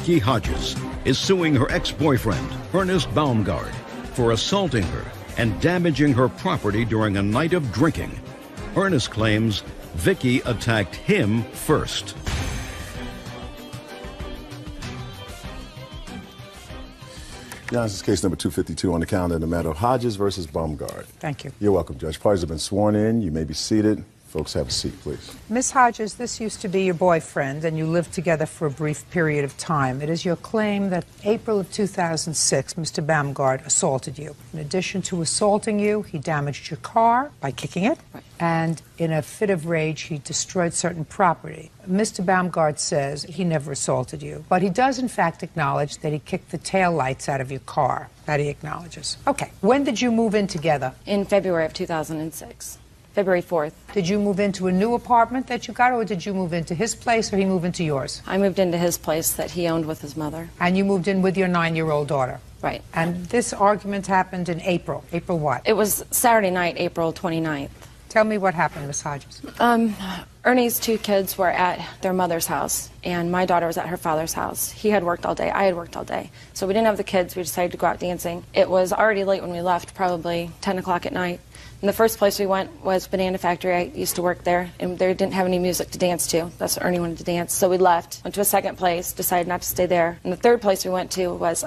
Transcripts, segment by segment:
Vicky Hodges is suing her ex-boyfriend, Ernest Baumgart, for assaulting her and damaging her property during a night of drinking. Ernest claims Vicky attacked him first. Now, this is case number 252 on the calendar in the matter of Hodges versus Baumgart. Thank you. You're welcome, Judge. Parties have been sworn in. You may be seated. Folks, have a seat, please. Miss Hodges, this used to be your boyfriend, and you lived together for a brief period of time. It is your claim that April of 2006, Mr. Baumgart assaulted you. In addition to assaulting you, he damaged your car by kicking it, and in a fit of rage, he destroyed certain property. Mr. Baumgart says he never assaulted you, but he does in fact acknowledge that he kicked the taillights out of your car. That he acknowledges. Okay. When did you move in together? In February of 2006. February 4th. Did you move into a new apartment that you got, or did you move into his place, or he moved into yours? I moved into his place that he owned with his mother. And you moved in with your 9-year-old daughter? Right. And this argument happened in April. April what? It was Saturday night, April 29th. Tell me what happened, Miss Hodges. Ernie's 2 kids were at their mother's house, and my daughter was at her father's house. He had worked all day. I had worked all day. So we didn't have the kids. We decided to go out dancing. It was already late when we left, probably 10 o'clock at night. And the first place we went was Banana Factory. I used to work there, and they didn't have any music to dance to. That's what Ernie wanted to dance. So we left, went to a second place, decided not to stay there. And the third place we went to was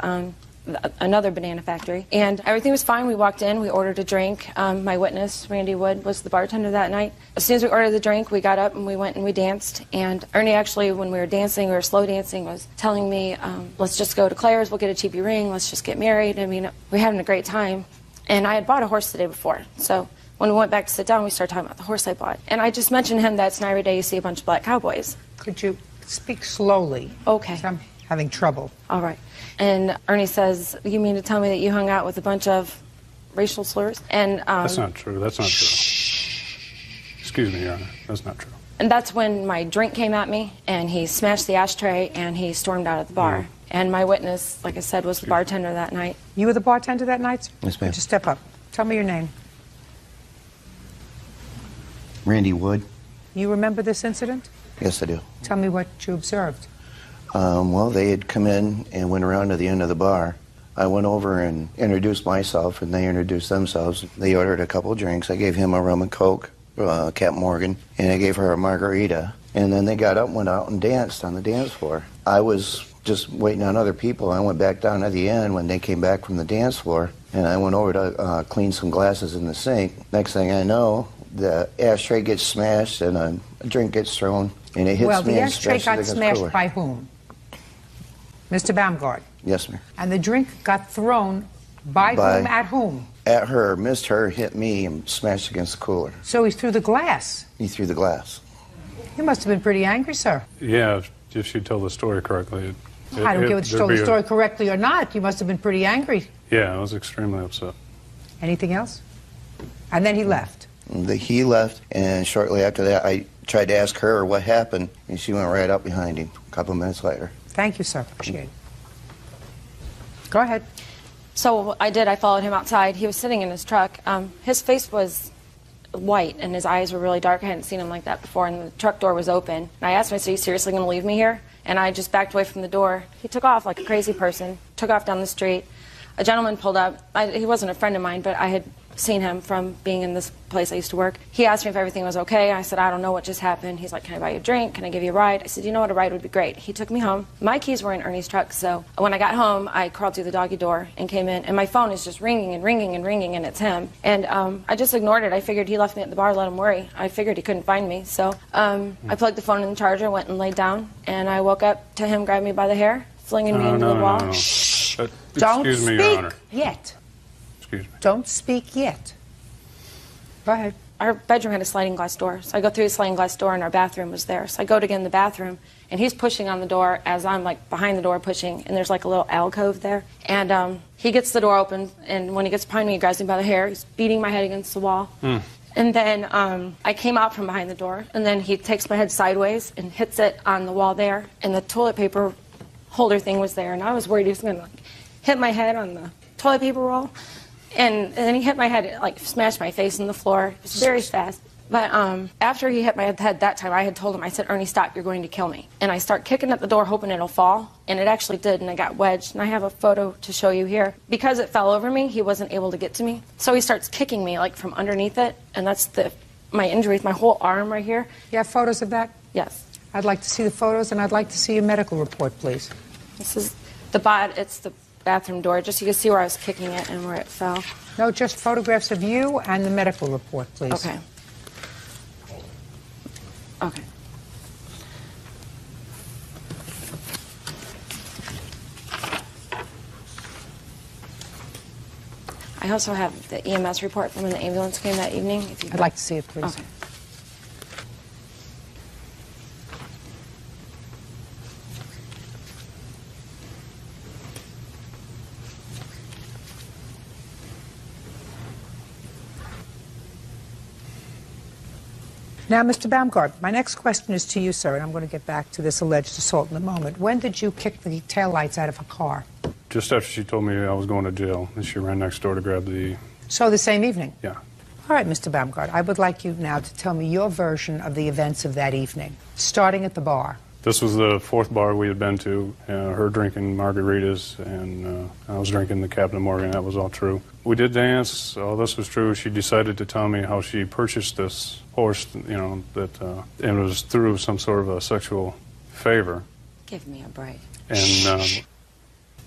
another Banana Factory. And everything was fine. We walked in, we ordered a drink. My witness, Randy Wood, was the bartender that night. As soon as we ordered the drink, we got up and we went and we danced. And Ernie actually, when we were dancing, we were slow dancing, was telling me, let's just go to Claire's, we'll get a cheapy ring, let's just get married. I mean, we're having a great time. And I had bought a horse the day before. So when we went back to sit down, we started talking about the horse I bought. And I just mentioned to him that it's not every day you see a bunch of black cowboys. Could you speak slowly? Okay. I'm having trouble. All right. And Ernie says, you mean to tell me that you hung out with a bunch of racial slurs? And that's not true. That's not true. Excuse me, Your Honor. That's not true. And that's when my drink came at me, and he smashed the ashtray, and he stormed out of the bar. And my witness, like I said, was the bartender that night. You were the bartender that night, sir? Yes, ma'am. Just step up. Tell me your name. Randy Wood. You remember this incident? Yes, I do. Tell me what you observed. Well, they had come in and went around to the end of the bar. I went over and introduced myself, and they introduced themselves. They ordered a couple of drinks. I gave him a rum and coke, Cap Morgan, and I gave her a margarita. And then they got up and went out and danced on the dance floor. I was just waiting on other people. I went back down at the end when they came back from the dance floor, and I went over to clean some glasses in the sink. Next thing I know, the ashtray gets smashed and a drink gets thrown, and it hits me. Well, the and ashtray got against the smashed cooler. by whom? Mr. Baumgart. Yes, ma'am. And the drink got thrown by whom at whom? At her, missed her, hit me, and smashed against the cooler. So he threw the glass. He threw the glass. You must have been pretty angry, sir. Yeah, if she told the story correctly. I don't care whether you told the story correctly or not. You must have been pretty angry. Yeah, I was extremely upset. Anything else? And then he left. He left, and shortly after that, I tried to ask her what happened, and she went right up behind him a couple minutes later. Thank you, sir. Appreciate it. Go ahead. So I did. I followed him outside. He was sitting in his truck. His face was white, and his eyes were really dark. I hadn't seen him like that before, and the truck door was open. And I asked him, I said, are you seriously going to leave me here? And I just backed away from the door. He took off like a crazy person, took off down the street. A gentleman pulled up. He wasn't a friend of mine, but I had seen him from being in this place I used to work. He asked me if everything was okay. I said, I don't know what just happened. He's like, can I buy you a drink? Can I give you a ride? I said, you know what, a ride would be great. He took me home. My keys were in Ernie's truck, so when I got home, I crawled through the doggy door and came in, and my phone is just ringing and ringing and ringing, and it's him. And I just ignored it. I figured he left me at the bar, let him worry. I figured he couldn't find me, so I plugged the phone in the charger, went and laid down, and I woke up to him grabbing me by the hair, flinging me into the wall. No. Shh! Don't speak Your Honor. yet. Excuse me. Don't speak yet. Go ahead. Our bedroom had a sliding glass door, so I go through the sliding glass door, and our bathroom was there. So I go to get in the bathroom, and he's pushing on the door as I'm like behind the door pushing, and there's like a little alcove there. And he gets the door open, and when he gets behind me, he grabs me by the hair. He's beating my head against the wall. And then I came out from behind the door, and then he takes my head sideways and hits it on the wall there, and the toilet paper holder thing was there, and I was worried he was going to like hit my head on the toilet paper roll. And then he hit my head, like smashed my face on the floor. It was very fast. But after he hit my head that time, I had told him, I said, Ernie, stop, you're going to kill me. And I start kicking at the door, hoping it'll fall. And it actually did, and I got wedged. And I have a photo to show you here. Because it fell over me, he wasn't able to get to me. So he starts kicking me, like, from underneath it. And that's my injuries, my whole arm right here. You have photos of that? Yes. I'd like to see the photos, and I'd like to see your medical report, please. This is it's the bathroom door. Just so you can see where I was kicking it and where it fell. No, just photographs of you and the medical report, please. Okay. Okay. I also have the EMS report from when the ambulance came that evening. I'd like to see it, please. Okay. Now, Mr. Baumgart, my next question is to you, sir, and I'm going to get back to this alleged assault in a moment. When did you kick the taillights out of her car? Just after she told me I was going to jail, and she ran next door to grab the... So the same evening? Yeah. All right, Mr. Baumgart, I would like you now to tell me your version of the events of that evening, starting at the bar. This was the fourth bar we had been to, her drinking margaritas, and I was drinking the Captain Morgan. That was all true. We did dance. All this was true. She decided to tell me how she purchased this horse, and it was through some sort of a sexual favor. Give me a break. And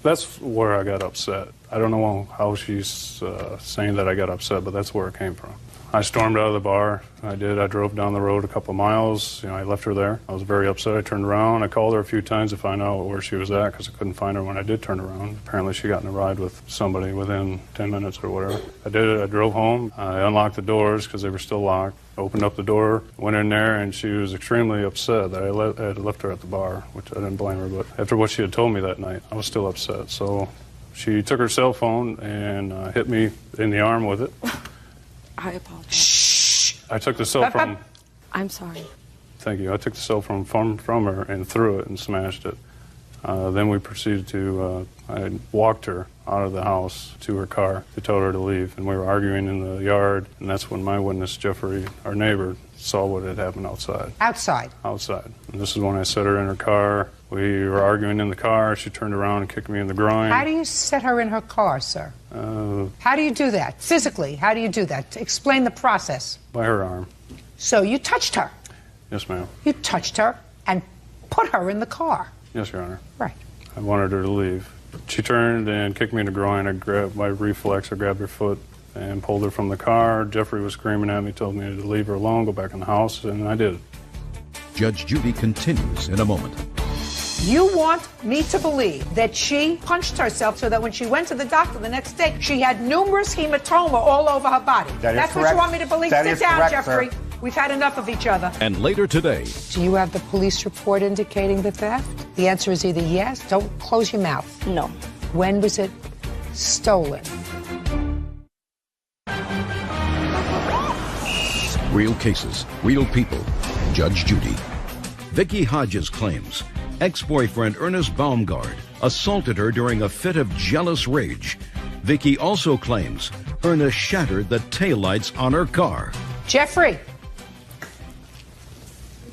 that's where I got upset. I don't know how she's saying that I got upset, but that's where it came from. I stormed out of the bar. I did. I drove down the road a couple of miles. I left her there. I was very upset. I turned around. I called her a few times to find out where she was at because I couldn't find her when I did turn around. Apparently she got in a ride with somebody within 10 minutes or whatever. I did it. I drove home. I unlocked the doors because they were still locked. Opened up the door, went in there, and she was extremely upset that I had left her at the bar, which I didn't blame her. But after what she had told me that night, I was still upset. So she took her cell phone and hit me in the arm with it. I apologize. Shh. I took the cell phone. I'm sorry. Thank you. I took the cell phone from her and threw it and smashed it. Then we proceeded to, I walked her out of the house to her car to tell her to leave. And we were arguing in the yard, and that's when my witness, Jeffrey, our neighbor, saw what had happened outside. Outside? Outside. And this is when I set her in her car. We were arguing in the car. She turned around and kicked me in the groin. How do you set her in her car, sir? How do you do that? Physically, how do you do that? Explain the process. By her arm. So you touched her? Yes, ma'am. You touched her and put her in the car? Yes, Your Honor. Right. I wanted her to leave. She turned and kicked me in the groin. I grabbed my reflex. I grabbed her foot and pulled her from the car. Jeffrey was screaming at me, told me to leave her alone, go back in the house, and I did. Judge Judy continues in a moment. You want me to believe that she punched herself so that when she went to the doctor the next day, she had numerous hematoma all over her body. That's correct. What you want me to believe? Sit down, correct, Jeffrey. Sir. We've had enough of each other. And later today, Do you have the police report indicating the theft? The answer is either yes. Don't close your mouth. No. When was it stolen? real cases, real people. Judge Judy. Vicki Hodges claims ex-boyfriend Ernest Baumgart assaulted her during a fit of jealous rage. Vicki also claims Ernest shattered the taillights on her car. Jeffrey, you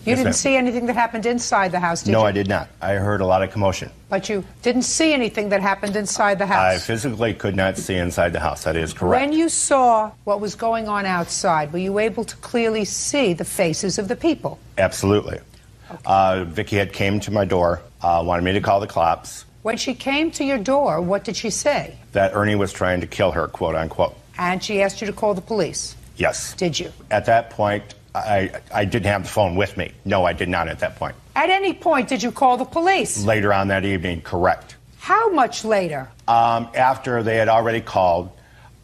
Yes, didn't ma'am. see anything that happened inside the house, did you? No, I did not. I heard a lot of commotion. But you didn't see anything that happened inside the I house. physically could not see inside the house. That is correct. When you saw what was going on outside, were you able to clearly see the faces of the people? Absolutely. Vicki had came to my door, wanted me to call the cops, When she came to your door, what did she say? that Ernie was trying to kill her, quote unquote. And she asked you to call the police. Yes. Did you? At that point, I didn't have the phone with me. No, I did not at that point. At any point, did you call the police? Later on that evening, correct. How much later? After they had already called,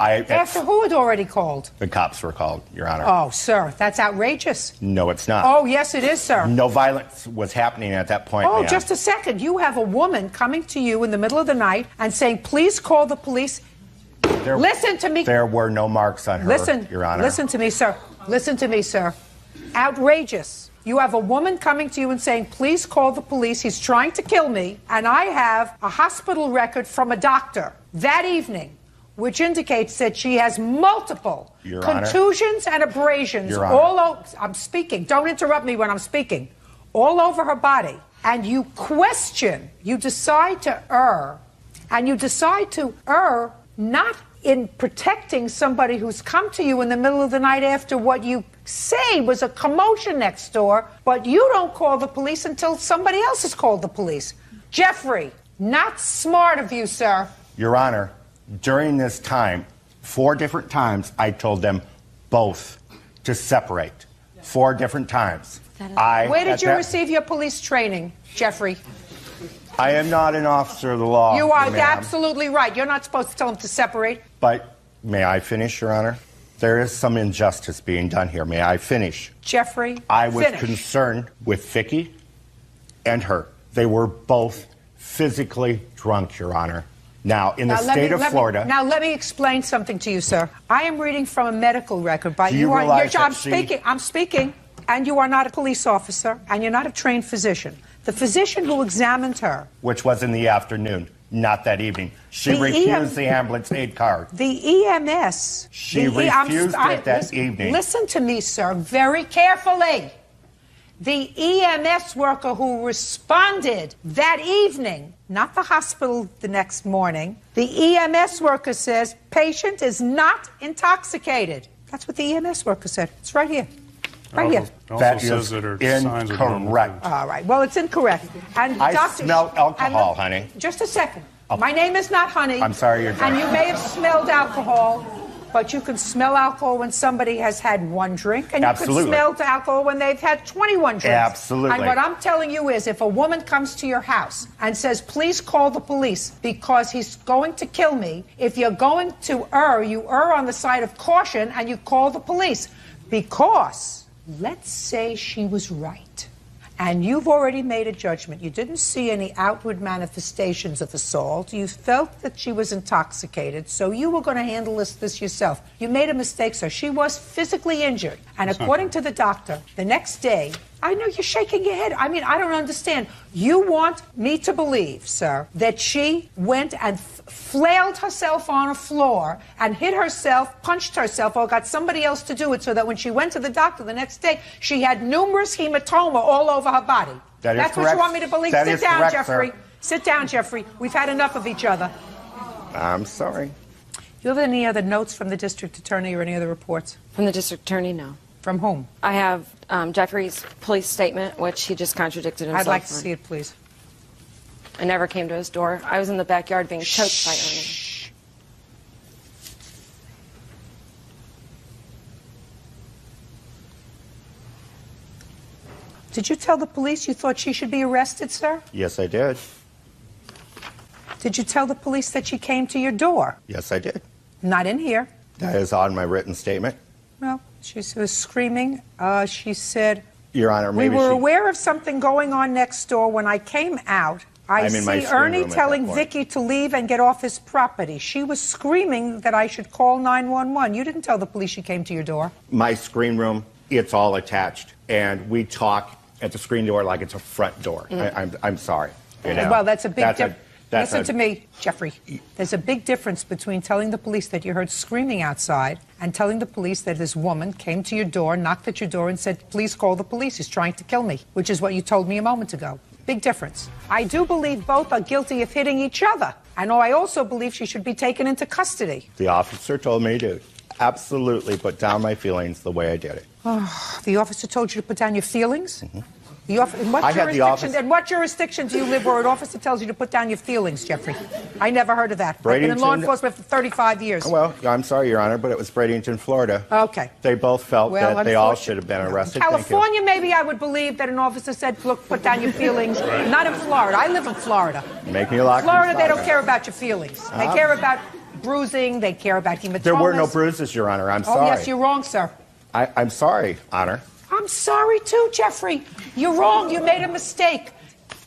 After who had already called? the cops were called, Your Honor. Oh, sir, that's outrageous. No, it's not. Oh, yes, it is, sir. No violence was happening at that point, Oh, ma'am. just a second. You have a woman coming to you in the middle of the night and saying, please call the police. Listen to me. There were no marks on her, Listen, Your Honor. listen to me, sir. Listen to me, sir. Outrageous. You have a woman coming to you and saying, please call the police. He's trying to kill me. And I have a hospital record from a doctor that evening which indicates that she has multiple Your Honor. contusions and abrasions Your Honor. all over. I'm speaking. Don't interrupt me when I'm speaking. All over her body. And you question, you decide to err, and you decide to err not in protecting somebody who's come to you in the middle of the night after what you say was a commotion next door, but you don't call the police until somebody else has called the police. Jeffrey, not smart of you, sir. Your Honor, during this time, 4 different times, I told them both to separate. 4 different times. Where did you receive your police training, Jeffrey? I am not an officer of the law. You are ma'am. absolutely right. You're not supposed to tell them to separate. But may I finish, Your Honor? There is some injustice being done here. May I finish? Jeffrey, I was finish. concerned with Vicky and her. They were both physically drunk, Your Honor. Now, in the state of Florida... Now, let me explain something to you, sir. I am reading from a medical record. Do you realize that I'm speaking, and you are not a police officer, and you're not a trained physician. The physician who examined her... Which was in the afternoon, not that evening. She refused the ambulance aid card. The EMS... She refused it that evening. Listen to me, sir, very carefully. The EMS worker who responded that evening, not the hospital the next morning, the EMS worker says, patient is not intoxicated. That's what the EMS worker said. It's right here. Right here. That is incorrect. All right. Well, it's incorrect. And I smell alcohol, honey. Just a second. My name is not Honey. I'm sorry you're drunk. And you may have smelled alcohol, but you can smell alcohol when somebody has had 1 drink, and you can smell alcohol when they've had 21 drinks. Absolutely. And what I'm telling you is, if a woman comes to your house and says, please call the police because he's going to kill me, if you're going to err, you err on the side of caution and you call the police. Because, let's say she was right. And you've already made a judgment. You didn't see any outward manifestations of assault. You felt that she was intoxicated, so you were going to handle this yourself. You made a mistake, sir. She was physically injured. And according to the doctor, the next day, I know you're shaking your head. I mean, I don't understand. You want me to believe, sir, that she went and flailed herself on a floor and hit herself, punched herself, or got somebody else to do it so that when she went to the doctor the next day, she had numerous hematoma all over her body. That's what you want me to believe? Sit down, Jeffrey. Sit down, Jeffrey. We've had enough of each other. I'm sorry. You have any other notes from the district attorney or any other reports? From the district attorney, no. From whom? I have Jeffrey's police statement, which he just contradicted himself. I'd like to see it, please. I never came to his door. I was in the backyard being choked by Ernie. Did you tell the police you thought she should be arrested, sir? Yes, I did. Did you tell the police that she came to your door? Yes, I did. Not in here. That is on my written statement. Well, she was screaming. She said, Your Honor, maybe we were aware of something going on next door. When I came out, I see Ernie telling Vicky to leave and get off his property. She was screaming that I should call 911. You didn't tell the police she came to your door. My screen room, it's all attached. And we talk at the screen door like it's a front door. I'm sorry. You know? Well, that's a big difference. Listen to me, Jeffrey. There's a big difference between telling the police that you heard screaming outside and telling the police that this woman came to your door, knocked at your door, and said, please call the police. He's trying to kill me, which is what you told me a moment ago. Big difference. I do believe both are guilty of hitting each other. And I also believe she should be taken into custody. The officer told me to absolutely put down my feelings the way I did it. Oh, the officer told you to put down your feelings? Mm-hmm. In what jurisdiction do you live where an officer tells you to put down your feelings, Jeffrey? I never heard of that. I've been in law enforcement for 35 years. Well, I'm sorry, Your Honor, but it was Bradenton, Florida. Okay. They both felt that they all should have been arrested. California, maybe I would believe that an officer said, look, put down your feelings. Not in Florida. I live in Florida. Make me a lot. Florida, they don't care about your feelings. They care about bruising. They care about hematomas. There were no bruises, Your Honor. I'm sorry. Oh, yes, you're wrong, sir. I'm sorry, Honor. I'm sorry, too, Jeffrey. You're wrong. You made a mistake.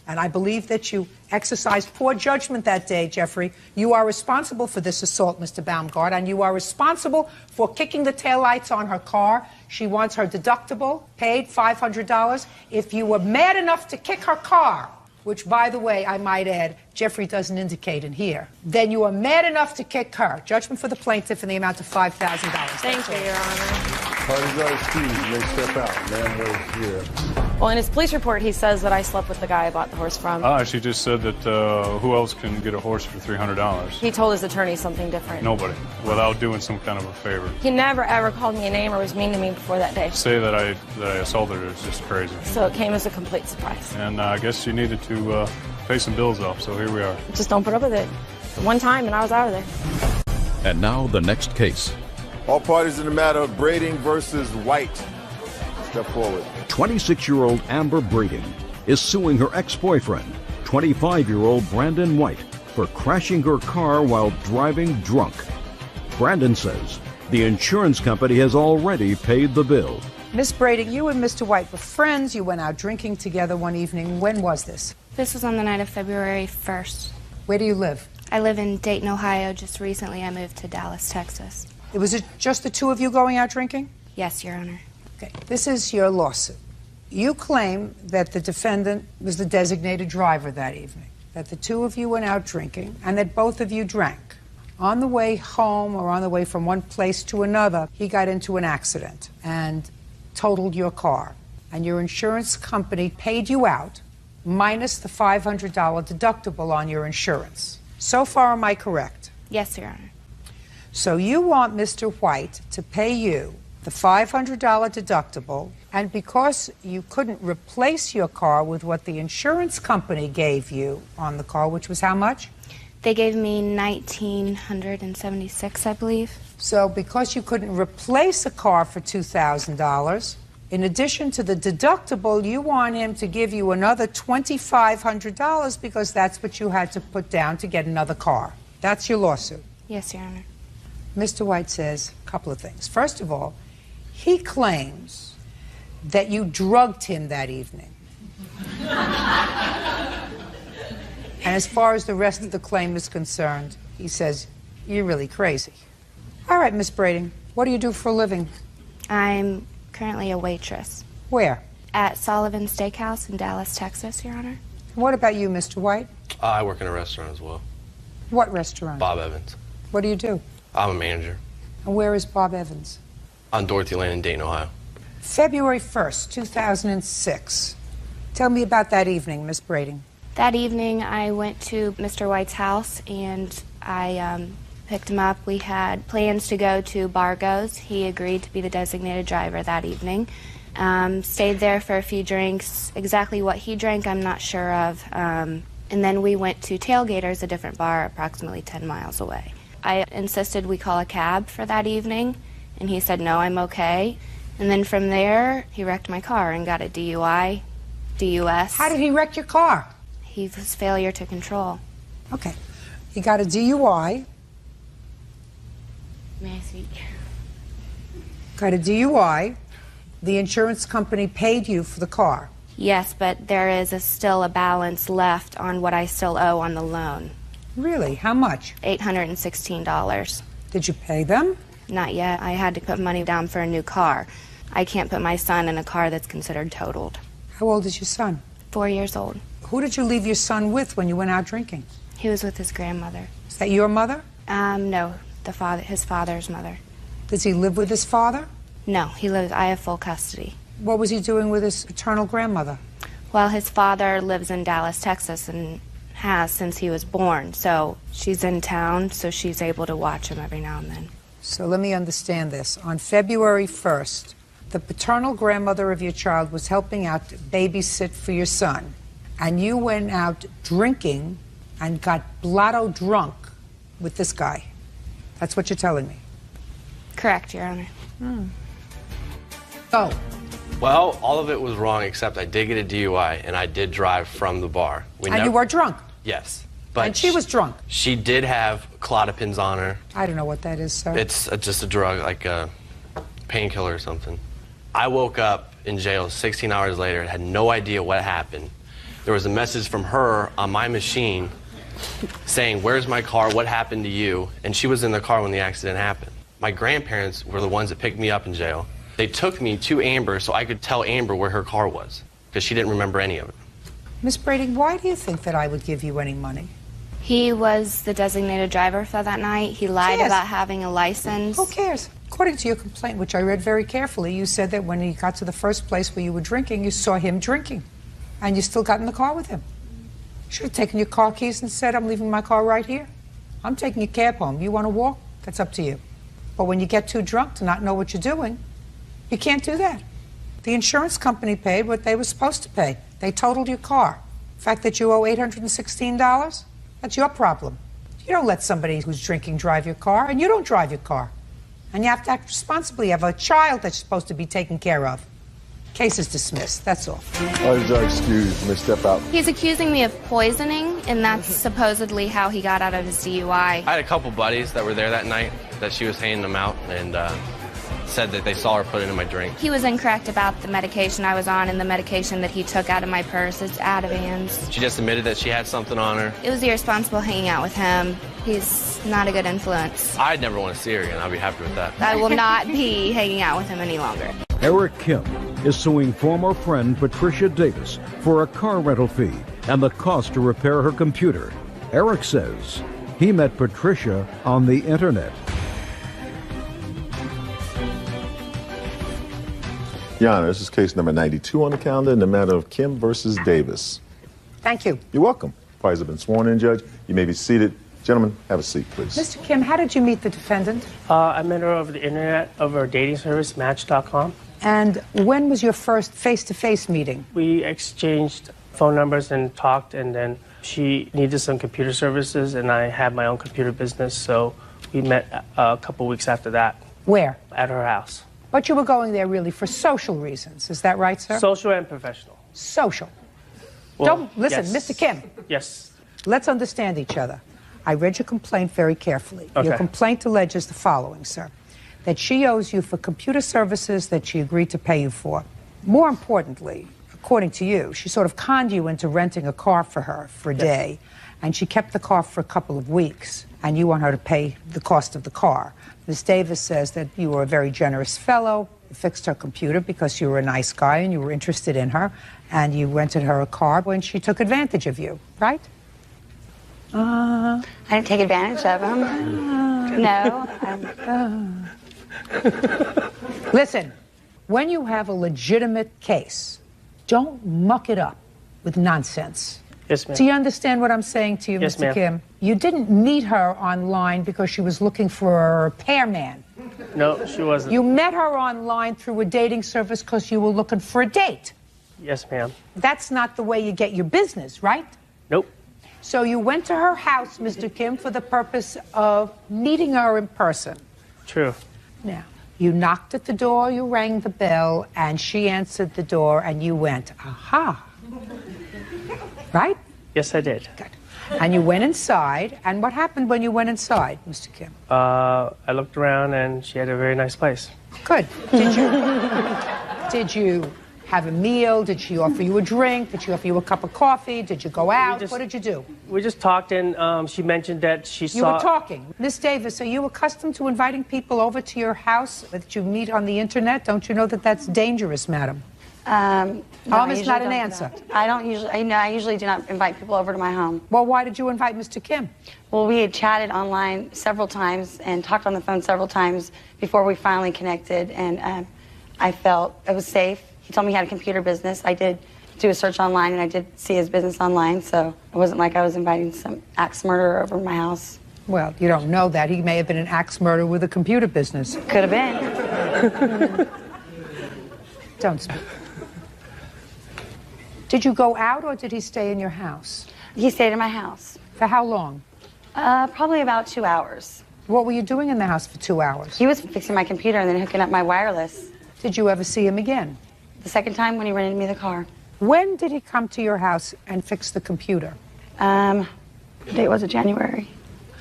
And I believe that you exercised poor judgment that day, Jeffrey. You are responsible for this assault, Mr. Baumgart, and you are responsible for kicking the taillights on her car. She wants her deductible paid, $500. If you were mad enough to kick her car, which, by the way, I might add, Jeffrey doesn't indicate in here, then you are mad enough to kick her. Judgment for the plaintiff in the amount of $5,000. Thank you, Your Honor. Parties are excused. You may step out. Man was here. Well, in his police report, he says that I slept with the guy I bought the horse from. She just said that who else can get a horse for $300? He told his attorney something different. Nobody, without doing some kind of a favor. He never, ever called me a name or was mean to me before that day. Say that I assaulted her is just crazy. So it came as a complete surprise. And I guess she needed to pay some bills off, so here we are. Just don't put up with it. One time and I was out of there. And now the next case. All parties in the matter of Brading versus White. Step forward. 26-year-old Amber Brading is suing her ex-boyfriend, 25-year-old Brandon White, for crashing her car while driving drunk. Brandon says the insurance company has already paid the bill. Miss Brading, you and Mr. White were friends. You went out drinking together one evening. When was this? This was on the night of February 1st. Where do you live? I live in Dayton, Ohio. Just recently I moved to Dallas, Texas. Was it just the two of you going out drinking? Yes, Your Honor. Okay. This is your lawsuit. You claim that the defendant was the designated driver that evening, that the two of you went out drinking, and that both of you drank. On the way home or on the way from one place to another, he got into an accident and totaled your car. And your insurance company paid you out minus the $500 deductible on your insurance. So far, am I correct? Yes, Your Honor. So you want Mr. White to pay you the $500 deductible, and because you couldn't replace your car with what the insurance company gave you on the car, which was how much? They gave me $1,976, I believe. So because you couldn't replace a car for $2,000, in addition to the deductible, you want him to give you another $2,500 because that's what you had to put down to get another car. That's your lawsuit. Yes, Your Honor. Mr. White says a couple of things. First of all, he claims that you drugged him that evening. And as far as the rest of the claim is concerned, he says, you're really crazy. All right, Miss Brading, what do you do for a living? I'm currently a waitress. Where? At Sullivan's Steakhouse in Dallas, Texas, Your Honor. What about you, Mr. White? I work in a restaurant as well. What restaurant? Bob Evans. What do you do? I'm a manager. And where is Bob Evans? On Dorothy Lane in Dayton, Ohio. February 1st, 2006. Tell me about that evening, Miss Brading. That evening, I went to Mr. White's house, and I picked him up. We had plans to go to Bargo's. He agreed to be the designated driver that evening. Stayed there for a few drinks. Exactly what he drank, I'm not sure of. And then we went to Tailgaters, a different bar approximately 10 miles away. I insisted we call a cab for that evening, and he said, no, I'm okay. And then from there, he wrecked my car and got a DUI, DUS. How did he wreck your car? He was failure to control. Okay. He got a DUI. May I speak? Got a DUI. The insurance company paid you for the car. Yes, but there is still a balance left on what I still owe on the loan. Really? How much? $816. Did you pay them? Not yet. I had to put money down for a new car. I can't put my son in a car that's considered totaled. How old is your son? 4 years old. Who did you leave your son with when you went out drinking? He was with his grandmother. Is that your mother? No, his father's mother. Does he live with his father? No, I have full custody. What was he doing with his paternal grandmother? Well, his father lives in Dallas, Texas, and has since he was born. So she's in town, so she's able to watch him every now and then. So let me understand this. On February 1st, the paternal grandmother of your child was helping out to babysit for your son, and you went out drinking and got blotto drunk with this guy. That's what you're telling me. Correct, Your Honor. Oh. Well, all of it was wrong except I did get a DUI and I did drive from the bar. And you were drunk? Yes. But and she was drunk? She did have Clozapins on her. I don't know what that is, sir. It's just a drug, like a painkiller or something. I woke up in jail 16 hours later and had no idea what happened. There was a message from her on my machine saying, where's my car, what happened to you? And she was in the car when the accident happened. My grandparents were the ones that picked me up in jail. They took me to Amber so I could tell Amber where her car was, because she didn't remember any of it. Miss Brady, why do you think that I would give you any money? He was the designated driver for that night. He lied about having a license. Who cares? According to your complaint, which I read very carefully, you said that when you got to the first place where you were drinking, you saw him drinking. And you still got in the car with him. You should have taken your car keys and said, I'm leaving my car right here. I'm taking a cab home. You want to walk? That's up to you. But when you get too drunk to not know what you're doing, you can't do that. The insurance company paid what they were supposed to pay. They totaled your car. The fact that you owe $816, that's your problem. You don't let somebody who's drinking drive your car, and you don't drive your car. And you have to act responsibly. You have a child that's supposed to be taken care of. Case is dismissed. That's all. Excuse me, step out. He's accusing me of poisoning, and that's supposedly how he got out of his DUI. I had a couple buddies that were there that night that she was handing them out, and said that they saw her put it in my drink. He was incorrect about the medication I was on and the medication that he took out of my purse. It's Ativans. She just admitted that she had something on her. It was irresponsible hanging out with him. He's not a good influence. I'd never want to see her again. I'll be happy with that. I will not be hanging out with him any longer. Eric Kim is suing former friend Patricia Davis for a car rental fee and the cost to repair her computer. Eric says he met Patricia on the internet. Your Honor, this is case number 92 on the calendar in the matter of Kim versus Davis. Thank you. You're welcome. Parties have been sworn in, Judge. You may be seated. Gentlemen, have a seat, please. Mr. Kim, how did you meet the defendant? I met her over the internet, over a dating service, Match.com. And when was your first face-to-face meeting? We exchanged phone numbers and talked, and then she needed some computer services, and I had my own computer business, so we met a couple weeks after that. Where? At her house. But you were going there really for social reasons. Is that right, sir? Social and professional. Social. Well, Don't listen, yes. Mr. Kim. Yes. Let's understand each other. I read your complaint very carefully. Okay. Your complaint alleges the following, sir. That she owes you for computer services that she agreed to pay you for. More importantly, according to you, she sort of conned you into renting a car for her for a day, and she kept the car for a couple of weeks, and you want her to pay the cost of the car. Ms. Davis says that you were a very generous fellow, you fixed her computer because you were a nice guy and you were interested in her, and you rented her a car when she took advantage of you, right? I didn't take advantage of him. No. Listen, when you have a legitimate case, don't muck it up with nonsense. Yes, ma'am. Do you understand what I'm saying to you, Yes, Mr. ma'am. Kim? You didn't meet her online because she was looking for a repairman. No, she wasn't. You met her online through a dating service because you were looking for a date. Yes, ma'am. That's not the way you get your business, right? Nope. So you went to her house, Mr. Kim, for the purpose of meeting her in person. True. Now, you knocked at the door, you rang the bell, and she answered the door, and you went, aha. Right? Yes, I did. Good. And you went inside, and what happened when you went inside, Mr. Kim? I looked around, and she had a very nice place. Good. Did you have a meal? Did she offer you a drink? Did she offer you a cup of coffee? Did you go out? What did you do? We just talked, and she mentioned that she saw... You were talking. Miss Davis, are you accustomed to inviting people over to your house that you meet on the internet? Don't you know that that's dangerous, madam? No, Is not an answer. I don't usually. I usually do not invite people over to my home. Well, why did you invite Mr. Kim? Well, we had chatted online several times and talked on the phone several times before we finally connected, and I felt it was safe. He told me he had a computer business. I did do a search online, and I did see his business online, so it wasn't like I was inviting some axe murderer over to my house. Well, you don't know that. He may have been an axe murderer with a computer business. Could have been. Don't speak. Did you go out, or did he stay in your house? He stayed in my house. For how long? Probably about 2 hours. What were you doing in the house for 2 hours? He was fixing my computer and then hooking up my wireless. Did you ever see him again? The second time when he rented me the car. When did he come to your house and fix the computer? What date was it? January?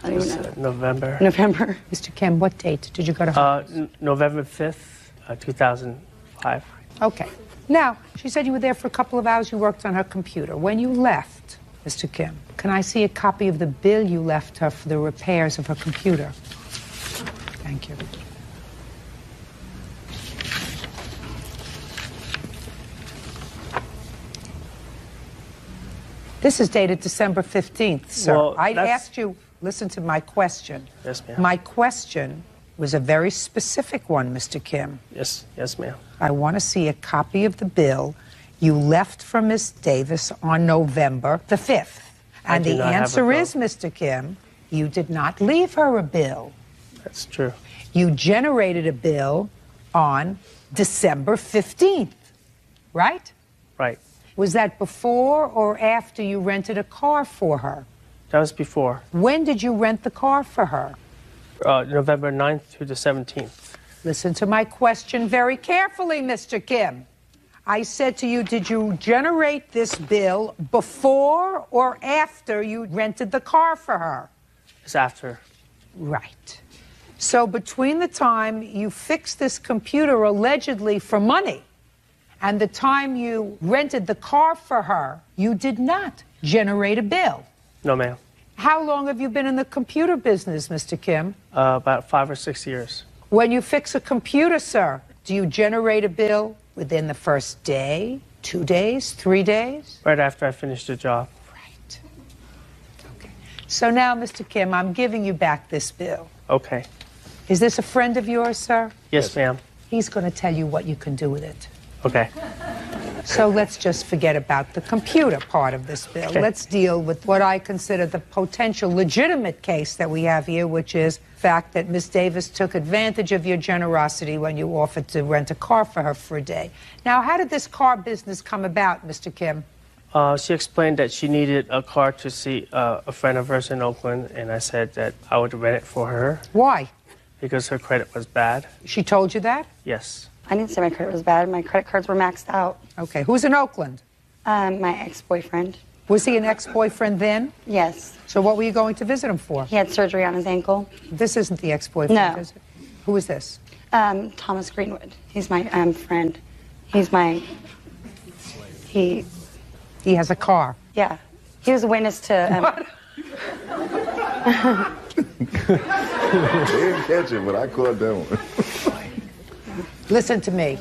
I don't even know. November. November. Mr. Kim, what date did you go to her house? November 5th, 2005. Okay. Now, she said you were there for a couple of hours. You worked on her computer. When you left, Mr. Kim, can I see a copy of the bill you left her for the repairs of her computer? Thank you. This is dated December 15th, sir. Well, I that's- asked you, listen to my question. Yes, ma'am. My question was a very specific one, Mr. Kim. Yes, ma'am. I want to see a copy of the bill you left for Miss Davis on November the 5th. And do the not have a answer bill. is, Mr. Kim, you did not leave her a bill. That's true. You generated a bill on December 15th, right? Right. Was that before or after you rented a car for her? That was before. When did you rent the car for her? November 9th through the 17th. Listen to my question very carefully, Mr. Kim. I said to you, did you generate this bill before or after you rented the car for her? It's after. Right. So between the time you fixed this computer allegedly for money and the time you rented the car for her, you did not generate a bill. No, ma'am. How long have you been in the computer business, Mr. Kim? About 5 or 6 years. When you fix a computer, sir, do you generate a bill within the first day, 2 days, 3 days? Right after I finished the job. Right. Okay. So now, Mr. Kim, I'm giving you back this bill. Okay. Is this a friend of yours, sir? Yes, ma'am. He's going to tell you what you can do with it. Okay. So let's just forget about the computer part of this bill. Okay. Let's deal with what I consider the potential legitimate case that we have here, which is the fact that Miss Davis took advantage of your generosity when you offered to rent a car for her for a day. Now, how did this car business come about, Mr. Kim? She explained that she needed a car to see a friend of hers in Oakland, and I said that I would rent it for her Why? because her credit was bad. She told you that? Yes. I didn't say my credit was bad. My credit cards were maxed out. Okay. Who's in Oakland? My ex-boyfriend. Was he an ex-boyfriend then? Yes. So what were you going to visit him for? He had surgery on his ankle. This isn't the ex-boyfriend, No. is it? Who is this? Thomas Greenwood. He's my friend. He's my... He has a car. Yeah. He was a witness to... They didn't catch it, but I caught that one. Listen to me.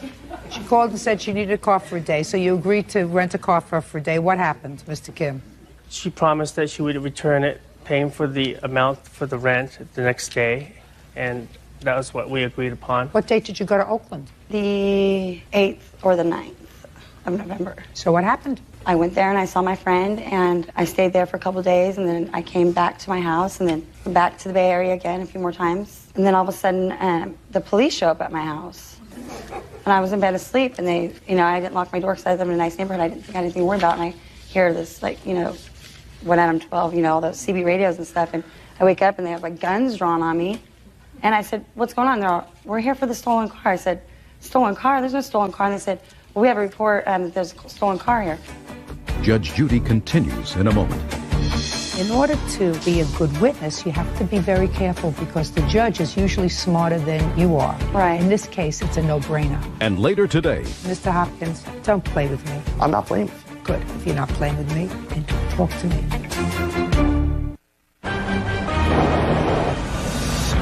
She called and said she needed a car for a day, so you agreed to rent a car for her for a day. What happened, Mr. Kim? She promised that she would return it, paying for the amount for the rent the next day, and that was what we agreed upon. What date did you go to Oakland? The 8th or the 9th of November. So what happened? I went there and I saw my friend, and I stayed there for a couple of days, and then I came back to my house, and then back to the Bay Area again a few more times. And then all of a sudden, the police show up at my house. And I was in bed asleep, and they, I didn't lock my door because I live in a nice neighborhood. I didn't think I had anything to worry about. And I hear this, when I'm 12, all those CB radios and stuff. And I wake up, and they have, guns drawn on me. And I said, what's going on? They're all, we're here for the stolen car. I said, stolen car? There's no stolen car. And they said, well, we have a report that there's a stolen car here. Judge Judy continues in a moment. In order to be a good witness, you have to be very careful because the judge is usually smarter than you are. Right. In this case, it's a no-brainer. And later today, Mr. Hopkins, don't play with me. I'm not playing. Good. If you're not playing with me, then talk to me.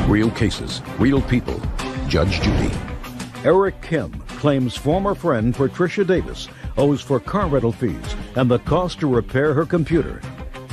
real cases, real people. Judge Judy. Eric Kim claims former friend Patricia Davis owes for car rental fees and the cost to repair her computer.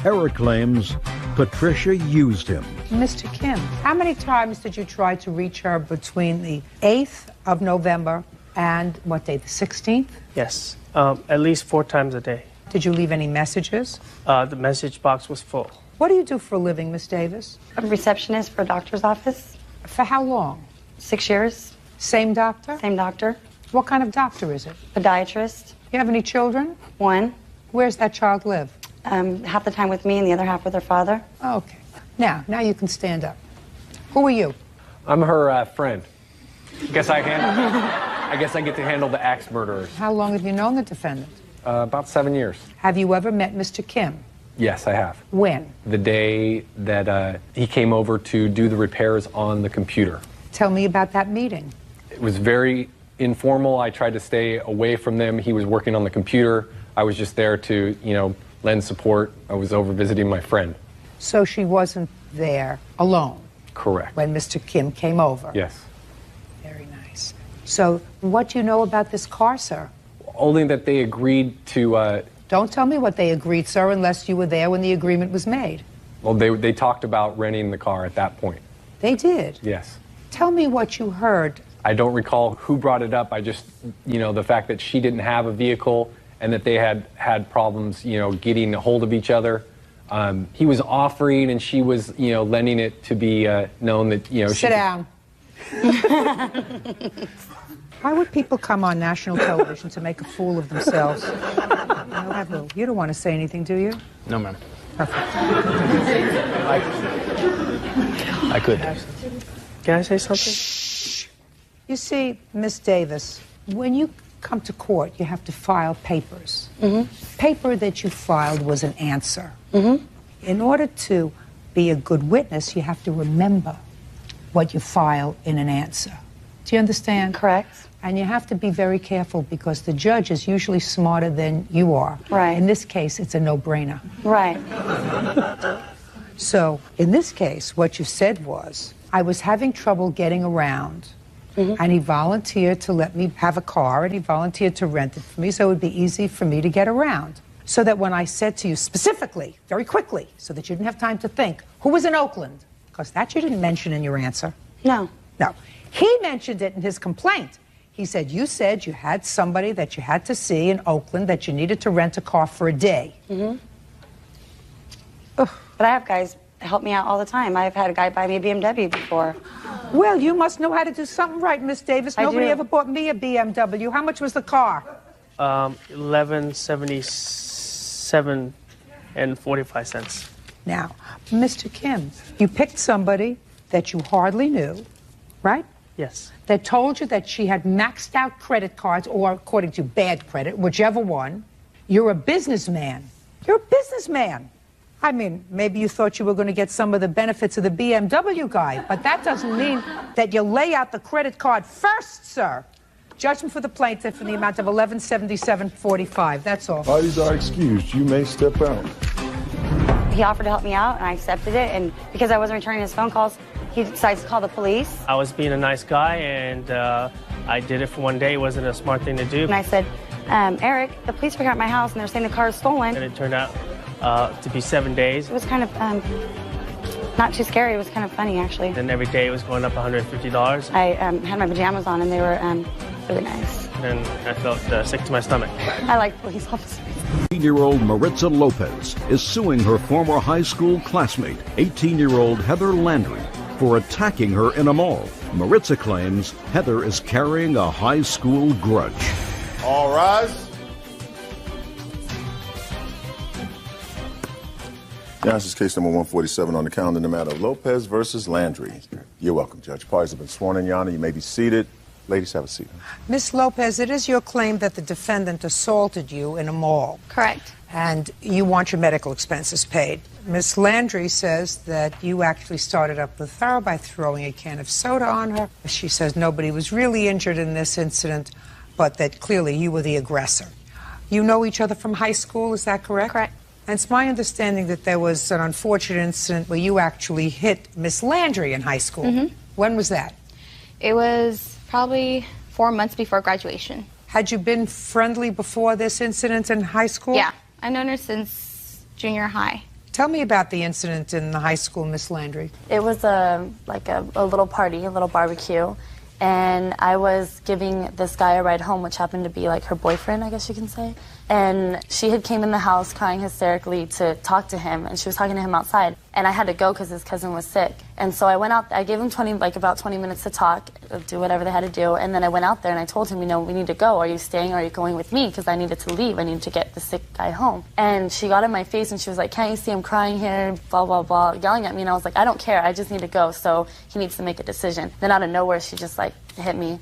Eric claims Patricia used him. Mr. Kim, how many times did you try to reach her between the 8th of November and what day, the 16th? Yes. At least 4 times a day. Did you leave any messages? The message box was full. What do you do for a living, Miss Davis? I'm a receptionist for a doctor's office. For how long? 6 years. Same doctor? Same doctor. What kind of doctor is it? Podiatrist. You have any children? 1. Where's that child live? Half the time with me and the other half with her father. Okay. Now you can stand up. Who are you? I'm her friend. I guess I get to handle the axe murderers. How long have you known the defendant? About 7 years. Have you ever met Mr. Kim? Yes, I have. When? The day that he came over to do the repairs on the computer. Tell me about that meeting. It was very informal. I tried to stay away from them. He was working on the computer. I was just there to, lend support. I was over visiting my friend. So she wasn't there alone? Correct. When Mr. Kim came over? Yes. Very nice. So what do you know about this car, sir? Only that they agreed to... Don't tell me what they agreed, sir, unless you were there when the agreement was made. Well, they talked about renting the car at that point. They did? Yes. Tell me what you heard. I don't recall who brought it up. I just, the fact that she didn't have a vehicle and that they had problems, getting a hold of each other. He was offering and she was, lending it to be known that, Sit down. Why would people come on national television to make a fool of themselves? You don't want to say anything, do you? No, ma'am. Perfect. I could. Can I say something? Shh. You see, Miss Davis, when you come to court, you have to file papers. Paper that you filed was an answer. In order to be a good witness, you have to remember what you file in an answer. Do you understand? Correct. And you have to be very careful because the judge is usually smarter than you are. Right. In this case, it's a no-brainer. Right. So, in this case, what you said was, I was having trouble getting around, and he volunteered to let me have a car, and he volunteered to rent it for me, so it would be easy for me to get around. So that when I said to you specifically, very quickly, so that you didn't have time to think, who was in Oakland? Because that you didn't mention in your answer. No. No. He mentioned it in his complaint. He said you had somebody that you had to see in Oakland that you needed to rent a car for a day. But I have guys help me out all the time. I've had a guy buy me a BMW before. Well, you must know how to do something right, Miss Davis. Nobody do. ever bought me a BMW. How much was the car? $11.77.45. Now, Mr. Kim, you picked somebody that you hardly knew, right? Yes. That told you that she had maxed out credit cards, or according to bad credit, whichever one. You're a businessman. You're a businessman. I mean, maybe you thought you were going to get some of the benefits of the BMW guy, but that doesn't mean that you lay out the credit card first, sir. Judgment for the plaintiff in the amount of $1177.45. That's all. Parties are excused. You may step out. He offered to help me out, and I accepted it. And because I wasn't returning his phone calls, he decides to call the police. I was being a nice guy, and I did it for one day. It wasn't a smart thing to do. And I said, Eric, the police were at my house, and they're saying the car is stolen. And it turned out to be 7 days. It was kind of not too scary. It was kind of funny, actually. And every day it was going up $150. I had my pajamas on, and they were really nice. And I felt sick to my stomach. I like police officers. 18-year-old Maritza Lopez is suing her former high school classmate, 18-year-old Heather Landry, for attacking her in a mall. Maritza claims Heather is carrying a high school grudge. All rise. Now, this is case number 147 on the calendar, the matter of Lopez versus Landry. You're welcome, Judge. Parties have been sworn in, Your Honor. You may be seated. Ladies, have a seat. Miss Lopez, it is your claim that the defendant assaulted you in a mall. Correct. And you want your medical expenses paid. Miss Landry says that you actually started up with her by throwing a can of soda on her. She says nobody was really injured in this incident, but that clearly you were the aggressor. You know each other from high school, is that correct? Correct. And it's my understanding that there was an unfortunate incident where you actually hit Miss Landry in high school. When was that? It was probably 4 months before graduation. Had you been friendly before this incident in high school? Yeah, I've known her since junior high. Tell me about the incident in the high school, Miss Landry. It was like a little party, a little barbecue, and I was giving this guy a ride home, which happened to be like her boyfriend, I guess you can say. And she had came in the house crying hysterically to talk to him, and she was talking to him outside. And I had to go because his cousin was sick. And so I went out, I gave him about 20 minutes to talk, do whatever they had to do. And then I went out there and I told him, we need to go. Are you staying or are you going with me? Because I needed to leave. I needed to get the sick guy home. And she got in my face and she was like, can't you see him crying here? Blah, blah, blah, yelling at me. And I was like, I don't care. I just need to go. So he needs to make a decision. Then out of nowhere, she just hit me.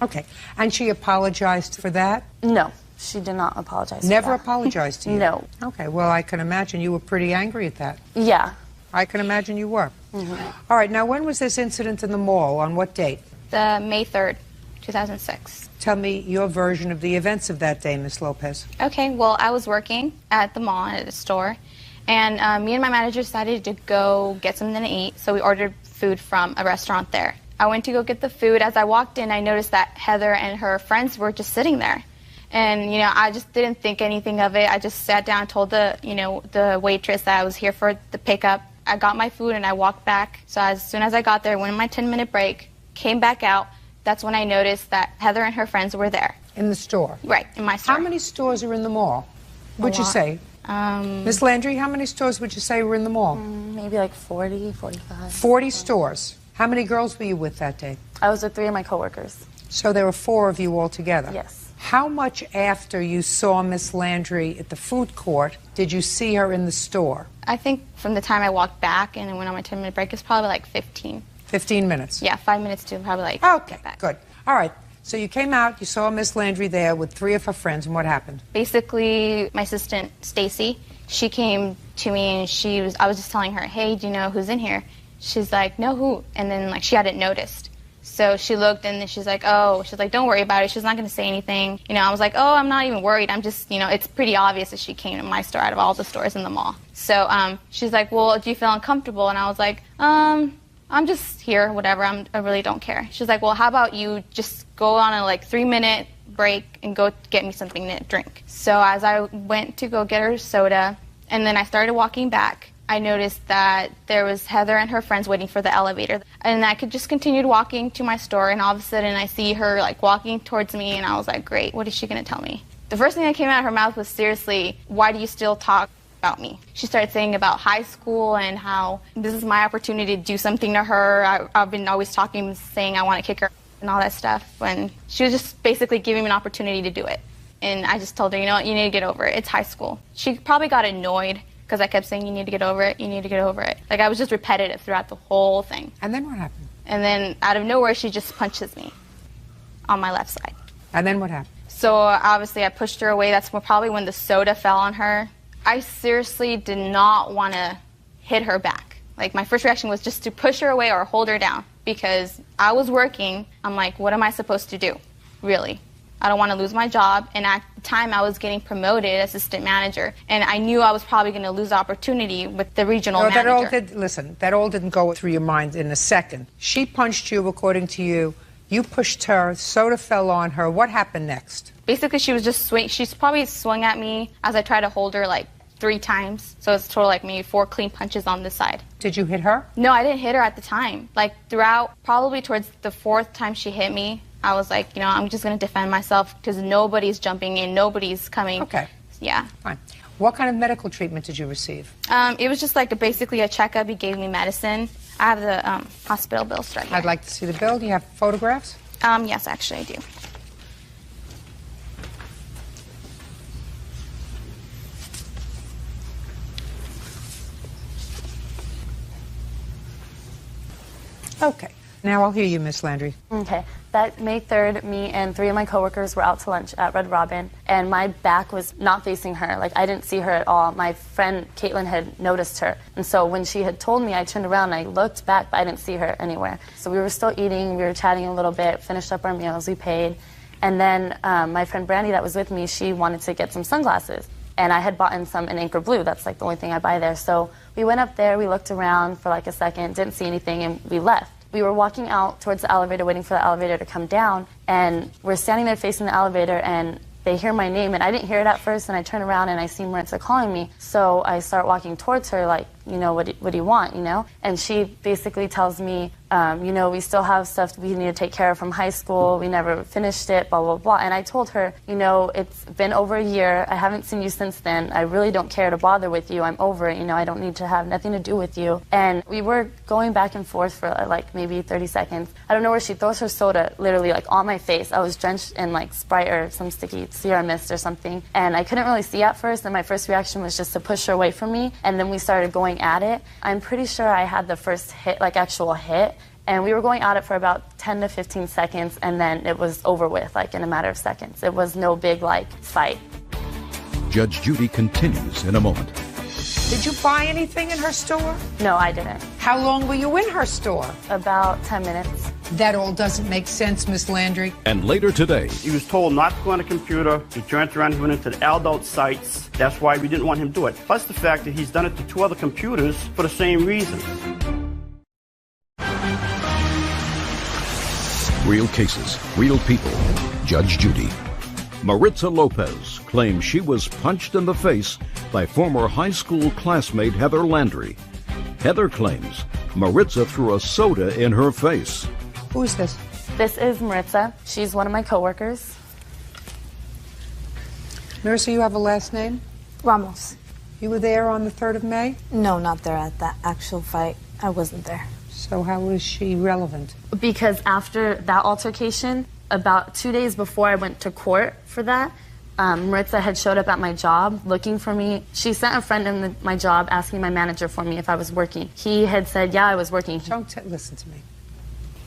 Okay. And she apologized for that? No. She did not apologize. Never apologized to you? No. Okay, well, I can imagine you were pretty angry at that. Yeah. I can imagine you were. All right, now when was this incident in the mall? On what date? The May 3rd, 2006. Tell me your version of the events of that day, Miss Lopez. Okay, well, I was working at the mall at a store, and me and my manager decided to go get something to eat, so we ordered food from a restaurant there. I went to go get the food. As I walked in, I noticed that Heather and her friends were just sitting there. And, I just didn't think anything of it. I just sat down and told the waitress that I was here for the pickup. I got my food and I walked back. So as soon as I got there, went on my 10-minute break, came back out. That's when I noticed that Heather and her friends were there. In the store? Right, in my store. How many stores are in the mall? Would you say? Miss Landry, how many stores would you say were in the mall? Maybe like 40, 45. 40 stores. How many girls were you with that day? I was with 3 of my coworkers. So there were 4 of you all together? Yes. How much after you saw Miss Landry at the food court did you see her in the store? I think from the time I walked back and went on my 10-minute break, it's probably like 15. 15 minutes? Yeah, 5 minutes to probably like. Okay, good. All right. So you came out, you saw Miss Landry there with 3 of her friends, and what happened? Basically, my assistant, Stacy, she came to me and I was just telling her, hey, do you know who's in here? She's like, no, who? And then she hadn't noticed. So she looked and then she's like, don't worry about it. She's not going to say anything. I was like, oh, I'm not even worried. I'm just, it's pretty obvious that she came to my store out of all the stores in the mall. So she's like, well, do you feel uncomfortable? And I was like, I'm just here, whatever. I really don't care. She's like, well, how about you just go on a 3-minute break and go get me something to drink. So as I went to go get her soda and then I started walking back, I noticed that there was Heather and her friends waiting for the elevator. And I could just continue walking to my store, and all of a sudden I see her walking towards me, and I was like, great, what is she going to tell me? The first thing that came out of her mouth was, seriously, why do you still talk about me? She started saying about high school and how this is my opportunity to do something to her. I've been always talking, saying I want to kick her and all that stuff. And she was just basically giving me an opportunity to do it. And I just told her, you know what, you need to get over it. It's high school. She probably got annoyed because I kept saying, you need to get over it, you need to get over it. I was just repetitive throughout the whole thing. And then what happened? And then out of nowhere, she just punches me on my left side. And then what happened? So obviously I pushed her away. That's probably when the soda fell on her. I seriously did not want to hit her back. My first reaction was just to push her away or hold her down because I was working. I'm like, what am I supposed to do, really? I don't want to lose my job, and at the time I was getting promoted assistant manager, and I knew I was probably going to lose the opportunity with the regional manager. That all didn't go through your mind in a second. She punched you, according to you. You pushed her, soda fell on her. What happened next? Basically, she was just she's probably swung at me as I tried to hold her 3 times, so it's total maybe 4 clean punches on this side. Did you hit her? No, I didn't hit her at the time. Throughout, probably towards the 4th time she hit me, I was like, I'm just going to defend myself because nobody's jumping in, nobody's coming. Okay. Yeah. Fine. What kind of medical treatment did you receive? It was just basically a checkup. He gave me medicine. I have the hospital bills right here. I'd like to see the bill. Do you have photographs? Yes, actually I do. Okay. Now I'll hear you, Miss Landry. Okay. That May 3rd, me and 3 of my coworkers were out to lunch at Red Robin, and my back was not facing her. I didn't see her at all. My friend Caitlin had noticed her, and so when she had told me, I turned around and I looked back, but I didn't see her anywhere. So we were still eating, we were chatting a little bit, finished up our meals, we paid, and then my friend Brandy that was with me, she wanted to get some sunglasses. And I had bought in some in Anchor Blue. That's the only thing I buy there. So we went up there, we looked around for a second, didn't see anything, and we left. We were walking out towards the elevator, waiting for the elevator to come down, and we're standing there facing the elevator, and they hear my name, and I didn't hear it at first, and I turn around, and I see Maritza calling me. So I start walking towards her, what do you want, And she basically tells me, we still have stuff we need to take care of from high school. We never finished it, blah, blah, blah. And I told her, it's been over a year. I haven't seen you since then. I really don't care to bother with you. I'm over it. I don't need to have nothing to do with you. And we were going back and forth for maybe 30 seconds. I don't know where she throws her soda literally on my face. I was drenched in Sprite or some sticky Sierra Mist or something. And I couldn't really see at first. And my first reaction was just to push her away from me. And then we started going at it. I'm pretty sure I had the first hit, actual hit. And we were going at it for about 10 to 15 seconds, and then it was over with, in a matter of seconds. It was no big, fight. Judge Judy continues in a moment. Did you buy anything in her store? No, I didn't. How long were you in her store? About 10 minutes. That all doesn't make sense, Miss Landry. And later today, he was told not to go on a computer. He turned around and went into the adult sites. That's why we didn't want him to do it. Plus the fact that he's done it to 2 other computers for the same reason. Real cases, real people. Judge Judy. Maritza Lopez claims she was punched in the face by former high school classmate Heather Landry. Heather claims Maritza threw a soda in her face. Who is this? This is Maritza. She's one of my coworkers. Marissa, you have a last name? Ramos. You were there on the 3rd of May? No, not there at that actual fight. I wasn't there. So how was she relevant? Because after that altercation, about 2 days before I went to court for that, Maritza had showed up at my job looking for me. She sent a friend in my job asking my manager for me if I was working. He had said, yeah, I was working. Don't listen to me.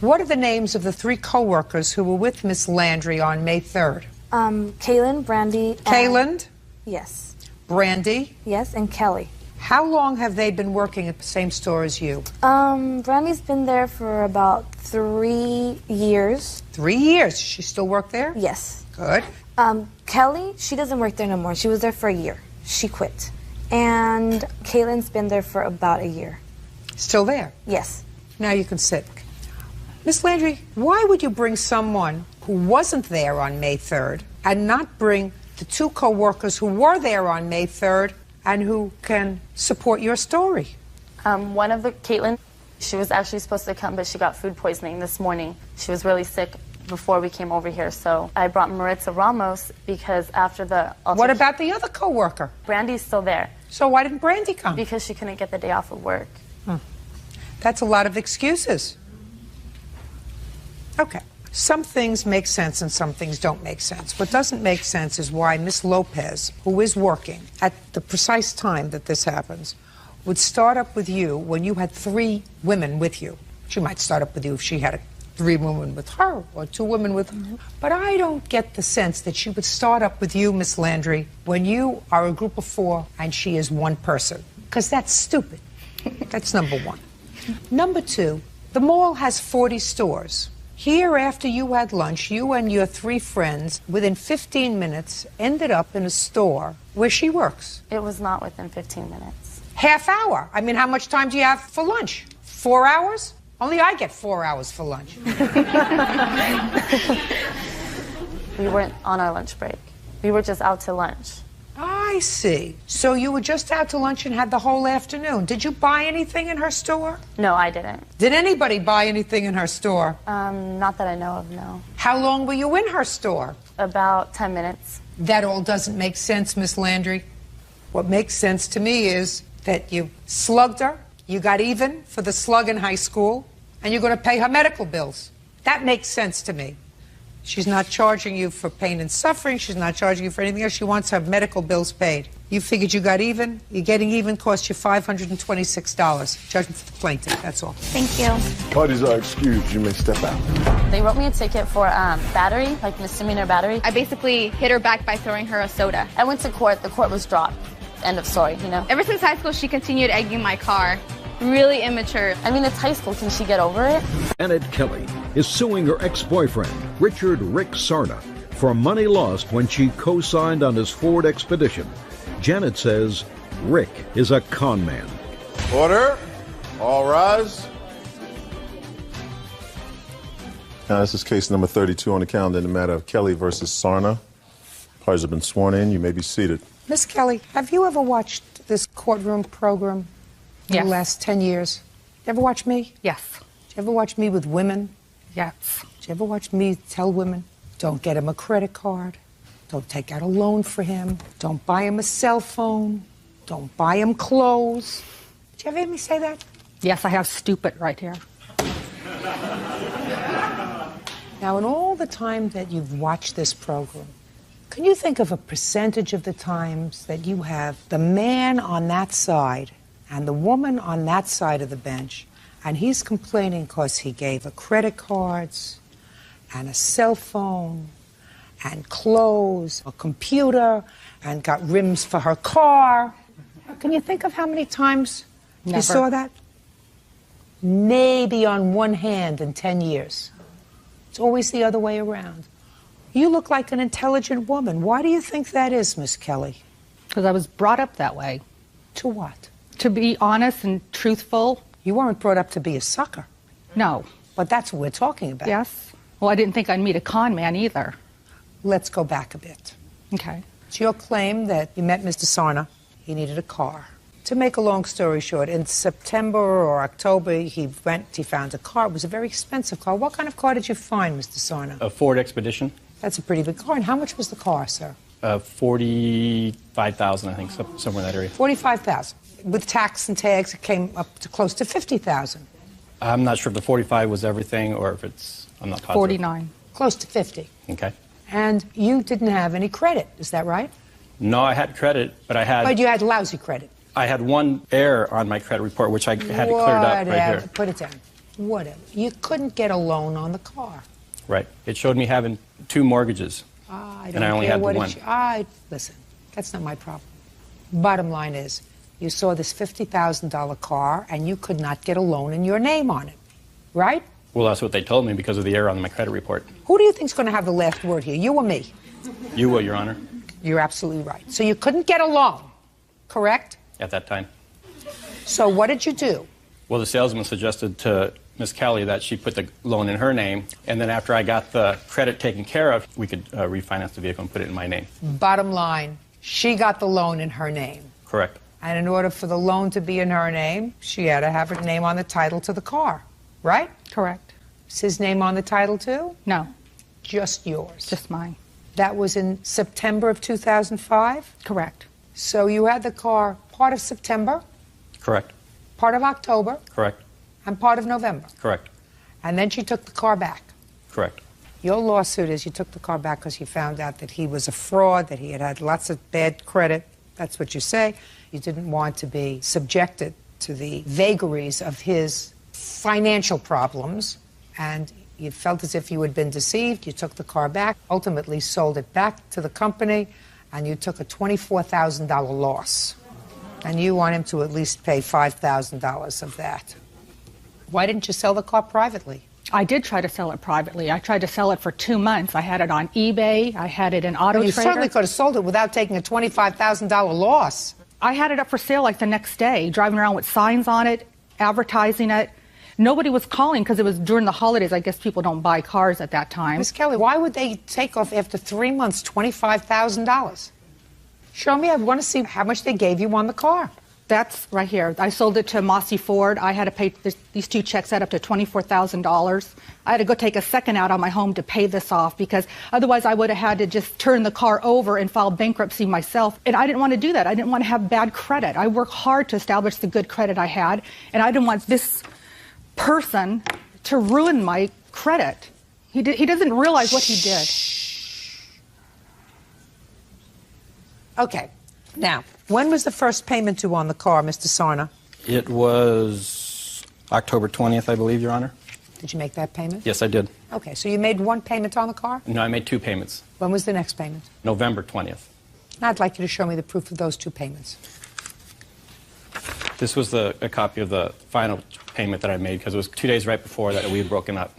What are the names of the 3 co-workers who were with Miss Landry on May 3rd? Kaylin, Brandy, and... Kaylin? Yes. Brandy? Yes, and Kelly. How long have they been working at the same store as you? Brandy's been there for about 3 years. 3 years? She still work there? Yes. Good. Kelly, she doesn't work there no more. She was there for a year. She quit. And Kaylin's been there for about a year. Still there? Yes. Now you can sit. Miss Landry, why would you bring someone who wasn't there on May 3rd and not bring the 2 co-workers who were there on May 3rd and who can support your story? One of the, Caitlin, she was actually supposed to come, but she got food poisoning this morning. She was really sick before we came over here, so I brought Maritza Ramos because after the... What about the other co-worker? Brandy's still there. So why didn't Brandy come? Because she couldn't get the day off of work. That's a lot of excuses. Okay. Some things make sense and some things don't make sense. What doesn't make sense is why Miss Lopez, who is working at the precise time that this happens, would start up with you when you had 3 women with you. She might start up with you if she had 3 women with her or 2 women with her. But I don't get the sense that she would start up with you, Miss Landry, when you are a group of 4 and she is 1 person. Because that's stupid. That's number 1. Number 2, the mall has 40 stores. Here, after you had lunch, you and your 3 friends, within 15 minutes, ended up in a store where she works. It was not within 15 minutes. Half hour. I mean, how much time do you have for lunch? 4 hours? Only I get 4 hours for lunch. We weren't on our lunch break. We were just out to lunch. I see. So you were just out to lunch and had the whole afternoon. Did you buy anything in her store? No, I didn't. Did anybody buy anything in her store? Not that I know of, no. How long were you in her store? About 10 minutes. That all doesn't make sense, Miss Landry. What makes sense to me is that you slugged her, you got even for the slug in high school, and you're going to pay her medical bills. That makes sense to me. She's not charging you for pain and suffering. She's not charging you for anything else. She wants her medical bills paid. You figured you got even. You're getting even cost you $526. Judgment for the plaintiff, that's all. Thank you. Parties are excused. You may step out. They wrote me a ticket for battery, like misdemeanor battery. I basically hit her back by throwing her a soda. I went to court. The court was dropped. End of story, you know? Ever since high school, she continued egging my car. Really immature. I mean, it's high school. Can she get over it? Janet Kelly is suing her ex-boyfriend, Richard Rick Sarna, for money lost when she co-signed on his Ford Expedition. Janet says Rick is a con man. Order. All rise. Now, this is case number 32 on the calendar in the matter of Kelly versus Sarna. Parties have been sworn in. You may be seated. Miss Kelly, have you ever watched this courtroom program in the last 10 years? You ever watch me? Yes. Did you ever watch me with women? Yes. Did you ever watch me tell women, don't get him a credit card, don't take out a loan for him, don't buy him a cell phone, don't buy him clothes? Did you ever hear me say that? Yes, I have stupid right here. Now, in all the time that you've watched this program, can you think of a percentage of the times that you have the man on that side and the woman on that side of the bench, and he's complaining because he gave her credit cards and a cell phone and clothes, a computer, and got rims for her car? Can you think of how many times you saw that? Maybe on one hand in 10 years. It's always the other way around. You look like an intelligent woman. Why do you think that is, Miss Kelly? Because I was brought up that way. To what? To be honest and truthful. You weren't brought up to be a sucker. No. But that's what we're talking about. Yes. Well, I didn't think I'd meet a con man either. Let's go back a bit. Okay. It's your claim that you met Mr. Sarna. He needed a car. To make a long story short, in September or October, he found a car. It was a very expensive car. What kind of car did you find, Mr. Sarna? A Ford Expedition. That's a pretty big car. And how much was the car, sir? $45,000, I think, somewhere in that area. $45,000. With tax and tags, it came up to close to $50,000. I'm not sure if the 45 was everything or if it's, I'm not positive. 49. Close to 50. Okay. And you didn't have any credit, is that right? No, I had credit, but I had... But you had lousy credit. I had one error on my credit report, which I had cleared up right here. Put it down. Whatever. You couldn't get a loan on the car. Right. It showed me having 2 mortgages, and I only had the one. Listen, that's not my problem. Bottom line is, you saw this $50,000 car, and you could not get a loan in your name on it, right? Well, that's what they told me because of the error on my credit report. Who do you think's going to have the last word here, you or me? You will, Your Honor. You're absolutely right. So you couldn't get a loan, correct? At that time. So what did you do? Well, the salesman suggested to Miss Kelly that she put the loan in her name, and then after I got the credit taken care of, we could refinance the vehicle and put it in my name. Bottom line, she got the loan in her name. Correct. And in order for the loan to be in her name, she had to have her name on the title to the car, right? Correct. Is his name on the title too? No. Just yours? Just mine. That was in September of 2005? Correct. So you had the car part of September, Correct. part of October, Correct. and part of November. Correct. And then she took the car back. Correct. Your lawsuit is you took the car back because you found out that he was a fraud, that he had had lots of bad credit. That's what you say. You didn't want to be subjected to the vagaries of his financial problems, and you felt as if you had been deceived. You took the car back, ultimately sold it back to the company, and you took a $24,000 loss. And you want him to at least pay $5,000 of that. Why didn't you sell the car privately? I did try to sell it privately. I tried to sell it for 2 months. I had it on eBay. I had it in Auto You Trader. certainly could have sold it without taking a $25,000 loss. I had it up for sale like the next day, driving around with signs on it, advertising it. Nobody was calling because it was during the holidays. I guess people don't buy cars at that time. Miss Kelly, why would they take off after 3 months $25,000? Show me. I want to see how much they gave you on the car. That's right here. I sold it to Mossy Ford. I had to pay these 2 checks add up to $24,000. I had to go take a second out on my home to pay this off because otherwise I would have had to just turn the car over and file bankruptcy myself. And I didn't want to do that. I didn't want to have bad credit. I worked hard to establish the good credit I had, and I didn't want this person to ruin my credit. He doesn't realize what he did. Okay. Now, when was the first payment due on the car, Mr. Sarna? It was October 20th, I believe, Your Honor. Did you make that payment? Yes, I did. Okay, so you made one payment on the car? No, I made 2 payments. When was the next payment? November 20th. Now I'd like you to show me the proof of those 2 payments. This was a copy of the final payment that I made because it was 2 days right before that we had broken up.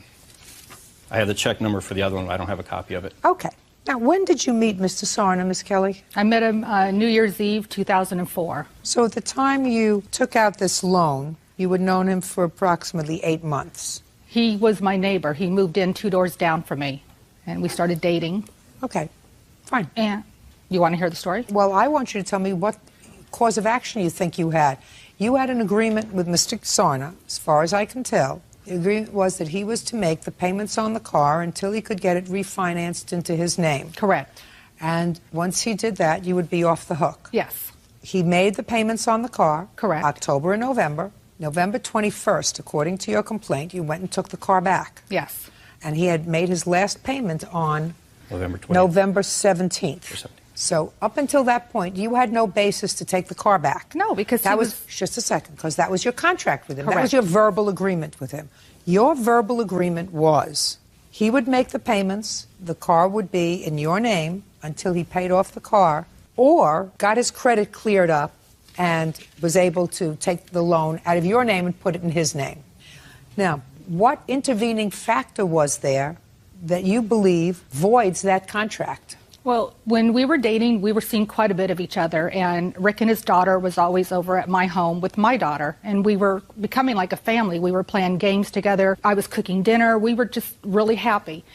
I have the check number for the other one, but I don't have a copy of it. Okay. Now, when did you meet Mr. Sarna, Miss Kelly? I met him New Year's Eve, 2004. So at the time you took out this loan, you had known him for approximately 8 months. He was my neighbor. He moved in 2 doors down from me, and we started dating. Okay, fine. And you want to hear the story? Well, I want you to tell me what cause of action you think you had. You had an agreement with Mr. Sarna, as far as I can tell. The agreement was that he was to make the payments on the car until he could get it refinanced into his name. Correct. And once he did that, you would be off the hook. Yes. He made the payments on the car. Correct. October and November. November 21st, according to your complaint, you went and took the car back. Yes. And he had made his last payment on November 20th. November 17th. So up until that point, you had no basis to take the car back. No, because that was just a second, because that was your contract with him. Correct. That was your verbal agreement with him. Your verbal agreement was he would make the payments, the car would be in your name until he paid off the car, or got his credit cleared up and was able to take the loan out of your name and put it in his name. Now, what intervening factor was there that you believe voids that contract? Well, when we were dating, we were seeing quite a bit of each other, and Rick and his daughter was always over at my home with my daughter, and we were becoming like a family. We were playing games together. I was cooking dinner. We were just really happy.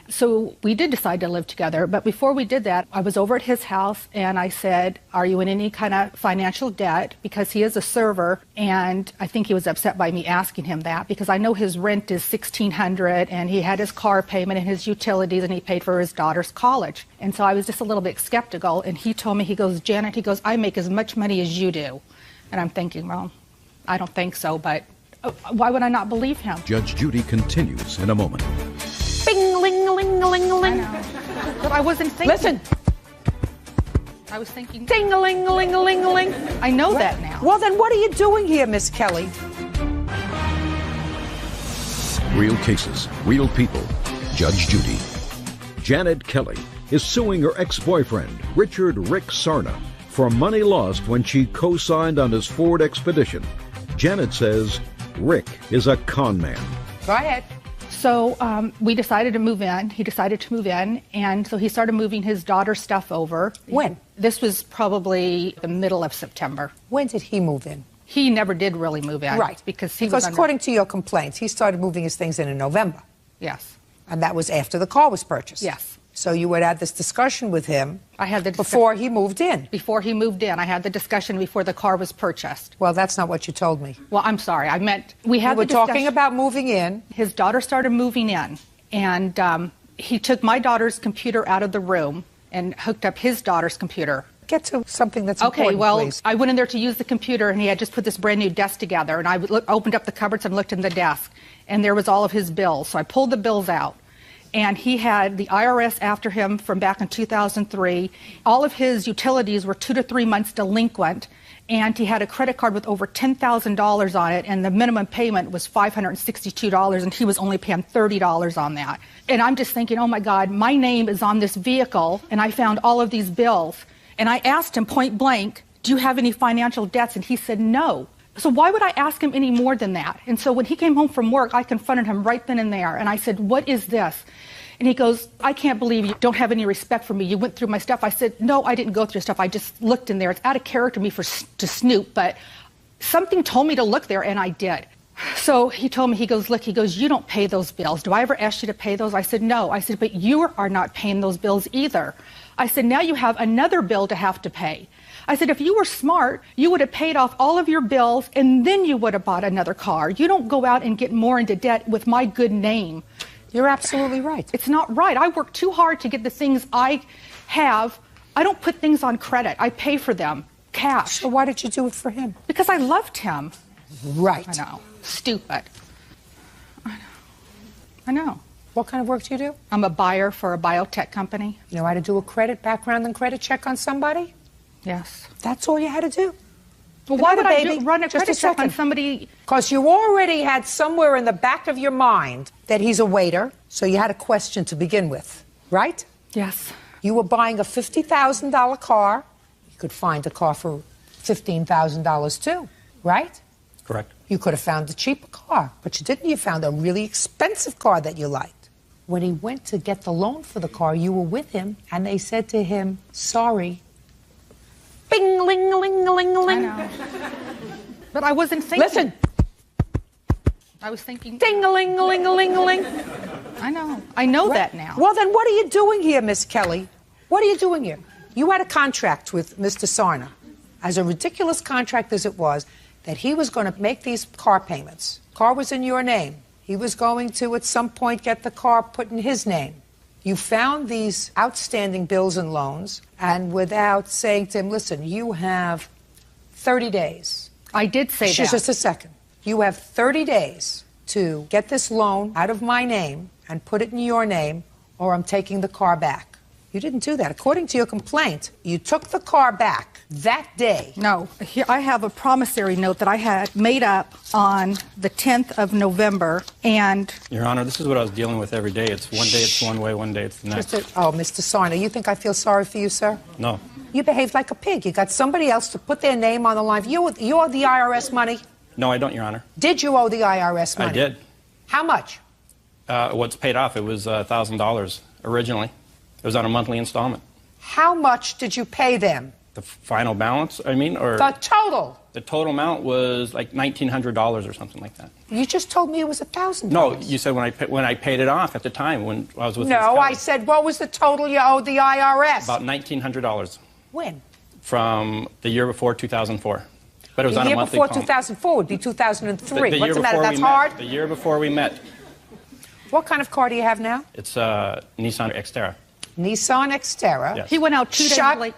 So we did decide to live together, but before we did that, I was over at his house and I said, are you in any kind of financial debt? Because he is a server, and I think he was upset by me asking him that, because I know his rent is $1,600 and he had his car payment and his utilities and he paid for his daughter's college. And so I was just a little bit skeptical, and he told me, he goes, Janet, he goes, I make as much money as you do. And I'm thinking, well, I don't think so, but why would I not believe him? Judge Judy continues in a moment. Bing, ling, ling, ling, ling. But I wasn't thinking. Listen. I was thinking. Ding, a ling, a ling, a ling, a ling. I know that now. Well, then what are you doing here, Miss Kelly? Real cases, real people. Judge Judy. Janet Kelly is suing her ex-boyfriend, Richard Rick Sarna, for money lost when she co-signed on his Ford Expedition. Janet says Rick is a con man. Go ahead. So we decided to move in. He decided to move in, and so he started moving his daughter's stuff over. When? This was probably the middle of September. When did he move in? He never did really move in. Right. Because according to your complaints, he started moving his things in November. Yes. And that was after the car was purchased. Yes. So you would have this discussion with him. I had the before he moved in. Before he moved in, I had the discussion before the car was purchased. Well, that's not what you told me. Well, I'm sorry. I meant we had. You were talking about moving in. His daughter started moving in, and he took my daughter's computer out of the room and hooked up his daughter's computer. Get to something that's okay. important, Well, please. I went in there to use the computer, and he had just put this brand new desk together. And I opened up the cupboards and looked in the desk, and there was all of his bills. So I pulled the bills out. And he had the IRS after him from back in 2003. All of his utilities were 2 to 3 months delinquent, and he had a credit card with over $10,000 on it, and the minimum payment was $562, and he was only paying $30 on that. And I'm just thinking, oh my God, my name is on this vehicle, and I found all of these bills. And I asked him point blank, do you have any financial debts? And he said no. So why would I ask him any more than that? And so when he came home from work, I confronted him right then and there. And I said, what is this? And he goes, I can't believe you don't have any respect for me. You went through my stuff. I said, no, I didn't go through your stuff. I just looked in there. It's out of character for me to snoop, but something told me to look there, and I did. So he told me, he goes, look, he goes, you don't pay those bills. Do I ever ask you to pay those? I said, no. I said, but you are not paying those bills either. I said, now you have another bill to have to pay. I said, if you were smart, you would have paid off all of your bills, and then you would have bought another car. You don't go out and get more into debt with my good name. You're absolutely right. It's not right. I work too hard to get the things I have. I don't put things on credit. I pay for them, cash. So why did you do it for him? Because I loved him. Right. I know. Stupid. I know. What kind of work do you do? I'm a buyer for a biotech company. You know how to do a credit background and credit check on somebody? Yes. That's all you had to do. Well, why would I run a credit check on somebody? Because you already had somewhere in the back of your mind that he's a waiter, so you had a question to begin with, right? Yes. You were buying a $50,000 car. You could find a car for $15,000 too, right? Correct. You could have found a cheaper car, but you didn't. You found a really expensive car that you liked. When he went to get the loan for the car, you were with him, and they said to him, sorry. Bing, ling, ling, ling, ling. I know. But I wasn't thinking. Listen. I was thinking. Ding-a-ling-a-ling-a-ling-a-ling. I know. I know that now. Well, then what are you doing here, Miss Kelly? What are you doing here? You had a contract with Mr. Sarna, as a ridiculous contract as it was, that he was going to make these car payments. Car was in your name. He was going to, at some point, get the car put in his name. You found these outstanding bills and loans, and without saying to him, listen, you have 30 days. I did say that. Just a second. You have 30 days to get this loan out of my name and put it in your name, or I'm taking the car back. You didn't do that. According to your complaint, you took the car back that day. No. Here, I have a promissory note that I had made up on the 10th of November, and... Your Honor, this is what I was dealing with every day. It's one day it's one way, one day it's the next. Mr. Sarna, you think I feel sorry for you, sir? No. You behaved like a pig. You got somebody else to put their name on the line. You owe the IRS money? No, I don't, Your Honor. Did you owe the IRS money? I did. How much? What's paid off, it was $1,000 originally. It was on a monthly installment. How much did you pay them? The final balance, I mean, or The total. the total amount was like $1,900 or something like that. You just told me it was $1,000. No, you said when I paid it off at the time when I was with Ms. No, Kelly. I said, what was the total you owed the IRS? About $1,900 When? from the year before 2004. But it was The on a year monthly before payment. 2004 would be 2003. The What's year the matter? before That's we met. hard. The year before we met. What kind of car do you have now? It's a Nissan Xterra. Nissan Xterra. Yes. He went out 2 days late.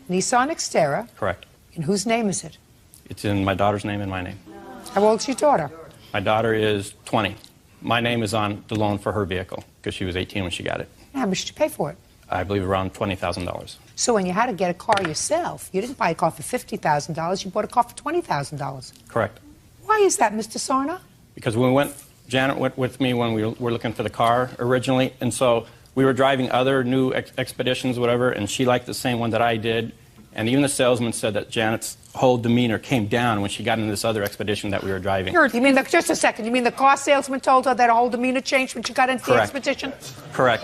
Nissan Xterra. Correct. In whose name is it? It's in my daughter's name and my name. How old's your daughter? My daughter is 20. My name is on the loan for her vehicle because she was 18 when she got it. How much did you pay for it? I believe around $20,000. So when you had to get a car yourself, you didn't buy a car for $50,000, you bought a car for $20,000. Correct. Why is that, Mr. Sarna? Because Janet went with me when we were looking for the car originally, and so we were driving other new expeditions, whatever, and she liked the same one that I did. And even the salesman said that Janet's whole demeanor came down when she got into this other expedition that we were driving. You mean just a second? You mean the car salesman told her that her whole demeanor changed when she got into Correct. the expedition? Correct.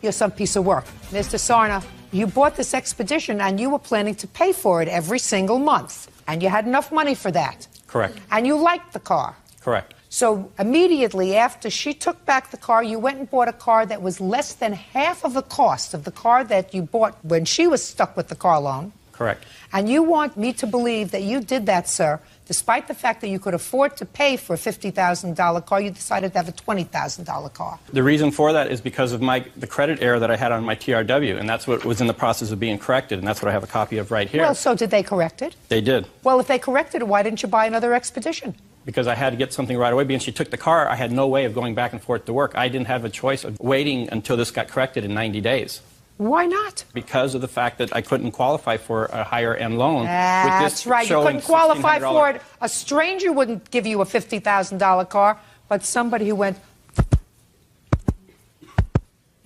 You're some piece of work. Mr. Sarna, you bought this expedition and you were planning to pay for it every single month. And you had enough money for that. Correct. And you liked the car. Correct. So immediately after she took back the car, you went and bought a car that was less than half of the cost of the car that you bought when she was stuck with the car loan. Correct. And you want me to believe that you did that, sir, despite the fact that you could afford to pay for a $50,000 car, you decided to have a $20,000 car. The reason for that is because of the credit error that I had on my TRW, and that's what was in the process of being corrected, and that's what I have a copy of right here. Well, so did they correct it? They did. Well, if they corrected it, why didn't you buy another expedition? Because I had to get something right away. Because she took the car, I had no way of going back and forth to work. I didn't have a choice of waiting until this got corrected in 90 days. Why not? Because of the fact that I couldn't qualify for a higher end loan. That's right. You couldn't qualify for it. A stranger wouldn't give you a $50,000 car, but somebody who went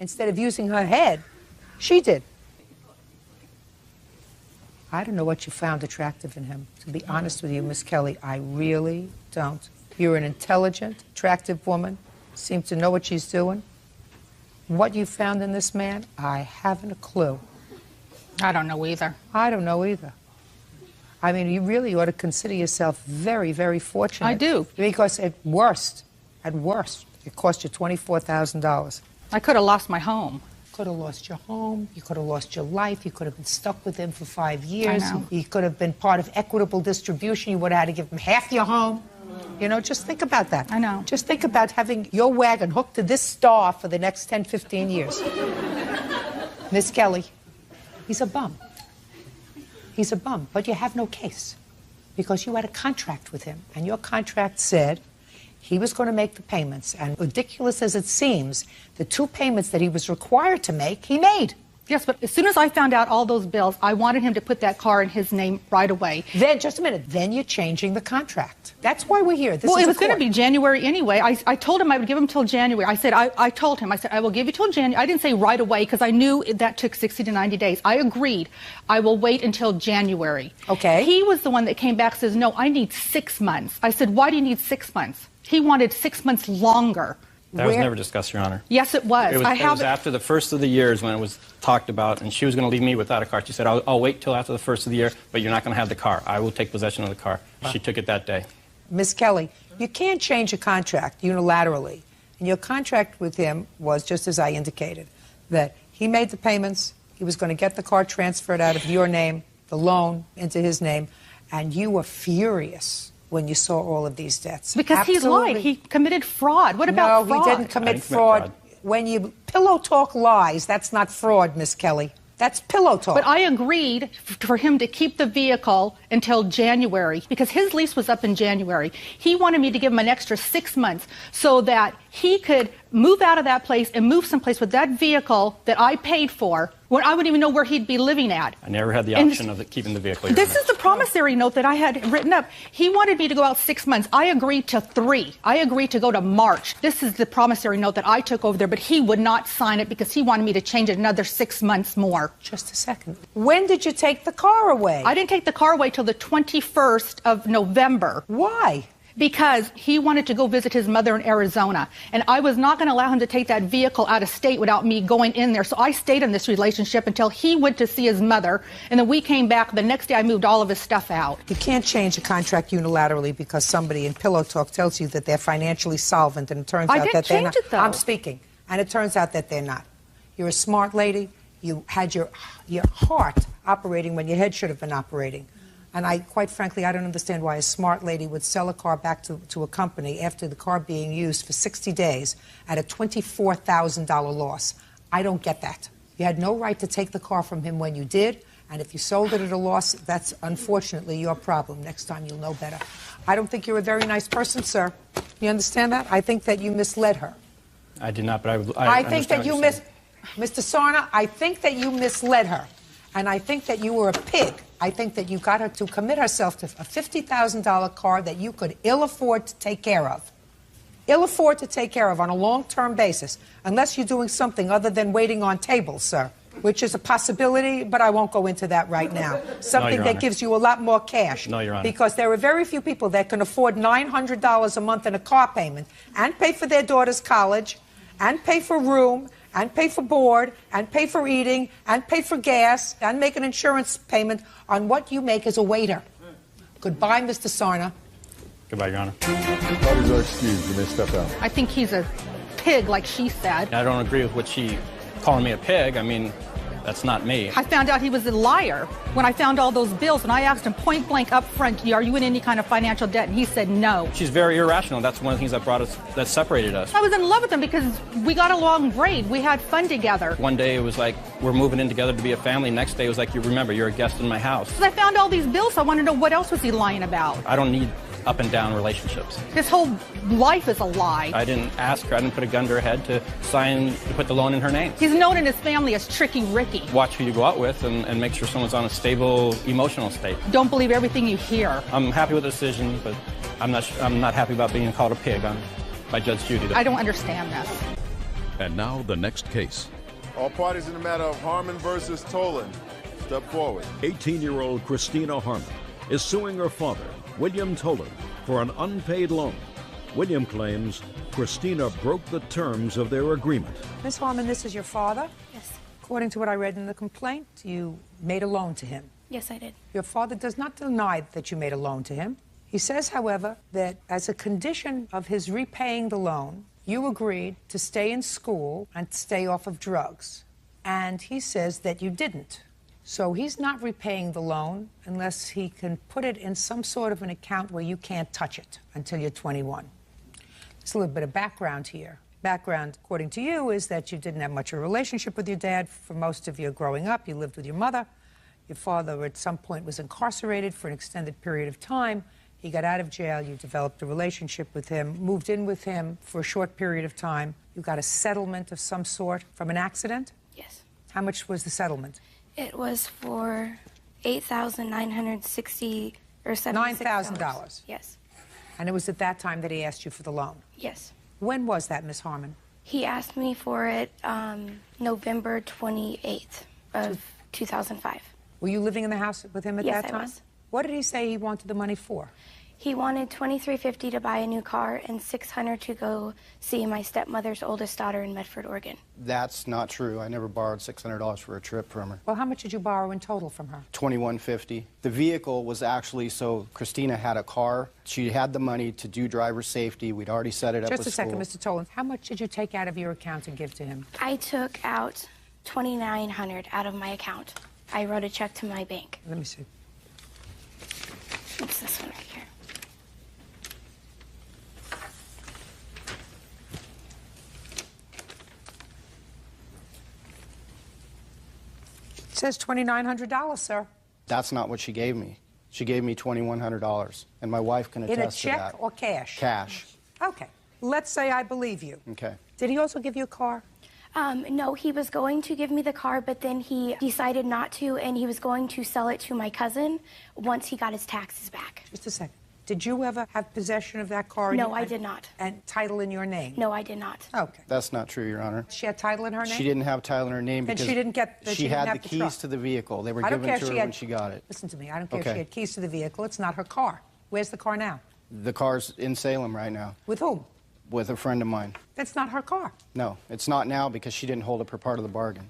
instead of using her head, she did. I don't know what you found attractive in him. To be honest with you, Miss Kelly, I really don't. You're an intelligent, attractive woman. Seems to know what she's doing. What you found in this man, I haven't a clue. I don't know either. I don't know either. I mean, you really ought to consider yourself very, very fortunate. I do. Because at worst, it cost you $24,000. I could have lost my home. Could have lost your home. You could have lost your life. You could have been stuck with him for 5 years. I know. You could have been part of equitable distribution. You would have had to give him half your home. You know, just think about that. I know. Just think about having your wagon hooked to this star for the next 10, 15 years. Miss Kelly, he's a bum. He's a bum, but you have no case because you had a contract with him, and your contract said he was going to make the payments, and ridiculous as it seems, the 2 payments that he was required to make, he made. Yes, but as soon as I found out all those bills, I wanted him to put that car in his name right away. Then, just a minute, then you're changing the contract. That's why we're here. Well, it was going to be January anyway. I told him I would give him till January. I told him, I will give you till January. I didn't say right away because I knew that took 60 to 90 days. I agreed. I will wait until January. Okay. He was the one that came back and says, no, I need 6 months. I said, why do you need 6 months? He wanted 6 months longer. That was never discussed, Your Honor. Yes, it was. It was after the first of the years when it was talked about, and she was going to leave me without a car. She said, I'll wait till after the first of the year, but you're not going to have the car. I will take possession of the car. She took it that day. Miss Kelly, you can't change a contract unilaterally. And your contract with him was, just as I indicated, that he made the payments, he was going to get the car transferred out of your name, the loan into his name, and you were furious when you saw all of these debts. Because Absolutely. he lied. He committed fraud. What about fraud? No, he didn't commit fraud. When you pillow talk lies, that's not fraud, Miss Kelly. That's pillow talk. But I agreed for him to keep the vehicle until January because his lease was up in January. He wanted me to give him an extra 6 months so that he could move out of that place and move someplace with that vehicle that I paid for when I wouldn't even know where he'd be living at. I never had the option of keeping the vehicle. This is the promissory note that I had written up. He wanted me to go out 6 months. I agreed to 3. I agreed to go to March. This is the promissory note that I took over there, but he would not sign it because he wanted me to change it another 6 months more. Just a second. When did you take the car away? I didn't take the car away till the 21st of November. Why? Because he wanted to go visit his mother in Arizona. And I was not going to allow him to take that vehicle out of state without me going in there. So I stayed in this relationship until he went to see his mother. And then we came back. The next day I moved all of his stuff out. You can't change a contract unilaterally because somebody in Pillow Talk tells you that they're financially solvent, and it turns out that they're not. I'm speaking. And it turns out that they're not. You're a smart lady. You had your heart operating when your head should have been operating. And quite frankly, I don't understand why a smart lady would sell a car back to a company after the car being used for 60 days at a $24,000 loss. I don't get that. You had no right to take the car from him when you did, and if you sold it at a loss, that's unfortunately your problem. Next time you'll know better. I don't think you're a very nice person, sir. You understand that? I think that you misled her. I did not, but I think that you Mr. Sarna, I think that you misled her. And I think that you were a pig. I think that you got her to commit herself to a $50,000 car that you could ill afford to take care of. Ill afford to take care of on a long-term basis, unless you're doing something other than waiting on tables, sir, which is a possibility, but I won't go into that right now. Something that gives you a lot more cash. No, Your Honor. Because there are very few people that can afford $900 a month in a car payment and pay for their daughter's college and pay for room and pay for board, and pay for eating, and pay for gas, and make an insurance payment on what you make as a waiter. Goodbye, Mr. Sarna. Goodbye, Your Honor. Parties are excused. You may step out. I think he's a pig, like she said. I don't agree with what she calling me a pig. I mean, that's not me. I found out he was a liar when I found all those bills, and I asked him point blank up front, are you in any kind of financial debt? And he said no. She's very irrational. That's one of the things that separated us. I was in love with him because we got along great. We had fun together. One day it was like, we're moving in together to be a family. Next day it was like, you remember, you're a guest in my house. Because I found all these bills, so I wanted to know what else was he lying about. I don't need up and down relationships. His whole life is a lie. I didn't ask her. I didn't put a gun to her head to put the loan in her name. He's known in his family as Tricky Ricky. Watch who you go out with and make sure someone's on a stable emotional state. Don't believe everything you hear. I'm happy with the decision, but I'm not happy about being called a pig by Judge Judy. I don't understand this. And now the next case. All parties in the matter of Harmon versus Tolan, step forward. 18-year-old Christina Harmon is suing her father, William Tolan, for an unpaid loan. William claims Christina broke the terms of their agreement. Ms. Harmon, this is your father? Yes. According to what I read in the complaint, you made a loan to him. Yes, I did. Your father does not deny that you made a loan to him. He says, however, that as a condition of his repaying the loan, you agreed to stay in school and stay off of drugs. And he says that you didn't. So he's not repaying the loan unless he can put it in some sort of an account where you can't touch it until you're 21. There's a little bit of background here. Background, according to you, is that you didn't have much of a relationship with your dad for most of your growing up. You lived with your mother. Your father at some point was incarcerated for an extended period of time. He got out of jail. You developed a relationship with him, moved in with him for a short period of time. You got a settlement of some sort from an accident? Yes. How much was the settlement? It was for $8,960 or $9,000. Yes. And it was at that time that he asked you for the loan? Yes. When was that, Miss Harmon? He asked me for it November 28th of 2005. Were you living in the house with him at Yes, that time? I was. What did he say he wanted the money for? He wanted $2,350 to buy a new car and $600 to go see my stepmother's oldest daughter in Medford, Oregon. That's not true. I never borrowed $600 for a trip from her. Well, how much did you borrow in total from her? $2,150. The vehicle was actually so Christina had a car. She had the money to do driver safety. We'd already set it up with Just a second, school. Mr. Tolan. How much did you take out of your account and give to him? I took out $2,900 out of my account. I wrote a check to my bank. Let me see. It's this one right here. It says $2,900, sir. That's not what she gave me. She gave me $2,100, and my wife can attest to that. In a check or cash? Cash. Okay. Let's say I believe you. Okay. Did he also give you a car? No, he was going to give me the car, but then he decided not to, and he was going to sell it to my cousin once he got his taxes back. Just a second. Did you ever have possession of that car? No, I did not. And title in your name? No, I did not. Okay. That's not true, Your Honor. She had title in her name? She didn't have title in her name Then because she didn't get. she had the keys to the vehicle. They were given to her when she got it. Listen to me. I don't care if Okay. she had keys to the vehicle. It's not her car. Where's the car now? The car's in Salem right now. With whom? With a friend of mine. That's not her car. No, it's not now because she didn't hold up her part of the bargain.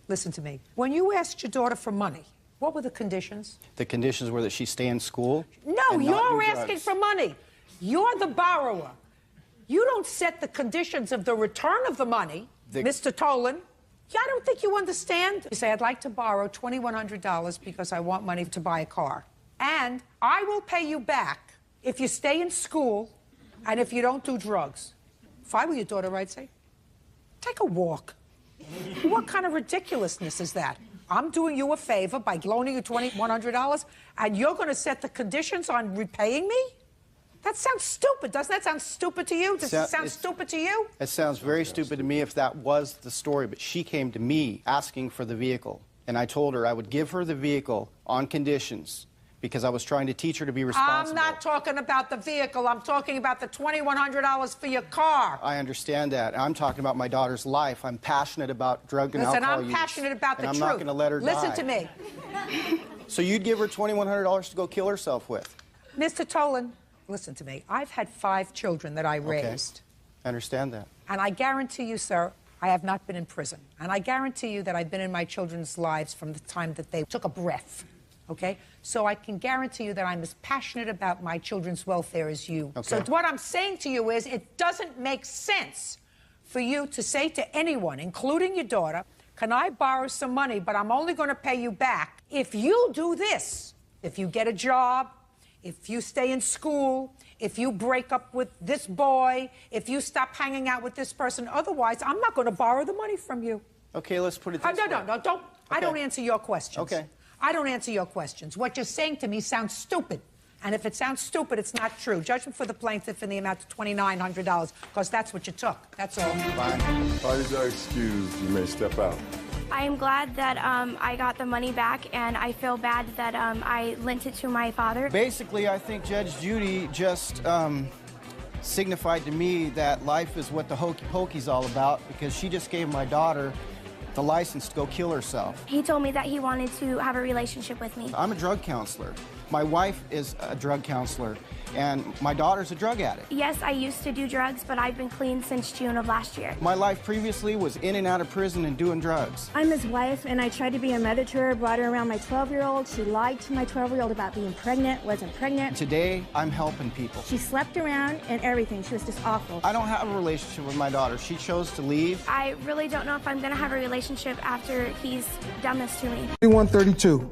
Listen to me. When you asked your daughter for money, what were the conditions? The conditions were that she stay in school. No, and not you're do asking drugs. for money. You're the borrower. You don't set the conditions of the return of the money, Mr. Tolan. Yeah, I don't think you understand. You say, I'd like to borrow $2,100 because I want money to buy a car. And I will pay you back if you stay in school and if you don't do drugs. If I were your daughter, I'd say, take a walk. What kind of ridiculousness is that? I'm doing you a favor by loaning you $2,100 and you're going to set the conditions on repaying me? That sounds stupid. Doesn't that sound stupid to you? Does it sound stupid to you? It sounds very stupid to me if that was the story, but she came to me asking for the vehicle. And I told her I would give her the vehicle on conditions because I was trying to teach her to be responsible. I'm not talking about the vehicle. I'm talking about the $2,100 for your car. I understand that. I'm talking about my daughter's life. I'm passionate about drug and alcohol use. Listen, I'm passionate about the and truth. I'm not going to let her Listen die. to me. So you'd give her $2,100 to go kill herself with? Mr. Tolan, listen to me. I've had 5 children that I raised. I understand that. And I guarantee you, sir, I have not been in prison. And I guarantee you that I've been in my children's lives from the time that they took a breath. Okay? So I can guarantee you that I'm as passionate about my children's welfare as you. Okay. So what I'm saying to you is it doesn't make sense for you to say to anyone, including your daughter, can I borrow some money, but I'm only going to pay you back if you do this. If you get a job, if you stay in school, if you break up with this boy, if you stop hanging out with this person. Otherwise, I'm not going to borrow the money from you. Okay, let's put it this way. No, don't. I don't answer your questions. Okay. I don't answer your questions. What you're saying to me sounds stupid. And if it sounds stupid, it's not true. Judgment for the plaintiff in the amount of $2,900, because that's what you took. That's all. Fine. Parties are excused. You may step out. I am glad that I got the money back, and I feel bad that I lent it to my father. Basically, I think Judge Judy just signified to me that life is what the hokey pokey's all about, because she just gave my daughter the license to go kill herself. He told me that he wanted to have a relationship with me. I'm a drug counselor. My wife is a drug counselor, and my daughter's a drug addict. Yes, I used to do drugs, but I've been clean since June of last year. My life previously was in and out of prison and doing drugs. I'm his wife, and I tried to be a mother to her, brought her around my 12-year-old. She lied to my 12-year-old about being pregnant, wasn't pregnant. Today, I'm helping people. She slept around and everything. She was just awful. I don't have a relationship with my daughter. She chose to leave. I really don't know if I'm going to have a relationship after he's done this to me. 2132,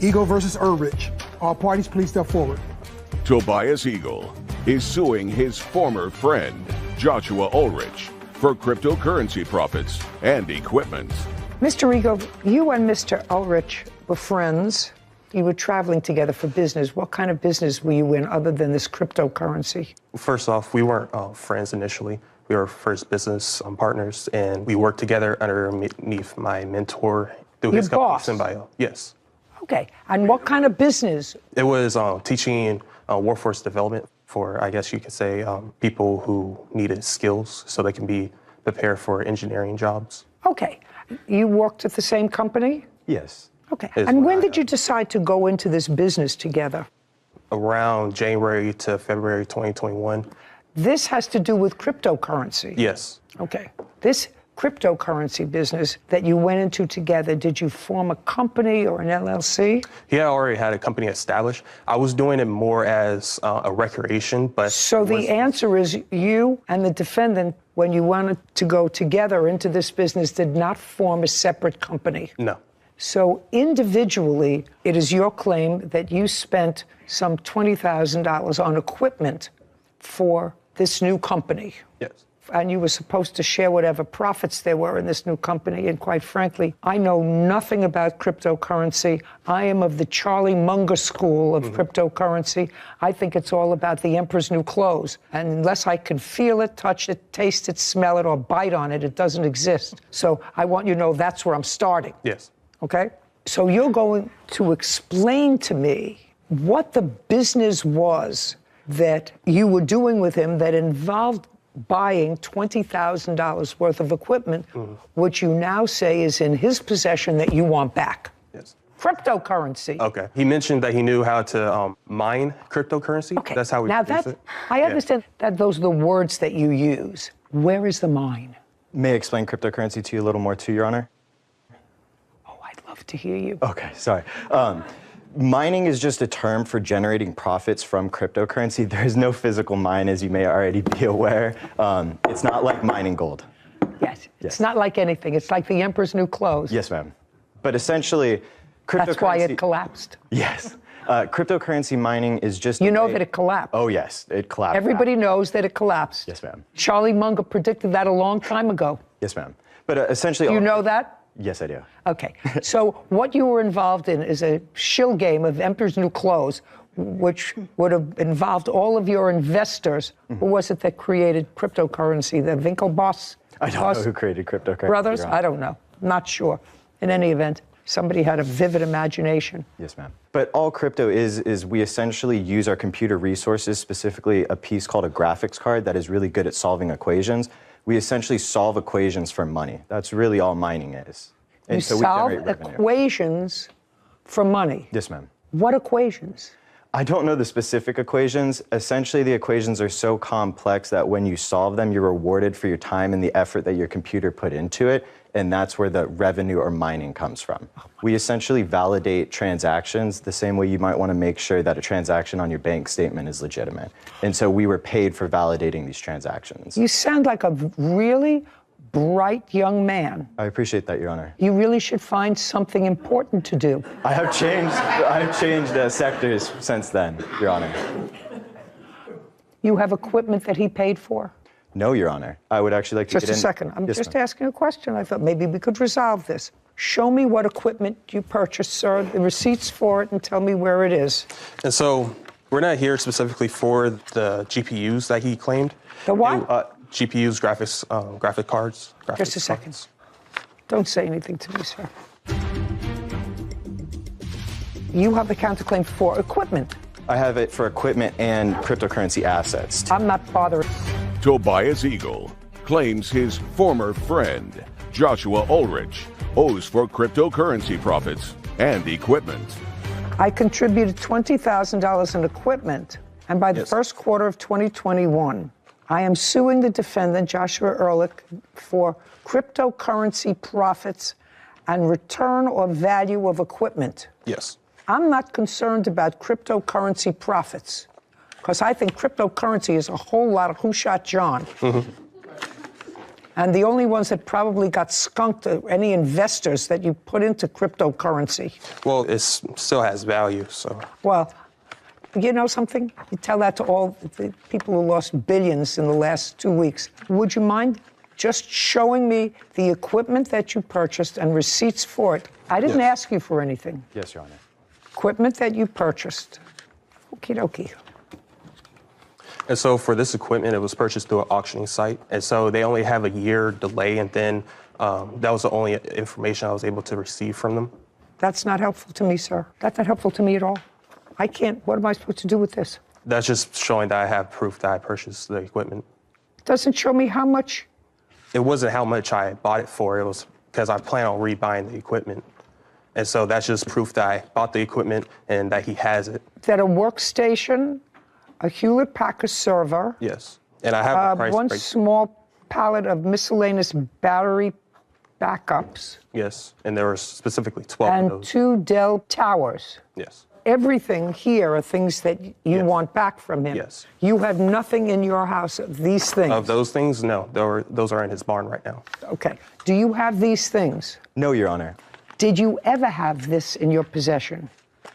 Eagle versus Ulrich. All parties, please step forward. Tobias Eagle is suing his former friend, Joshua Ulrich, for cryptocurrency profits and equipment. Mr. Eagle, you and Mr. Ulrich were friends. You were traveling together for business. What kind of business were you in other than this cryptocurrency? First off, we weren't friends initially. We were first business partners, and we worked together underneath my mentor through his company, Symbio. Yes. Okay. And what kind of business? It was teaching workforce development for, I guess you could say, people who needed skills so they can be prepared for engineering jobs. Okay. You worked at the same company? Yes. Okay. And when did you decide to go into this business together? Around January to February 2021. This has to do with cryptocurrency? Yes. Okay. This cryptocurrency business that you went into together, did you form a company or an LLC? He had already had a company established. I was doing it more as a recreation, but... So the answer is you and the defendant, when you wanted to go together into this business, did not form a separate company? No. So individually, it is your claim that you spent some $20,000 on equipment for this new company. Yes. And you were supposed to share whatever profits there were in this new company. And quite frankly, I know nothing about cryptocurrency. I am of the Charlie Munger school of cryptocurrency. I think it's all about the emperor's new clothes. And unless I can feel it, touch it, taste it, smell it, or bite on it, it doesn't exist. So I want you to know that's where I'm starting. Yes. Okay? So you're going to explain to me what the business was that you were doing with him that involved buying $20,000 worth of equipment, which you now say is in his possession that you want back. Yes. Cryptocurrency. Okay. He mentioned that he knew how to mine cryptocurrency. Okay. That's how we now use it. I understand that those are the words that you use. Where is the mine? May I explain cryptocurrency to you a little more too, Your Honor? Oh, I'd love to hear you. Okay, sorry. Mining is just a term for generating profits from cryptocurrency. There is no physical mine, as you may already be aware. It's not like mining gold. Yes. It's not like anything. It's like the emperor's new clothes. Yes, ma'am. But essentially, cryptocurrency... That's why it collapsed. Yes. Cryptocurrency mining is just... You know that it collapsed. Oh, yes. It collapsed. Everybody knows that it collapsed. Yes, ma'am. Charlie Munger predicted that a long time ago. Yes, ma'am. But essentially... You know that? Yes, I do. Okay. So what you were involved in is a shill game of Emperor's New Clothes, which would have involved all of your investors. Who was it that created cryptocurrency? The Winklevoss? I don't know who created cryptocurrency. Brothers? I don't know. Not sure. In any event, somebody had a vivid imagination. Yes, ma'am. But all crypto is we essentially use our computer resources, specifically a piece called a graphics card that is really good at solving equations. We essentially solve equations for money. That's really all mining is. And You so we solve generate revenue. equations for money. Yes, ma'am. What equations? I don't know the specific equations. Essentially, the equations are so complex that when you solve them, you're rewarded for your time and the effort that your computer put into it, and that's where the revenue or mining comes from. We essentially validate transactions the same way you might want to make sure that a transaction on your bank statement is legitimate. And so we were paid for validating these transactions. You sound like a really bright young man. I appreciate that, Your Honor. You really should find something important to do. I have changed sectors since then, Your Honor. You have equipment that he paid for? No, Your Honor. I would actually like to Just get in. a second. I'm Yes, just ma'am. asking a question. I thought maybe we could resolve this. Show me what equipment you purchased, sir, the receipts for it, and tell me where it is. And so we're not here specifically for the GPUs that he claimed. The what? GPUs, graphic cards. Just a second. Don't say anything to me, sir. You have the counterclaim for equipment. I have it for equipment and cryptocurrency assets. I'm not bothering. Tobias Eagle claims his former friend, Joshua Ulrich, owes for cryptocurrency profits and equipment. I contributed $20,000 in equipment, and by the first quarter of 2021, I am suing the defendant, Joshua Ehrlich, for cryptocurrency profits and return or value of equipment. Yes. I'm not concerned about cryptocurrency profits, because I think cryptocurrency is a whole lot of who shot John. And the only ones that probably got skunked are any investors that you put into cryptocurrency. Well, it still has value, so. Well, you know something? You tell that to all the people who lost billions in the last 2 weeks. Would you mind just showing me the equipment that you purchased and receipts for it? I didn't ask you for anything. Yes, Your Honor. Equipment that you purchased. Okie dokie. And so for this equipment, it was purchased through an auctioning site. And so they only have a year delay, and then that was the only information I was able to receive from them. That's not helpful to me, sir. That's not helpful to me at all. I can't, what am I supposed to do with this? That's just showing that I have proof that I purchased the equipment. Doesn't show me how much. It wasn't how much I bought it for. It was because I plan on rebuying the equipment. And so that's just proof that I bought the equipment and that he has it. That a workstation, a Hewlett-Packard server. Yes. And I have a price one break. small pallet of miscellaneous battery backups. Yes. And there were specifically 12 and of those. 2 Dell towers. Yes. Everything here are things that you want back from him. Yes. You have nothing in your house of these things. Of those things, no. Those are in his barn right now. Okay. Do you have these things? No, Your Honor. Did you ever have this in your possession?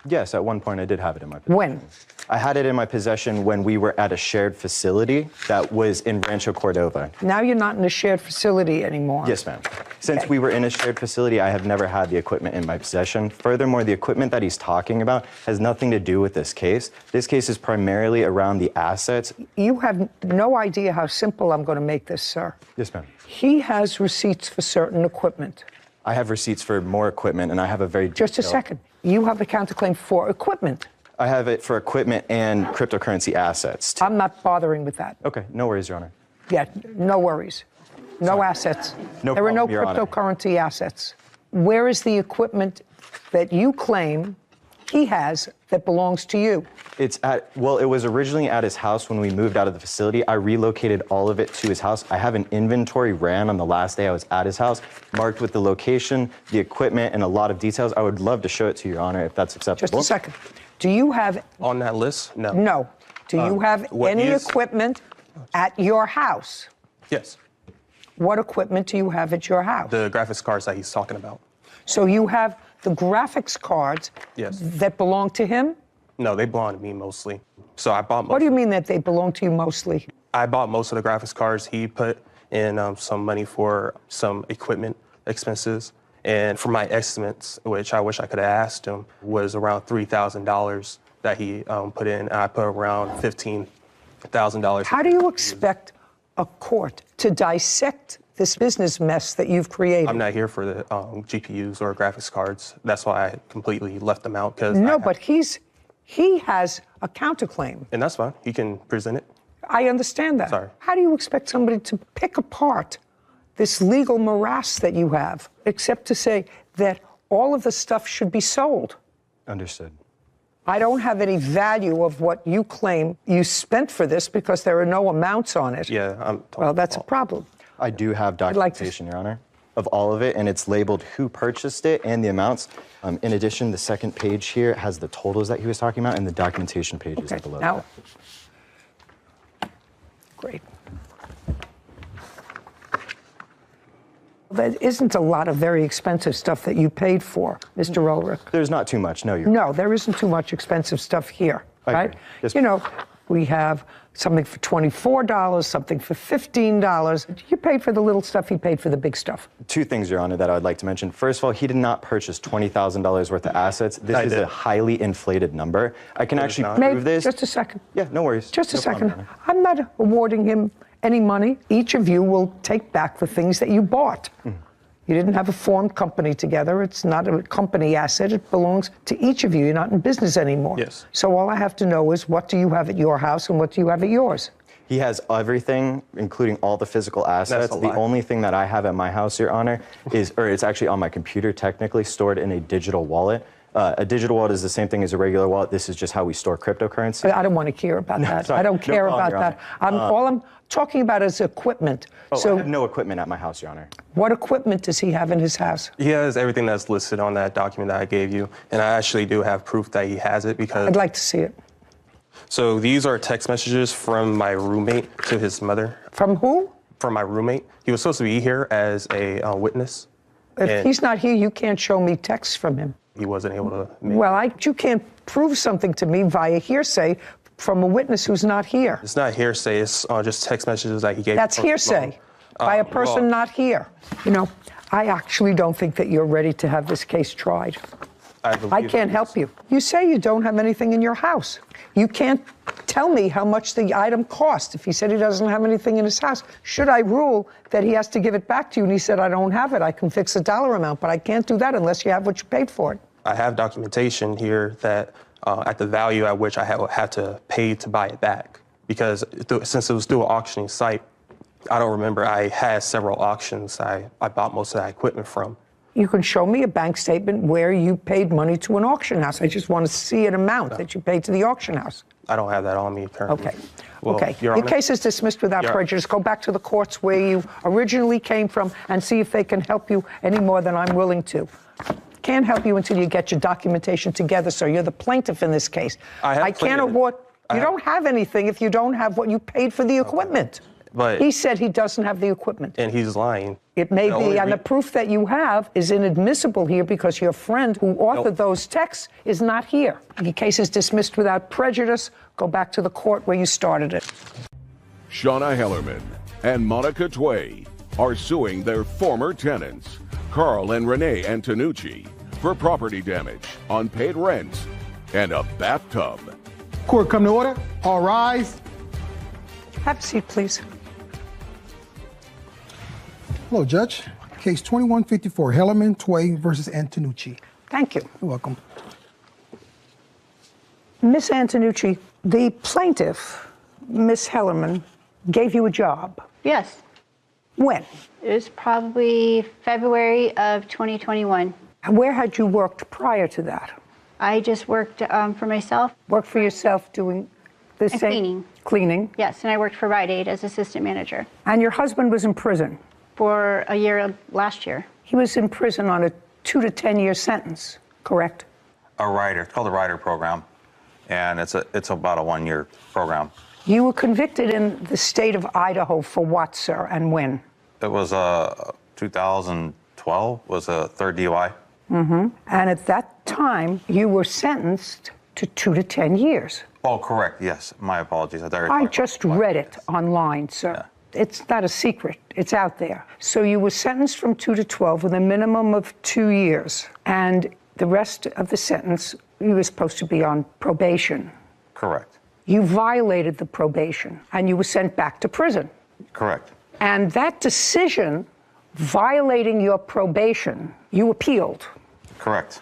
Yes, at one point I did have it in my possession. When? I had it in my possession when we were at a shared facility that was in Rancho Cordova. Now you're not in a shared facility anymore. Yes, ma'am. Since we were in a shared facility, I have never had the equipment in my possession. Furthermore, the equipment that he's talking about has nothing to do with this case. This case is primarily around the assets. You have no idea how simple I'm going to make this, sir. Yes, ma'am. He has receipts for certain equipment. I have receipts for more equipment, and I have a very Just a second. You have a counterclaim for equipment. I have it for equipment and cryptocurrency assets. I'm not bothering with that. Okay, no worries, Your Honor. Yeah, no worries. No assets. No there are no problem, Your Honor. cryptocurrency assets. Where is the equipment that you claim he has that belongs to you? Well, it was originally at his house when we moved out of the facility. I relocated all of it to his house. I have an inventory ran on the last day I was at his house, marked with the location, the equipment, and a lot of details. I would love to show it to Your Honor if that's acceptable. Just a second. Do you have... On that list? No. No. Do you have any equipment at your house? Yes. What equipment do you have at your house? The graphics cards that he's talking about. So you have the graphics cards that belong to him? No, they belong to me mostly. So I bought most. What do you mean that they belong to you mostly? I bought most of the graphics cards. He put in some money for some equipment expenses. And for my estimates, which I wish I could have asked him, was around $3,000 that he put in. And I put around $15,000. How do you expect a court to dissect this business mess that you've created? I'm not here for the GPUs or graphics cards. That's why I completely left them out. No, but he has a counterclaim. And that's fine. He can present it. I understand that. Sorry. How do you expect somebody to pick apart this legal morass that you have, except to say that all of the stuff should be sold? Understood. I don't have any value of what you claim you spent for this because there are no amounts on it. Yeah, well, that's a problem. I do have documentation, Your Honor, of all of it, and it's labeled who purchased it and the amounts. In addition, the second page here has the totals that he was talking about, and the documentation pages are below that. Great. There isn't a lot of very expensive stuff that you paid for, Mr. Ulrich. There's not too much, no. No, there isn't too much expensive stuff here, right? Yes. You know, we have something for $24, something for $15. You paid for the little stuff, he paid for the big stuff. Two things, Your Honor, that I would like to mention. First of all, he did not purchase $20,000 worth of assets. This is a highly inflated number. I can actually prove this. Just a second. Yeah, no worries. Just a second. I'm not awarding him any money. Each of you will take back the things that you bought. You didn't have a formed company together. It's not a company asset. It belongs to each of you. You're not in business anymore. Yes. So all I have to know is what do you have at your house and what do you have at yours? He has everything, including all the physical assets. The only thing that I have at my house, Your Honor, is, or it's actually on my computer, technically stored in a digital wallet. A digital wallet is the same thing as a regular wallet. This is just how we store cryptocurrency. I don't want to care about that. I don't care about that. All I'm talking about is equipment. So I have no equipment at my house, Your Honor. What equipment does he have in his house? He has everything that's listed on that document that I gave you. And I actually do have proof that he has it because... I'd like to see it. So these are text messages from my roommate to his mother. From who? From my roommate. He was supposed to be here as a witness. If he's not here, you can't show me texts from him. He wasn't able to make Well, you can't prove something to me via hearsay from a witness who's not here. It's not hearsay. It's just text messages that he gave. That's hearsay by a person not here. You know, I actually don't think that you're ready to have this case tried. I can't help you. You say you don't have anything in your house. You can't tell me how much the item cost. If he said he doesn't have anything in his house, should I rule that he has to give it back to you and he said, I don't have it, I can fix a dollar amount, but I can't do that unless you have what you paid for it. I have documentation here that at the value at which I had to pay to buy it back. Because since it was through an auctioning site, I don't remember, I had several auctions I bought most of that equipment from. You can show me a bank statement where you paid money to an auction house. I just want to see an amount that you paid to the auction house. I don't have that on me currently. Okay. Well, okay. Your Your Honor? case is dismissed without prejudice. Go back to the courts where you originally came from and see if they can help you any more than I'm willing to. Can't help you until you get your documentation together, sir. You're the plaintiff in this case. I can't award. You don't have anything if you don't have what you paid for the equipment. But he said he doesn't have the equipment. And he's lying. It may be, and the proof that you have is inadmissible here because your friend who authored those texts is not here. The case is dismissed without prejudice. Go back to the court where you started it. Shauna Hellerman and Monica Tway are suing their former tenants, Carl and Renee Antonucci, for property damage, unpaid rent, and a bathtub. Court come to order. All rise. Have a seat, please. Hello, Judge. Case 2154, Hellerman, Tway versus Antonucci. Thank you. You're welcome. Miss Antonucci, the plaintiff, Miss Hellerman, gave you a job. Yes. When? It was probably February of 2021. Where had you worked prior to that? I just worked for myself. Worked for yourself doing the And same? cleaning. Cleaning. Yes, and I worked for Rite Aid as assistant manager. And your husband was in prison? For a year last year. He was in prison on a 2 to 10 year sentence, correct? A rider. It's called the rider program, and it's about a 1 year program. You were convicted in the state of Idaho for what, sir, and when? It was 2012. Was a third DUI. Mm-hmm. And at that time, you were sentenced to 2 to 10 years. Oh, correct. Yes. My apologies. I just read it online, sir. Yeah. It's not a secret. It's out there. So you were sentenced from 2 to 12 with a minimum of 2 years. And the rest of the sentence, you were supposed to be on probation. Correct. You violated the probation and you were sent back to prison. Correct. And that decision, violating your probation, you appealed. Correct.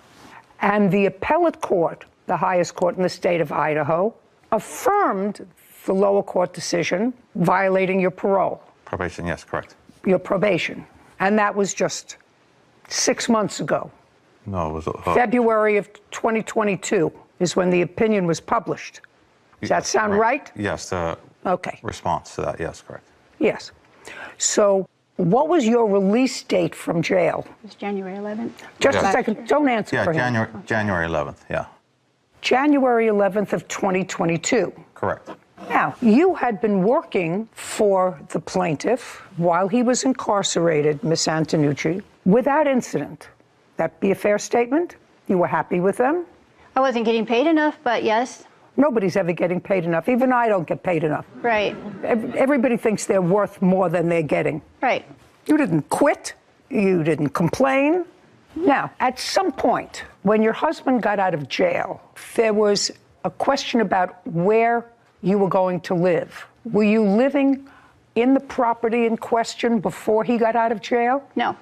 And the appellate court, the highest court in the state of Idaho, affirmed the lower court decision violating your parole. Probation, yes, correct. Your probation. And that was just 6 months ago. No, it was... February of 2022 is when the opinion was published. Does that sound right? Yes, the response to that, yes, correct. Yes. So what was your release date from jail? It was January 11th. Just a second. Don't answer for him. January 11th, yeah. January 11th of 2022. Correct. Now, you had been working for the plaintiff while he was incarcerated, Miss Antonucci, without incident. That be a fair statement? You were happy with them? I wasn't getting paid enough, but yes. Nobody's ever getting paid enough. Even I don't get paid enough. Right. Everybody thinks they're worth more than they're getting. Right. You didn't quit. You didn't complain. Now, at some point, when your husband got out of jail, there was a question about where you were going to live. Were you living in the property in question before he got out of jail? No.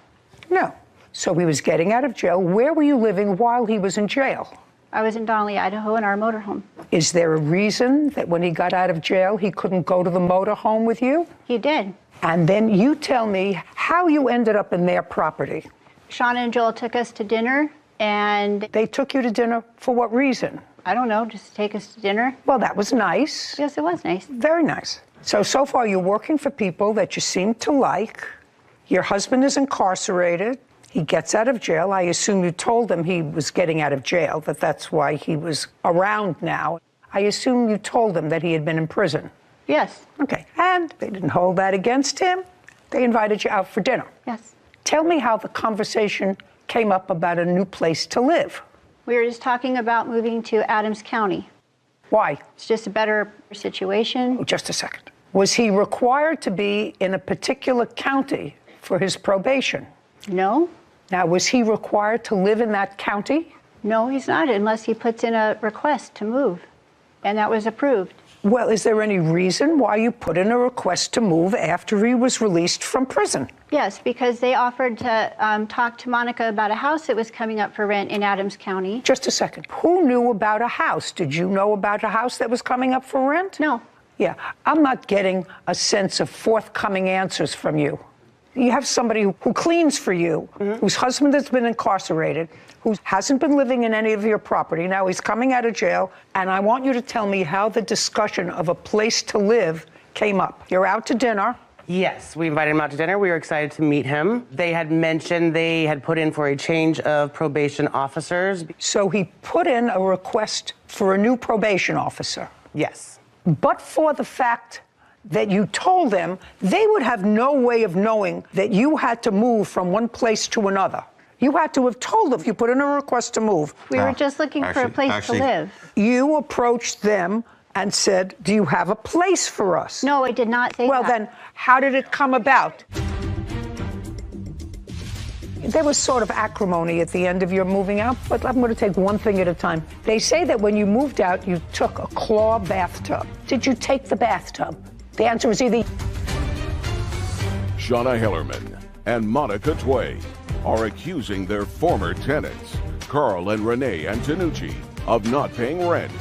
No. So he was getting out of jail. Where were you living while he was in jail? I was in Donnelly, Idaho, in our motorhome. Is there a reason that when he got out of jail, he couldn't go to the motorhome with you? He did. And then you tell me how you ended up in their property. Shauna and Joel took us to dinner, and... They took you to dinner for what reason? I don't know, just to take us to dinner. Well, that was nice. Yes, it was nice. Very nice. So far you're working for people that you seem to like. Your husband is incarcerated. He gets out of jail. I assume you told him he was getting out of jail, that that's why he was around now. I assume you told him that he had been in prison. Yes. Okay. And they didn't hold that against him. They invited you out for dinner. Yes. Tell me how the conversation came up about a new place to live. We were just talking about moving to Adams County. Why? It's just a better situation. Oh, just a second. Was he required to be in a particular county for his probation? No. Now, was he required to live in that county? No, he's not, unless he puts in a request to move. And that was approved. Well, is there any reason why you put in a request to move after he was released from prison? Yes, because they offered to talk to Monica about a house that was coming up for rent in Adams County. Just a second. Who knew about a house? Did you know about a house that was coming up for rent? No. Yeah, I'm not getting a sense of forthcoming answers from you. You have somebody who cleans for you, whose husband has been incarcerated, who hasn't been living in any of your property. Now he's coming out of jail, and I want you to tell me how the discussion of a place to live came up. You're out to dinner. Yes, we invited him out to dinner. We were excited to meet him. They had mentioned they had put in for a change of probation officers. So he put in a request for a new probation officer. Yes. But for the fact that you told them, they would have no way of knowing that you had to move from one place to another. You had to have told them if you put in a request to move. We were just looking for a place to live. You approached them and said, do you have a place for us? No, I did not say that. Well, then, how did it come about? There was sort of acrimony at the end of your moving out, but I'm going to take one thing at a time. They say that when you moved out, you took a claw bathtub. Did you take the bathtub? The answer is either... Shauna Hellerman and Monica Tway are accusing their former tenants, Carl and Renee Antonucci, of not paying rent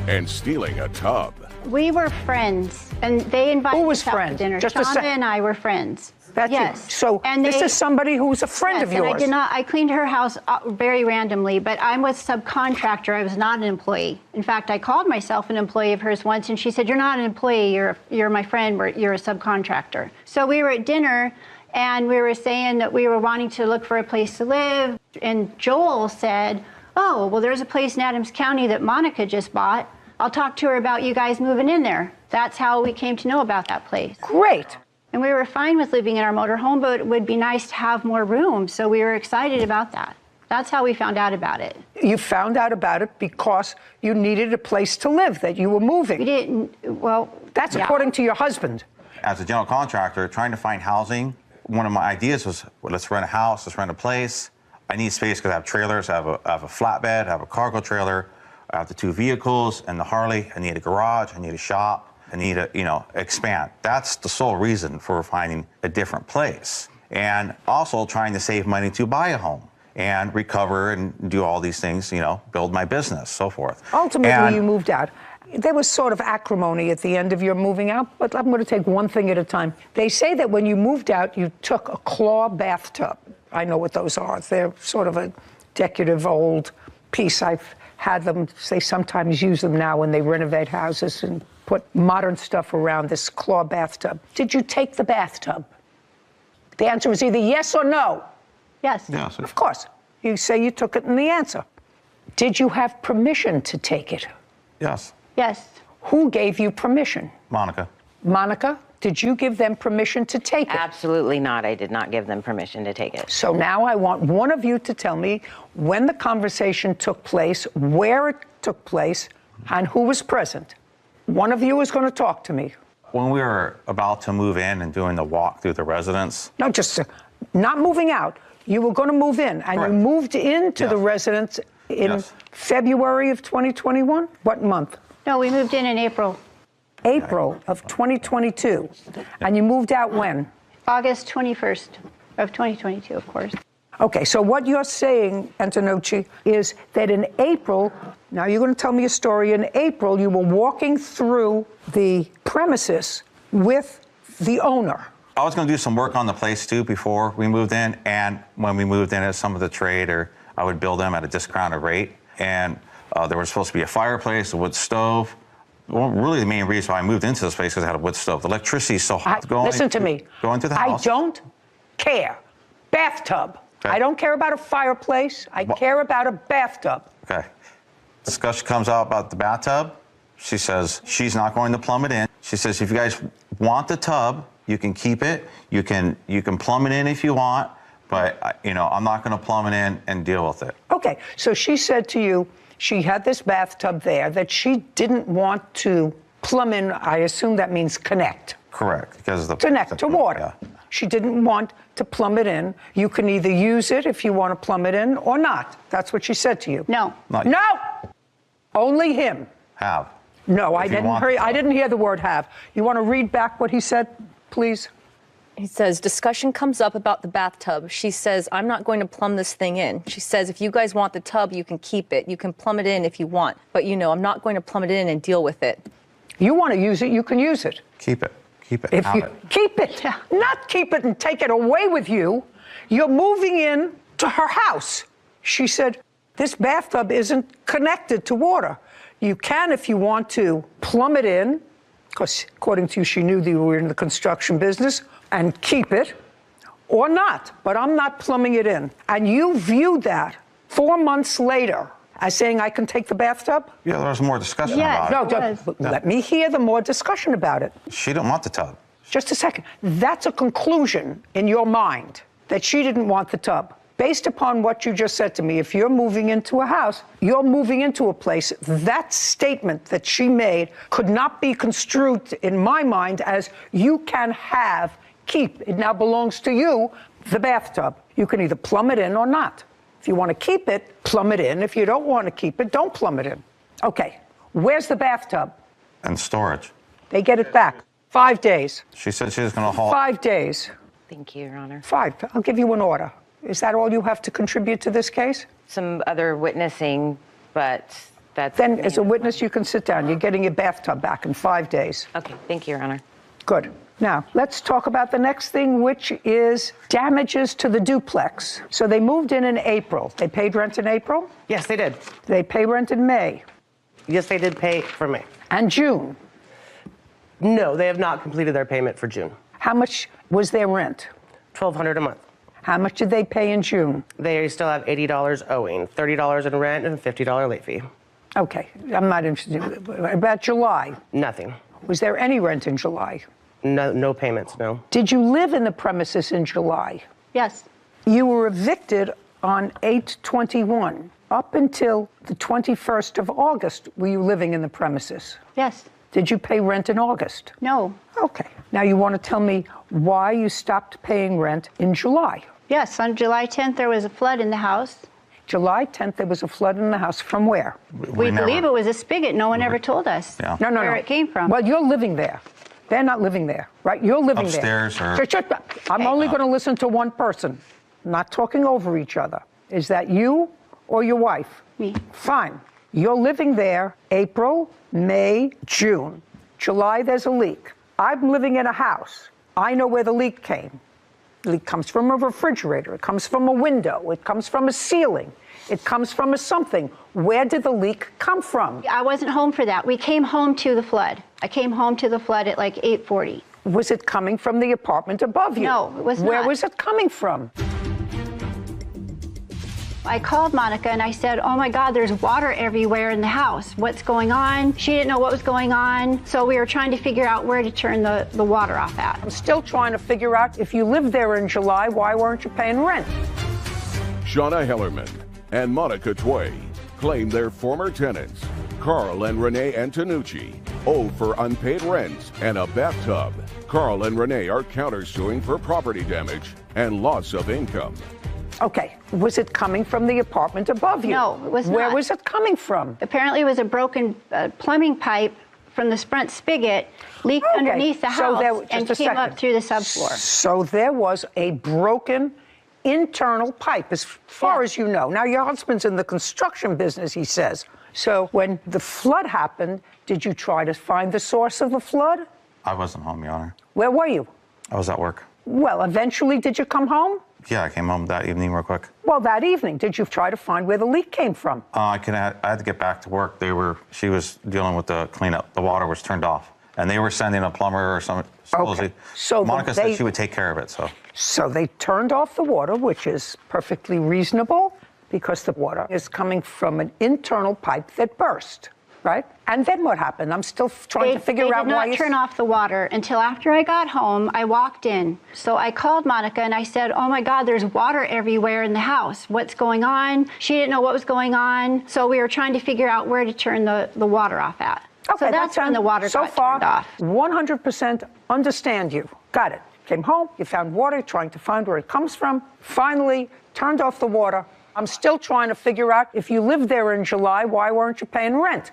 and stealing a tub. We were friends, and they invited us out to dinner. Just a Shauna and I were friends. That's Yes. you. So And this is somebody who's a friend yes, of yours. And I did not. I cleaned her house very randomly, but I'm with subcontractor. I was not an employee. In fact, I called myself an employee of hers once, and she said, "You're not an employee. You're my friend. You're a subcontractor." So we were at dinner, and we were saying that we were wanting to look for a place to live, and Joel said, "Oh, well, there's a place in Adams County that Monica just bought. I'll talk to her about you guys moving in there." That's how we came to know about that place. Great. And we were fine with living in our motorhome, but it would be nice to have more room. So we were excited about that. That's how we found out about it. You found out about it because you needed a place to live, that you were moving. We didn't, well, that's yeah. according to your husband. As a general contractor, trying to find housing, one of my ideas was, well, let's rent a house, let's rent a place. I need space because I have trailers, I have a flatbed, I have a cargo trailer, I have the 2 vehicles and the Harley. I need a garage, I need a shop. I need to, expand. That's the sole reason for finding a different place. And also trying to save money to buy a home and recover and do all these things, build my business, so forth. Ultimately, you moved out. There was sort of acrimony at the end of your moving out, but I'm going to take one thing at a time. They say that when you moved out, you took a claw bathtub. I know what those are. They're sort of a decorative old piece. I've had them, they sometimes use them now when they renovate houses and put modern stuff around this claw bathtub. Did you take the bathtub? The answer was either yes or no. Yes. Yes. Of course. You say you took it in the answer. Did you have permission to take it? Yes. Yes. Who gave you permission? Monica. Monica, did you give them permission to take it? Absolutely not. I did not give them permission to take it. So now I want one of you to tell me when the conversation took place, where it took place, and who was present. One of you is going to talk to me. When we were about to move in and doing the walk through the residence. No, just not moving out. You were going to move in, and you moved into the residence in February of 2021? What month? No, we moved in April. April of 2022. And you moved out when? August 21st of 2022, of course. Okay, so what you're saying, Antonucci, is that in April, now you're going to tell me a story, in April you were walking through the premises with the owner. I was going to do some work on the place too before we moved in, and when we moved in as some of the trade, or I would build them at a discounted rate, and there was supposed to be a fireplace, a wood stove. Well, really the main reason why I moved into this place is I had a wood stove. The electricity is so hot. Listen to me. Go into the house. I don't care. Bathtub. Okay. I don't care about a fireplace. I care about a bathtub. Okay. Discussion comes out about the bathtub. She says she's not going to plumb it in. She says if you guys want the tub, you can keep it. You can plumb it in if you want, but I'm not going to plumb it in and deal with it. Okay. So she said to you she had this bathtub there that she didn't want to plumb in. I assume that means connect. Correct. Because connect to water. Yeah. She didn't want to plumb it in. You can either use it if you want to plumb it in or not. That's what she said to you. No. No. Only him. Have. No, I didn't hear the word have. You want to read back what he said, please? He says, discussion comes up about the bathtub. She says, I'm not going to plumb this thing in. She says, if you guys want the tub, you can keep it. You can plumb it in if you want. But, I'm not going to plumb it in and deal with it. You want to use it, you can use it. Keep it. Keep it. If you keep it, not keep it and take it away with you. You're moving in to her house. She said, this bathtub isn't connected to water. You can, if you want to, plumb it in, because according to you, she knew that you were in the construction business, and keep it, or not. But I'm not plumbing it in. And you viewed that 4 months later as saying, I can take the bathtub? Yeah, there was more discussion about it. No, let me hear the more discussion about it. She didn't want the tub. Just a second. That's a conclusion in your mind that she didn't want the tub. Based upon what you just said to me, if you're moving into a house, you're moving into a place, that statement that she made could not be construed in my mind as you can have, keep. It now belongs to you, the bathtub. You can either plumb it in or not. If you want to keep it, plumb it in. If you don't want to keep it, don't plumb it in. Okay, where's the bathtub? And storage. They get it back. 5 days. She said she was going to haul. 5 days. Thank you, Your Honor. 5. I'll give you an order. Is that all you have to contribute to this case? Some other witnessing, but that's... Then, as a witness, you can sit down. You're getting your bathtub back in 5 days. Okay, thank you, Your Honor. Good. Now, let's talk about the next thing, which is damages to the duplex. So they moved in April. They paid rent in April? Yes, they did. They pay rent in May? Yes, they did pay for May. And June? No, they have not completed their payment for June. How much was their rent? $1,200 a month. How much did they pay in June? They still have $80 owing, $30 in rent, and a $50 late fee. Okay, I'm not interested. About July? Nothing. Was there any rent in July? No payments, no. Did you live in the premises in July? Yes. You were evicted on 8/21. Up until the 21st of August, were you living in the premises? Yes. Did you pay rent in August? No. Okay. Now you want to tell me why you stopped paying rent in July? Yes, on July 10th, there was a flood in the house. July 10th, there was a flood in the house. From where? We believe it was a spigot. No one ever told us where it came from. Well, you're living there. They're not living there, right? You're living upstairs there. Upstairs or... I'm only going to listen to one person, not talking over each other. Is that you or your wife? Me. Fine. You're living there April, May, June. July, there's a leak. I'm living in a house. I know where the leak came. The leak comes from a refrigerator. It comes from a window. It comes from a ceiling. It comes from a something. Where did the leak come from? I wasn't home for that. We came home to the flood. I came home to the flood at like 8:40. Was it coming from the apartment above you? No, it was not. Where was it coming from? I called Monica and I said, oh my God, there's water everywhere in the house. What's going on? She didn't know what was going on. So we were trying to figure out where to turn the water off at. I'm still trying to figure out, if you lived there in July, why weren't you paying rent? Shauna Hellerman and Monica Tway claim their former tenants, Carl and Renee Antonucci, owe for unpaid rent and a bathtub. Carl and Renee are countersuing for property damage and loss of income. Okay, was it coming from the apartment above you? No, it was not. Where was it coming from? Apparently it was a broken plumbing pipe from the front spigot leaked underneath the house and came up through the subfloor. So there was a broken internal pipe, as far as you know. Now, your husband's in the construction business, he says. So when the flood happened, did you try to find the source of the flood? I wasn't home, Your Honor. Where were you? I was at work. Well, eventually, did you come home? Yeah, I came home that evening real quick. Well, that evening, did you try to find where the leak came from? I had to get back to work. She was dealing with the cleanup. The water was turned off. And they were sending a plumber or something. Okay. So Monica said she would take care of it, so. So they turned off the water, which is perfectly reasonable because the water is coming from an internal pipe that burst, right? And then what happened? I'm still trying to figure out why They did not turn off the water until after I got home. I walked in. So I called Monica and I said, oh my God, there's water everywhere in the house. What's going on? She didn't know what was going on. So we were trying to figure out where to turn the water off at. Okay, so that's when the water got turned off. 100% understand you. Got it. Came home, you found water, trying to find where it comes from. Finally, turned off the water. I'm still trying to figure out, if you lived there in July, why weren't you paying rent?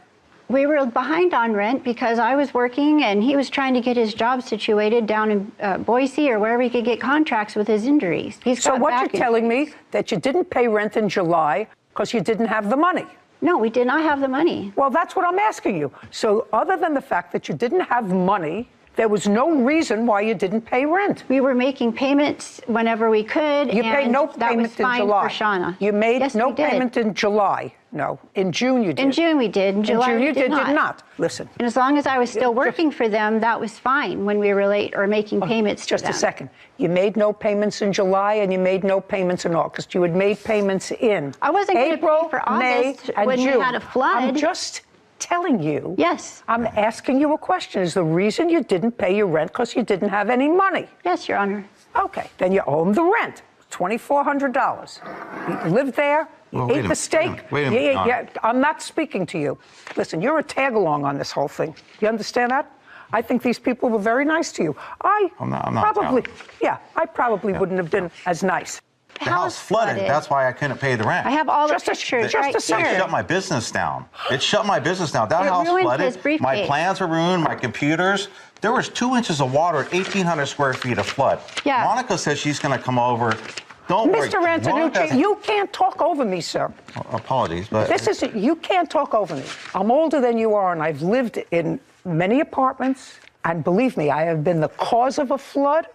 We were behind on rent because I was working and he was trying to get his job situated down in Boise or wherever he could get contracts with his injuries. So what you're telling me, that you didn't pay rent in July because you didn't have the money? No, we did not have the money. Well, that's what I'm asking you. So other than the fact that you didn't have money, there was no reason why you didn't pay rent. We were making payments whenever we could. You paid no that payment was fine in July. For Shauna. You made yes, no we did. payment in July. No, in June you did. In June we did. In July June we you did not. Listen. And as long as I was still working for them, that was fine when we were late or making payments to them. Just a second. You made no payments in July and you made no payments in August. You had made payments in I wasn't going to April, pay for August May, and when June. we had a flood. I'm just telling you. Yes. I'm asking you a question. Is the reason you didn't pay your rent because you didn't have any money? Yes, Your Honor. Okay. Then you owe them the rent, $2,400. You lived there. You ate the steak. Wait a minute. Yeah, I'm not speaking to you. Listen, you're a tag-along on this whole thing. You understand that? I think these people were very nice to you. I'm not probably wouldn't have been as nice. The house flooded. That's why I couldn't pay the rent. I have all the pictures right here. It shut my business down. It shut my business down. That house ruined his flooded. briefcase. My plans were ruined. My computers. There was 2 inches of water at 1,800 square feet of flood. Yeah. Monica says she's going to come over. Don't worry. Mr. Antonucci, you can't talk over me, sir. Apologies, but you can't talk over me. I'm older than you are, and I've lived in many apartments. And believe me, I have been the cause of a flood,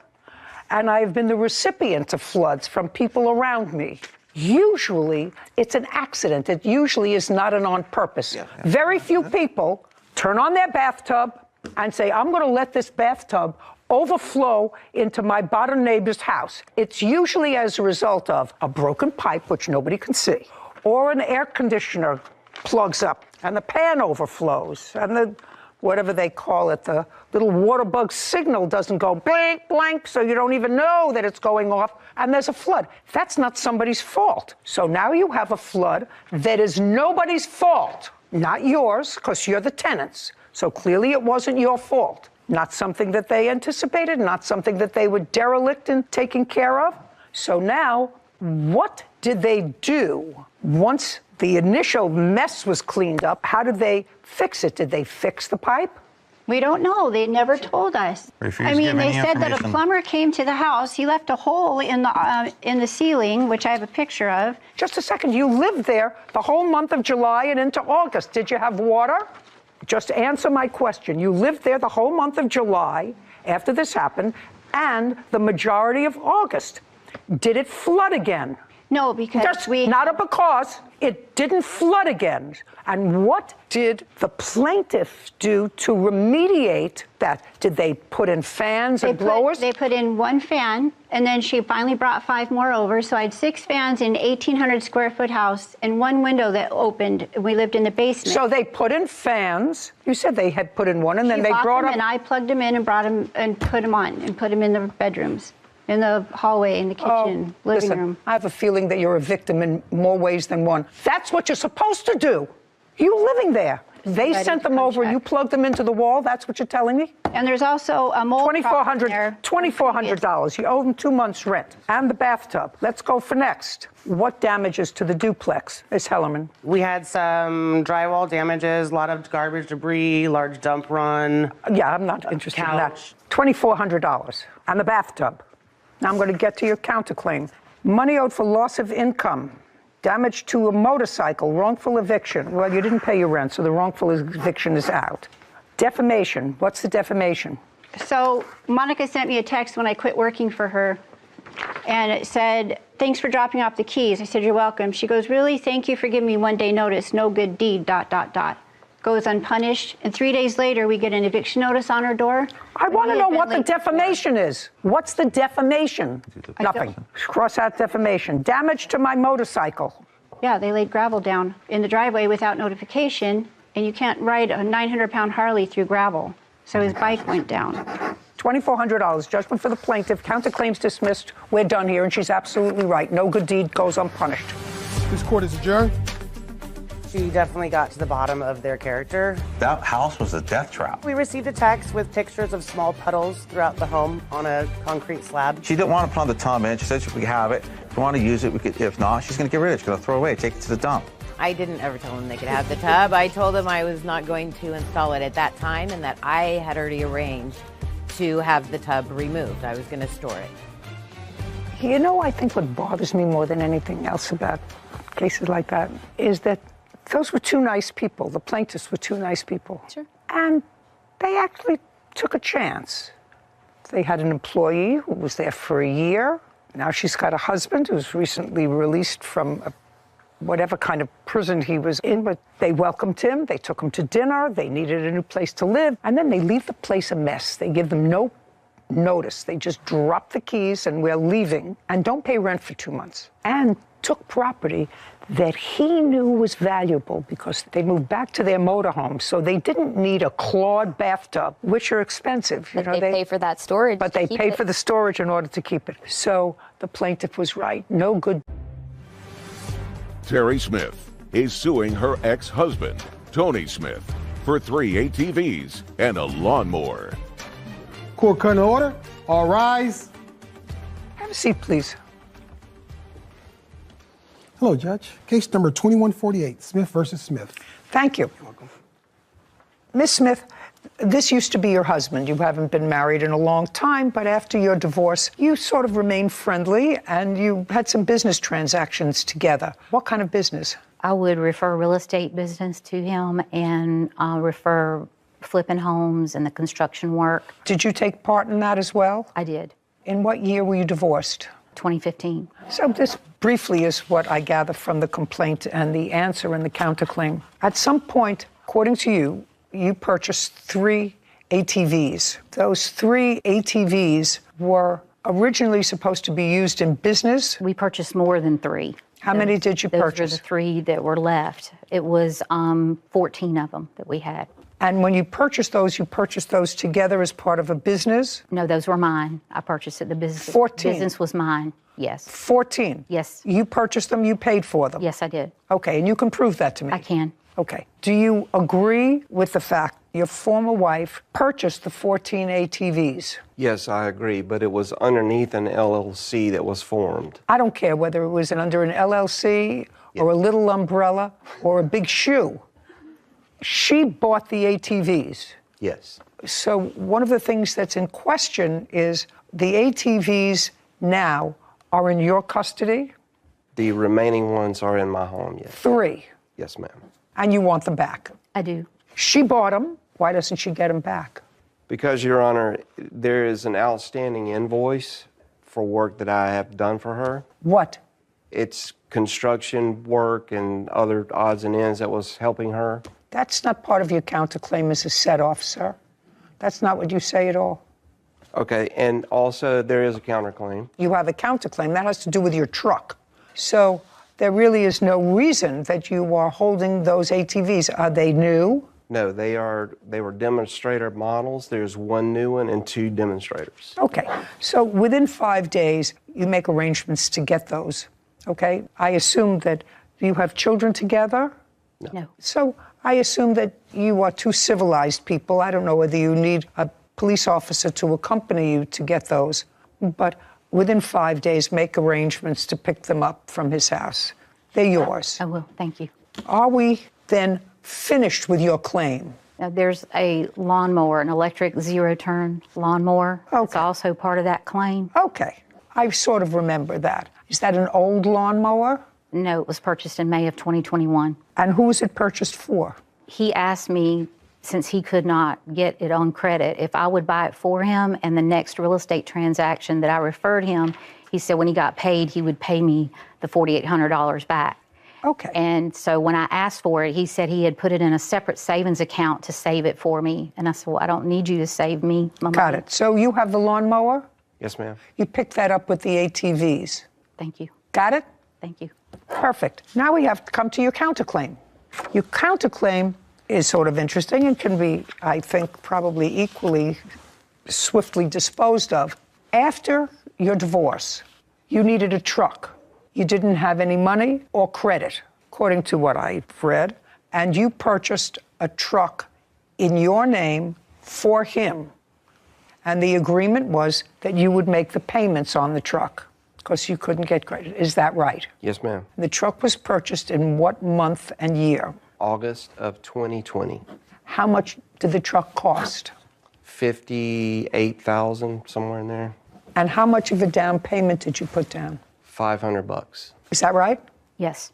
and I have been the recipient of floods from people around me. Usually, it's an accident. It usually is not an on purpose. Very few people turn on their bathtub and say, I'm going to let this bathtub overflow into my bottom neighbor's house. It's usually as a result of a broken pipe, which nobody can see, or an air conditioner plugs up and the pan overflows and the, whatever they call it, the little water bug signal doesn't go blank, blank, so you don't even know that it's going off, and there's a flood. That's not somebody's fault. So now you have a flood that is nobody's fault, not yours, because you're the tenants. So clearly it wasn't your fault. Not something that they anticipated, not something that they were derelict in taking care of. So now, what did they do once the initial mess was cleaned up? How did they fix it? Did they fix the pipe? We don't know. They never told us. I mean, they said that a plumber came to the house. He left a hole in the ceiling, which I have a picture of. Just a second. You lived there the whole month of July and into August. Did you have water? Just answer my question. You lived there the whole month of July after this happened and the majority of August. Did it flood again? No, because not a because. It didn't flood again. And what did the plaintiff do to remediate that? Did they put in fans and blowers? They put in one fan, and then she finally brought 5 more over. So I had 6 fans in an 1,800 square foot house and 1 window that opened. We lived in the basement. So they put in fans. You said they had put in one, and then they brought them, up. and I plugged them in and brought them and put them on and put them in the bedrooms. In the hallway, in the kitchen, living room. I have a feeling that you're a victim in more ways than one. That's what you're supposed to do. You living there. They sent them over, you plugged them into the wall, that's what you're telling me? And there's also a mold problem there. $2,400. You owe them 2 months' rent. And the bathtub. Let's go for next. What damages to the duplex, Ms. Hellerman? We had some drywall damages, a lot of garbage debris, large dump run. Yeah, I'm not interested in that. $2,400. And the bathtub. Now I'm going to get to your counterclaim. Money owed for loss of income, damage to a motorcycle, wrongful eviction. Well, you didn't pay your rent, so the wrongful eviction is out. Defamation. What's the defamation? So Monica sent me a text when I quit working for her, and it said, thanks for dropping off the keys. I said, you're welcome. She goes, really? Thank you for giving me 1 day notice. No good deed, ... Goes unpunished, and 3 days later, we get an eviction notice on her door. I want to know what the defamation is. What's the defamation? Nothing. Cross out defamation. Damage to my motorcycle. Yeah, they laid gravel down in the driveway without notification, and you can't ride a 900-pound Harley through gravel. So his bike went down. $2,400, judgment for the plaintiff, counterclaims dismissed. We're done here, and she's absolutely right. No good deed goes unpunished. This court is adjourned. She definitely got to the bottom of their character. That house was a death trap. We received a text with pictures of small puddles throughout the home on a concrete slab. She didn't want to plumb the tub in. She said we have it. If we want to use it, we could. If not, she's going to get rid of it. She's going to throw it away, take it to the dump. I didn't ever tell them they could have the tub. I told them I was not going to install it at that time and that I had already arranged to have the tub removed. I was going to store it. You know, I think what bothers me more than anything else about cases like that is that those were 2 nice people. The plaintiffs were 2 nice people. Sure. And they actually took a chance. They had an employee who was there for a year. Now she's got a husband who's recently released from whatever kind of prison he was in. But they welcomed him. They took him to dinner. They needed a new place to live. And then they leave the place a mess. They give them no notice. They just drop the keys and we're leaving and don't pay rent for 2 months. And took property that he knew was valuable because they moved back to their motorhome. So they didn't need a clawed bathtub, which are expensive. But they pay for that storage. But they pay for the storage in order to keep it. So the plaintiff was right. No good. Terry Smith is suing her ex-husband, Tony Smith, for 3 ATVs and a lawnmower. Court current order. All rise. Have a seat, please. Hello, Judge. Case number 2148, Smith versus Smith. Thank you. You're welcome. Ms. Smith, this used to be your husband. You haven't been married in a long time, but after your divorce, you sort of remained friendly and you had some business transactions together. What kind of business? I would refer real estate business to him and refer flipping homes and the construction work. Did you take part in that as well? I did. In what year were you divorced? 2015. So this briefly is what I gather from the complaint and the answer in the counterclaim. At some point, according to you, you purchased 3 ATVs. Those 3 ATVs were originally supposed to be used in business. We purchased more than 3. How many did you purchase? Those were the 3 that were left. It was 14 of them that we had. And when you purchased those together as part of a business? No, those were mine. I purchased it. The business. 14. Business was mine. Yes. 14? Yes. You purchased them, you paid for them? Yes, I did. Okay, and you can prove that to me? I can. Okay. Do you agree with the fact your former wife purchased the 14 ATVs? Yes, I agree, but it was underneath an LLC that was formed. I don't care whether it was under an LLC or a little umbrella or a big shoe. She bought the ATVs. Yes. So one of the things that's in question is the ATVs now are in your custody? The remaining ones are in my home, yes. 3? Yes, ma'am. And you want them back? I do. She bought them. Why doesn't she get them back? Because, Your Honor, there is an outstanding invoice for work that I have done for her. What? It's construction work and other odds and ends that was helping her. That's not part of your counterclaim as a set-off, sir. That's not what you say at all. Okay, and also there is a counterclaim. You have a counterclaim. That has to do with your truck. So there really is no reason that you are holding those ATVs. Are they new? No, they were demonstrator models. There's 1 new one and 2 demonstrators. Okay, so within 5 days, you make arrangements to get those, okay? I assume that you have children together? No. So I assume that you are 2 civilized people. I don't know whether you need a police officer to accompany you to get those, but within 5 days, make arrangements to pick them up from his house. They're yours. I will, thank you. Are we then finished with your claim? Now, there's a lawnmower, an electric zero-turn lawnmower. Okay. It's also part of that claim. Okay. I sort of remember that. Is that an old lawnmower? No, it was purchased in May of 2021. And who was it purchased for? He asked me, since he could not get it on credit, if I would buy it for him, and the next real estate transaction that I referred him, he said when he got paid, he would pay me the $4,800 back. Okay. And so when I asked for it, he said he had put it in a separate savings account to save it for me. And I said, well, I don't need you to save me my money. Got it. So you have the lawnmower? Yes, ma'am. You picked that up with the ATVs? Thank you. Got it? Thank you. Perfect. Now we have to come to your counterclaim. Your counterclaim is sort of interesting and can be, I think, probably equally swiftly disposed of. After your divorce, you needed a truck. You didn't have any money or credit, according to what I've read, and you purchased a truck in your name for him. And the agreement was that you would make the payments on the truck because you couldn't get credit. Is that right? Yes, ma'am. The truck was purchased in what month and year? August of 2020. How much did the truck cost? $58,000, somewhere in there. And how much of a down payment did you put down? $500. Is that right? Yes.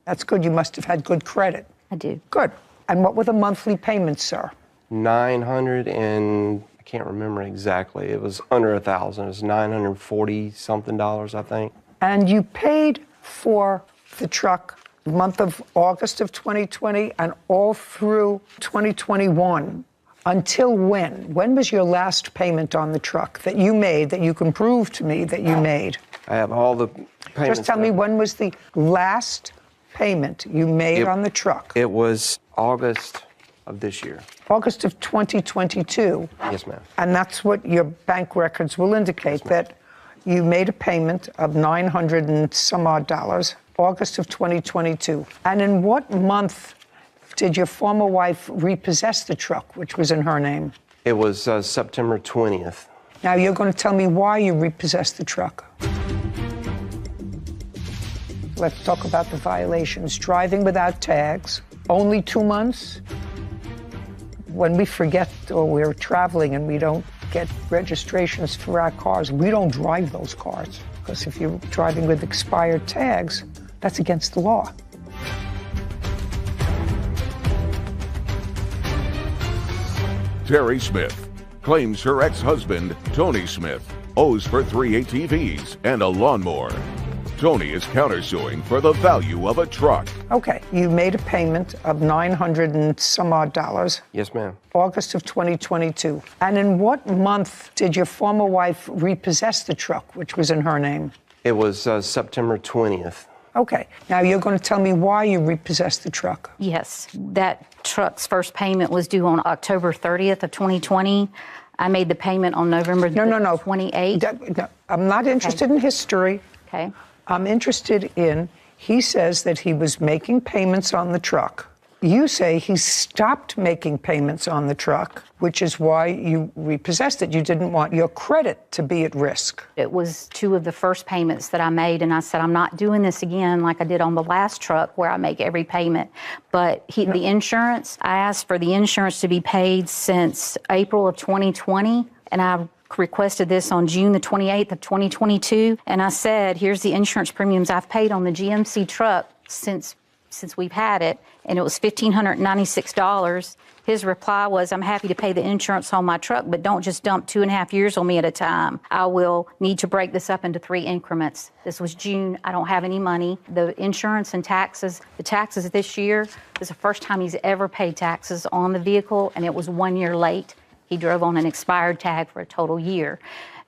That's good. You must have had good credit. I do. Good. And what were the monthly payments, sir? 900 and I can't remember exactly. It was under $1,000. It was $940 something, I think. And you paid for the truck the month of August of 2020 and all through 2021. Until when? When was your last payment on the truck that you made, that you can prove to me that you made? I have all the payments. Just tell me, when was the last payment you made on the truck? It was August of this year. August of 2022. Yes, ma'am. And that's what your bank records will indicate, that you made a payment of $900 and some odd, August of 2022. And in what month did your former wife repossess the truck, which was in her name? It was September 20th. Now you're going to tell me why you repossessed the truck. Let's talk about the violations. Driving without tags, only 2 months. When we forget or we're traveling and we don't get registrations for our cars, we don't drive those cars. Because if you're driving with expired tags, that's against the law. Terry Smith, claims her ex-husband, Tony Smith, owes for 3 ATVs and a lawnmower. Tony is countersuing for the value of a truck. Okay, you made a payment of $900 and some odd dollars. Yes, ma'am. August of 2022. And in what month did your former wife repossess the truck, which was in her name? It was September 20th. Okay, now you're going to tell me why you repossessed the truck. Yes, that truck's first payment was due on October 30th of 2020. I made the payment on November 28th. No, I'm not interested in history. Okay. I'm interested in, he says that he was making payments on the truck. You say he stopped making payments on the truck, which is why you repossessed it. You didn't want your credit to be at risk. It was 2 of the first payments that I made, and I said, I'm not doing this again like I did on the last truck where I make every payment. But the insurance, I asked for the insurance to be paid since April of 2020, and I requested this on June the 28th of 2022, and I said, here's the insurance premiums I've paid on the GMC truck since we've had it, and it was $1,596. His reply was, I'm happy to pay the insurance on my truck, but don't just dump 2.5 years on me at a time. I will need to break this up into 3 increments. This was June. I don't have any money. The insurance and taxes, the taxes this year is the first time he's ever paid taxes on the vehicle, and it was 1 year late. He drove on an expired tag for a total year.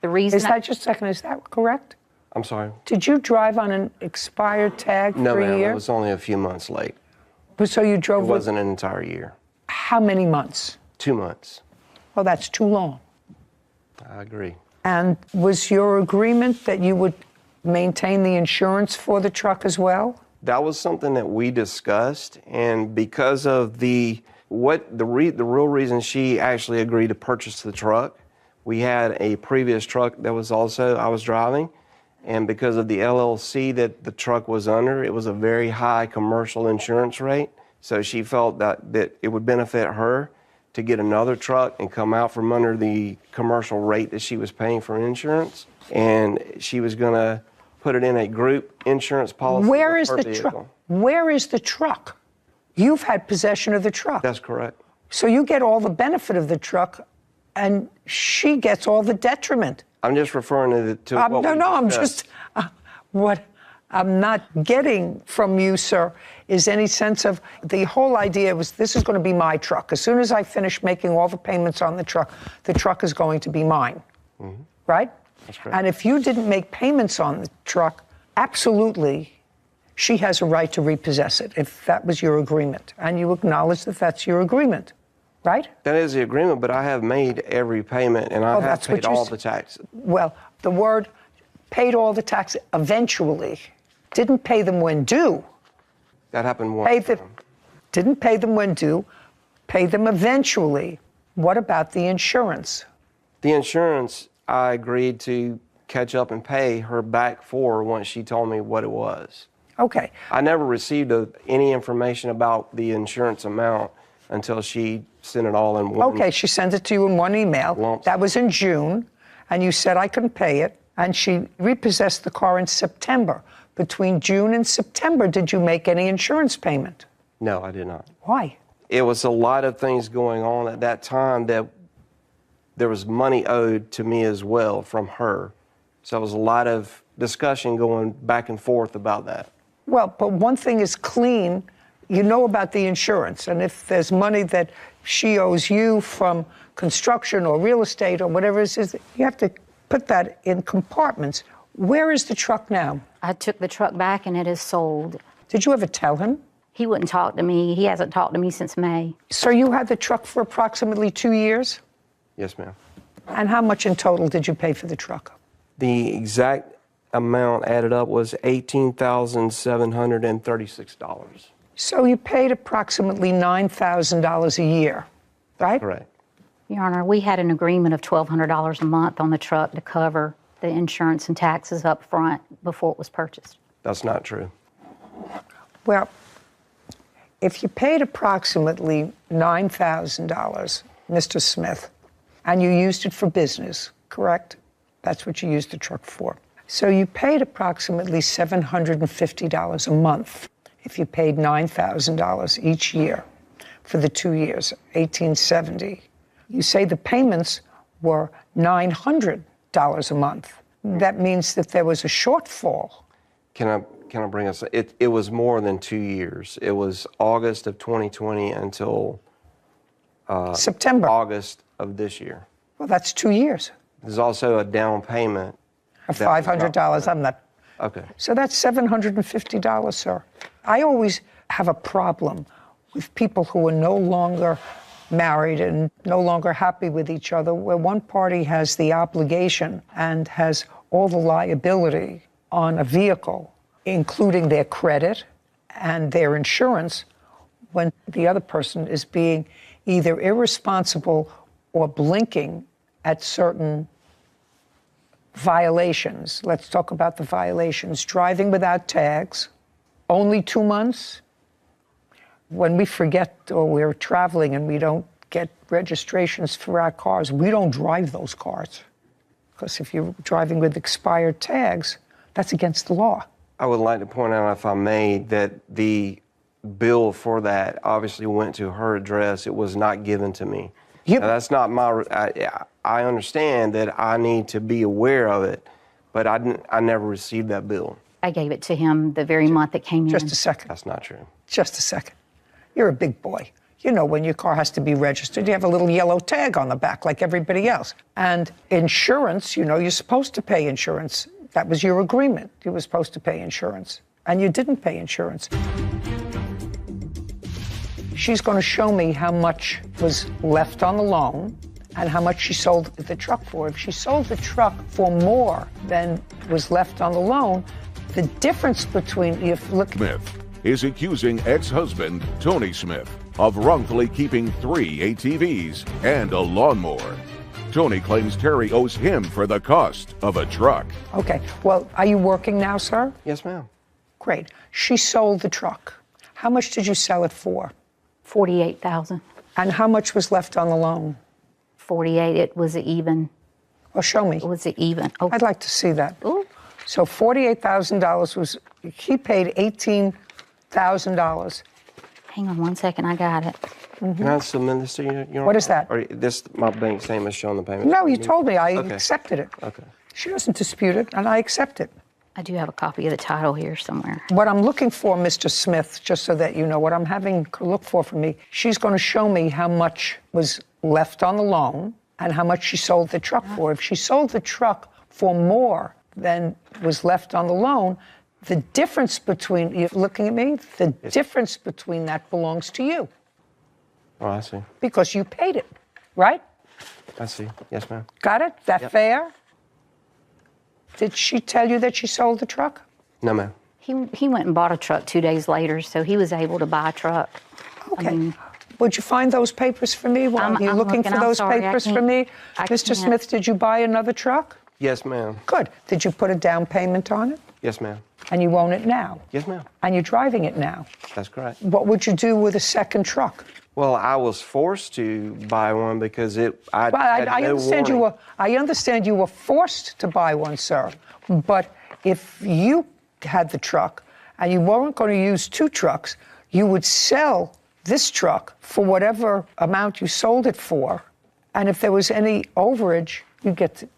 The reason is that just a second, is that correct? I'm sorry? Did you drive on an expired tag No, for a ma'am, year? it was only a few months late. But so you drove It wasn't an entire year. How many months? 2 months. Oh, that's too long. I agree. And was your agreement that you would maintain the insurance for the truck as well? That was something that we discussed, and because of the real reason she actually agreed to purchase the truck, we had a previous truck that was also I was driving, and because of the LLC that the truck was under, it was a very high commercial insurance rate. So she felt that it would benefit her to get another truck and come out from under the commercial rate that she was paying for insurance, and she was going to put it in a group insurance policy. Where is the truck? Where is the truck? You've had possession of the truck. That's correct. So you get all the benefit of the truck, and she gets all the detriment. I'm just referring to what we I'm discussed. just, what I'm not getting from you, sir, is any sense of, the whole idea was this is going to be my truck. As soon as I finish making all the payments on the truck is going to be mine, right? That's correct. And if you didn't make payments on the truck, absolutely, she has a right to repossess it, if that was your agreement. And you acknowledge that that's your agreement, right? That is the agreement, but I have made every payment, and I have paid all the taxes. Well, the word paid all the taxes eventually, didn't pay them when due. That happened once. Didn't pay them when due, pay them eventually. What about the insurance? The insurance, I agreed to catch up and pay her back for once she told me what it was. Okay. I never received any information about the insurance amount until she sent it all in one. Okay, she sent it to you in one email. That was in June, and you said I couldn't pay it, and she repossessed the car in September. Between June and September, did you make any insurance payment? No, I did not. Why? It was a lot of things going on at that time that there was money owed to me as well from her. So it was a lot of discussion going back and forth about that. Well, but one thing is clean. You know about the insurance, and if there's money that she owes you from construction or real estate or whatever it is, you have to put that in compartments. Where is the truck now? I took the truck back and it is sold. Did you ever tell him? He wouldn't talk to me. He hasn't talked to me since May. So you had the truck for approximately 2 years? Yes, ma'am. And how much in total did you pay for the truck? The exact amount added up was $18,736. So you paid approximately $9,000 a year, right? Correct. Your Honor, we had an agreement of $1,200 a month on the truck to cover the insurance and taxes up front before it was purchased. That's not true. Well, if you paid approximately $9,000, Mr. Smith, and you used it for business, correct? That's what you used the truck for. So you paid approximately $750 a month if you paid $9,000 each year for the 2 years, $1,870 You say the payments were $900 a month. That means that there was a shortfall. Can I bring us? It was more than 2 years. It was August of 2020 until September. August of this year. Well, that's 2 years. There's also a down payment of $500. I'm not. Okay. So that's $750, sir. I always have a problem with people who are no longer married and no longer happy with each other, where one party has the obligation and has all the liability on a vehicle, including their credit and their insurance, when the other person is being either irresponsible or blinking at certain violations. Let's talk about the violations. Driving without tags, only 2 months. When we forget or we're traveling and we don't get registrations for our cars, we don't drive those cars. Because if you're driving with expired tags, that's against the law. I would like to point out, if I may, that the bill for that obviously went to her address. It was not given to me. Now, that's not my. I understand that I need to be aware of it, but I never received that bill. I gave it to him the very month it came in. Just a second. That's not true. Just a second. You're a big boy. You know when your car has to be registered, you have a little yellow tag on the back like everybody else. And insurance, you know, you're supposed to pay insurance. That was your agreement. You were supposed to pay insurance. And you didn't pay insurance. She's going to show me how much was left on the loan and how much she sold the truck for. If she sold the truck for more than was left on the loan, the difference between, if look. Smith is accusing ex-husband Tony Smith of wrongfully keeping 3 ATVs and a lawnmower. Tony claims Terry owes him for the cost of a truck. Okay, well, are you working now, sir? Yes, ma'am. Great. She sold the truck. How much did you sell it for? $48,000. And how much was left on the loan? 48. It was even. Well, show me. It was even. Oh. I'd like to see that. Ooh. So $48,000 was, he paid $18,000. Hang on 1 second, I got it. Can I submit this to you? What is that? Or this, my bank statement showing the payment. No, you told me. I accepted it. Okay. She doesn't dispute it, and I accept it. I do have a copy of the title here somewhere. What I'm looking for, Mr. Smith, just so that you know, what I'm having her look for from me, she's going to show me how much was left on the loan and how much she sold the truck for. If she sold the truck for more than was left on the loan, the difference between, you're looking at me, the difference between that belongs to you. Oh, I see. Because you paid it, right? I see. Yes, ma'am. Got it? That fair? Did she tell you that she sold the truck? No, ma'am. He went and bought a truck 2 days later, so he was able to buy a truck. Okay. I mean, would you find those papers for me while you're looking for those papers for me? Mr. Smith, did you buy another truck? Yes, ma'am. Good. Did you put a down payment on it? Yes, ma'am. And you own it now? Yes, ma'am. And you're driving it now? That's correct. What would you do with a second truck? Well, I was forced to buy one because I understand you were. I understand you were forced to buy one, sir. But if you had the truck and you weren't going to use 2 trucks, you would sell this truck for whatever amount you sold it for, and if there was any overage, you'd get to.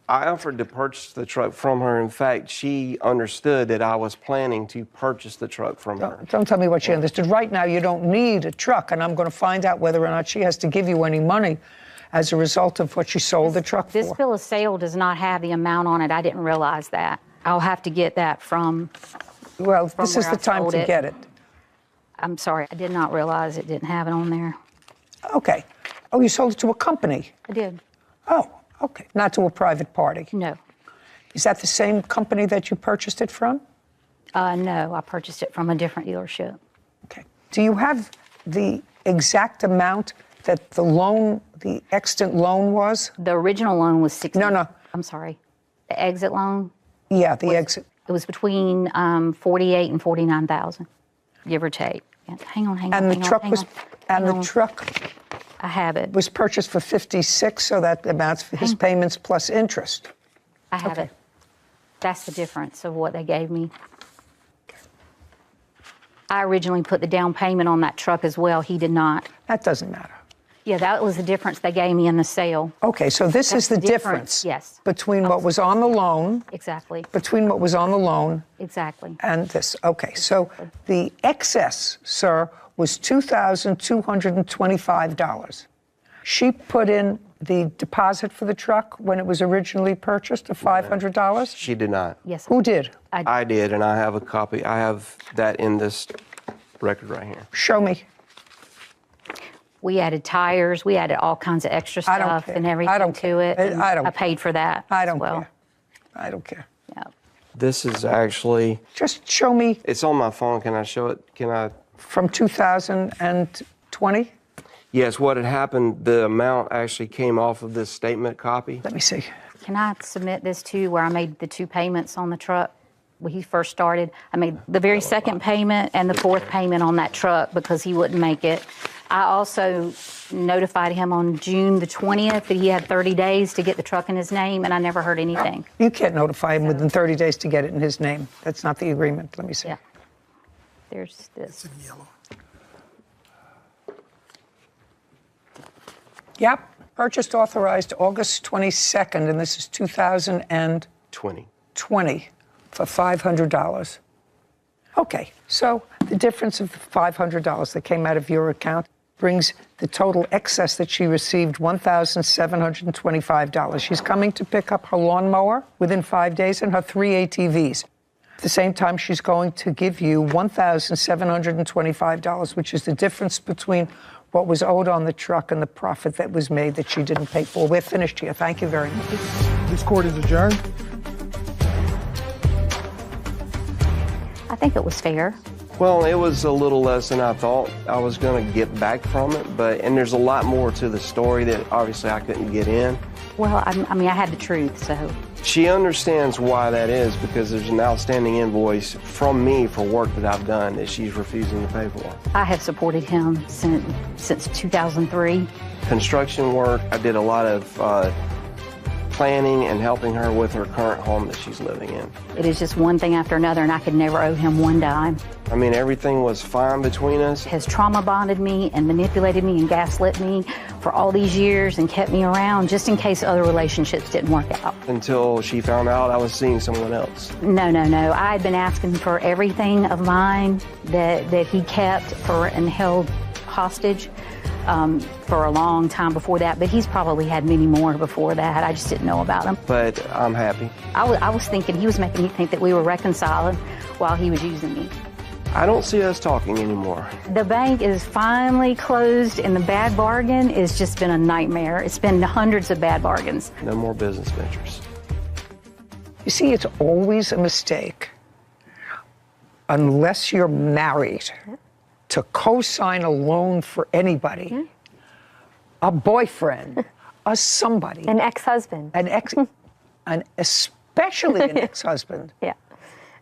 I offered to purchase the truck from her. In fact, she understood that I was planning to purchase the truck from her. Don't tell me what she understood. Right now, you don't need a truck, and I'm going to find out whether or not she has to give you any money as a result of what she sold the truck for. This bill of sale does not have the amount on it. I didn't realize that. I'll have to get that from. Well, this is the time to get it. I'm sorry, I did not realize it didn't have it on there. Okay. Oh, you sold it to a company? I did. Oh, okay. Not to a private party? No. Is that the same company that you purchased it from? No, I purchased it from a different dealership. Okay. Do you have the exact amount that the loan, the extant loan was? The original loan was $60,000. No. I'm sorry. The exit loan? Yeah, the exit. It was between $48,000 and $49,000, give or take. Hang on. And the truck was, and the truck. I have it. Was purchased for $56,000, so that amounts for his payments plus interest. I have it. That's the difference of what they gave me. I originally put the down payment on that truck as well. He did not. That doesn't matter. Yeah, that was the difference they gave me in the sale. Okay, so this That's is the difference. Yes. Between what was on the loan. Exactly. Between what was on the loan. Exactly. And this. Okay, so the excess, sir, was $2,225. She put in the deposit for the truck when it was originally purchased of $500? She did not. Yes. Who did? I did, and I have a copy. I have that in this record right here. Show me. We added tires. We added all kinds of extra I don't stuff care. and everything I don't to it. care. and I don't I paid for that. I don't as well. care. I don't care. Yeah. This is actually. Just show me. It's on my phone. Can I show it? Can I? From 2020? Yes, what had happened, the amount actually came off of this statement copy. Let me see. Can I submit this to you where I made the 2 payments on the truck when he first started? I made the very second payment and the 4th payment on that truck because he wouldn't make it. I also notified him on June the 20th that he had 30 days to get the truck in his name, and I never heard anything. You can't notify him within 30 days to get it in his name. That's not the agreement. Let me see. Yeah. There's this. It's in yellow. Yep. Purchased authorized August 22nd, and this is 2020 for $500. Okay, so the difference of the $500 that came out of your account brings the total excess that she received $1,725. She's coming to pick up her lawnmower within 5 days and her 3 ATVs. At the same time, she's going to give you $1,725, which is the difference between what was owed on the truck and the profit that was made that she didn't pay for. We're finished here. Thank you very much. This court is adjourned. I think it was fair. Well, it was a little less than I thought I was going to get back from it, and there's a lot more to the story that obviously I couldn't get in. Well, I mean, I had the truth, so. She understands why that is because there's an outstanding invoice from me for work that I've done that she's refusing to pay for. I have supported him since 2003. Construction work, I did a lot of planning and helping her with her current home that she's living in. It is just one thing after another, and I could never owe him one dime. I mean, everything was fine between us. Has trauma bonded me and manipulated me and gaslit me for all these years and kept me around just in case other relationships didn't work out. Until she found out I was seeing someone else. No. I had been asking for everything of mine that he kept and held hostage for a long time before that, but he's probably had many more before that. I just didn't know about them. But I'm happy. I was thinking he was making me think that we were reconciling while he was using me. I don't see us talking anymore. The bank is finally closed, and the bad bargain has just been a nightmare. It's been hundreds of bad bargains. No more business ventures. You see, it's always a mistake, unless you're married, to co-sign a loan for anybody, a boyfriend, a somebody. An ex-husband. Especially an ex-husband. Yeah.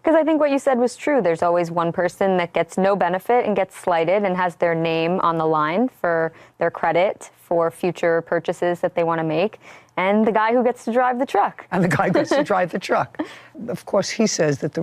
Because I think what you said was true. There's always one person that gets no benefit and gets slighted and has their name on the line for their credit for future purchases that they want to make, and the guy who gets to drive the truck. And the guy gets to drive the truck. Of course, he says that the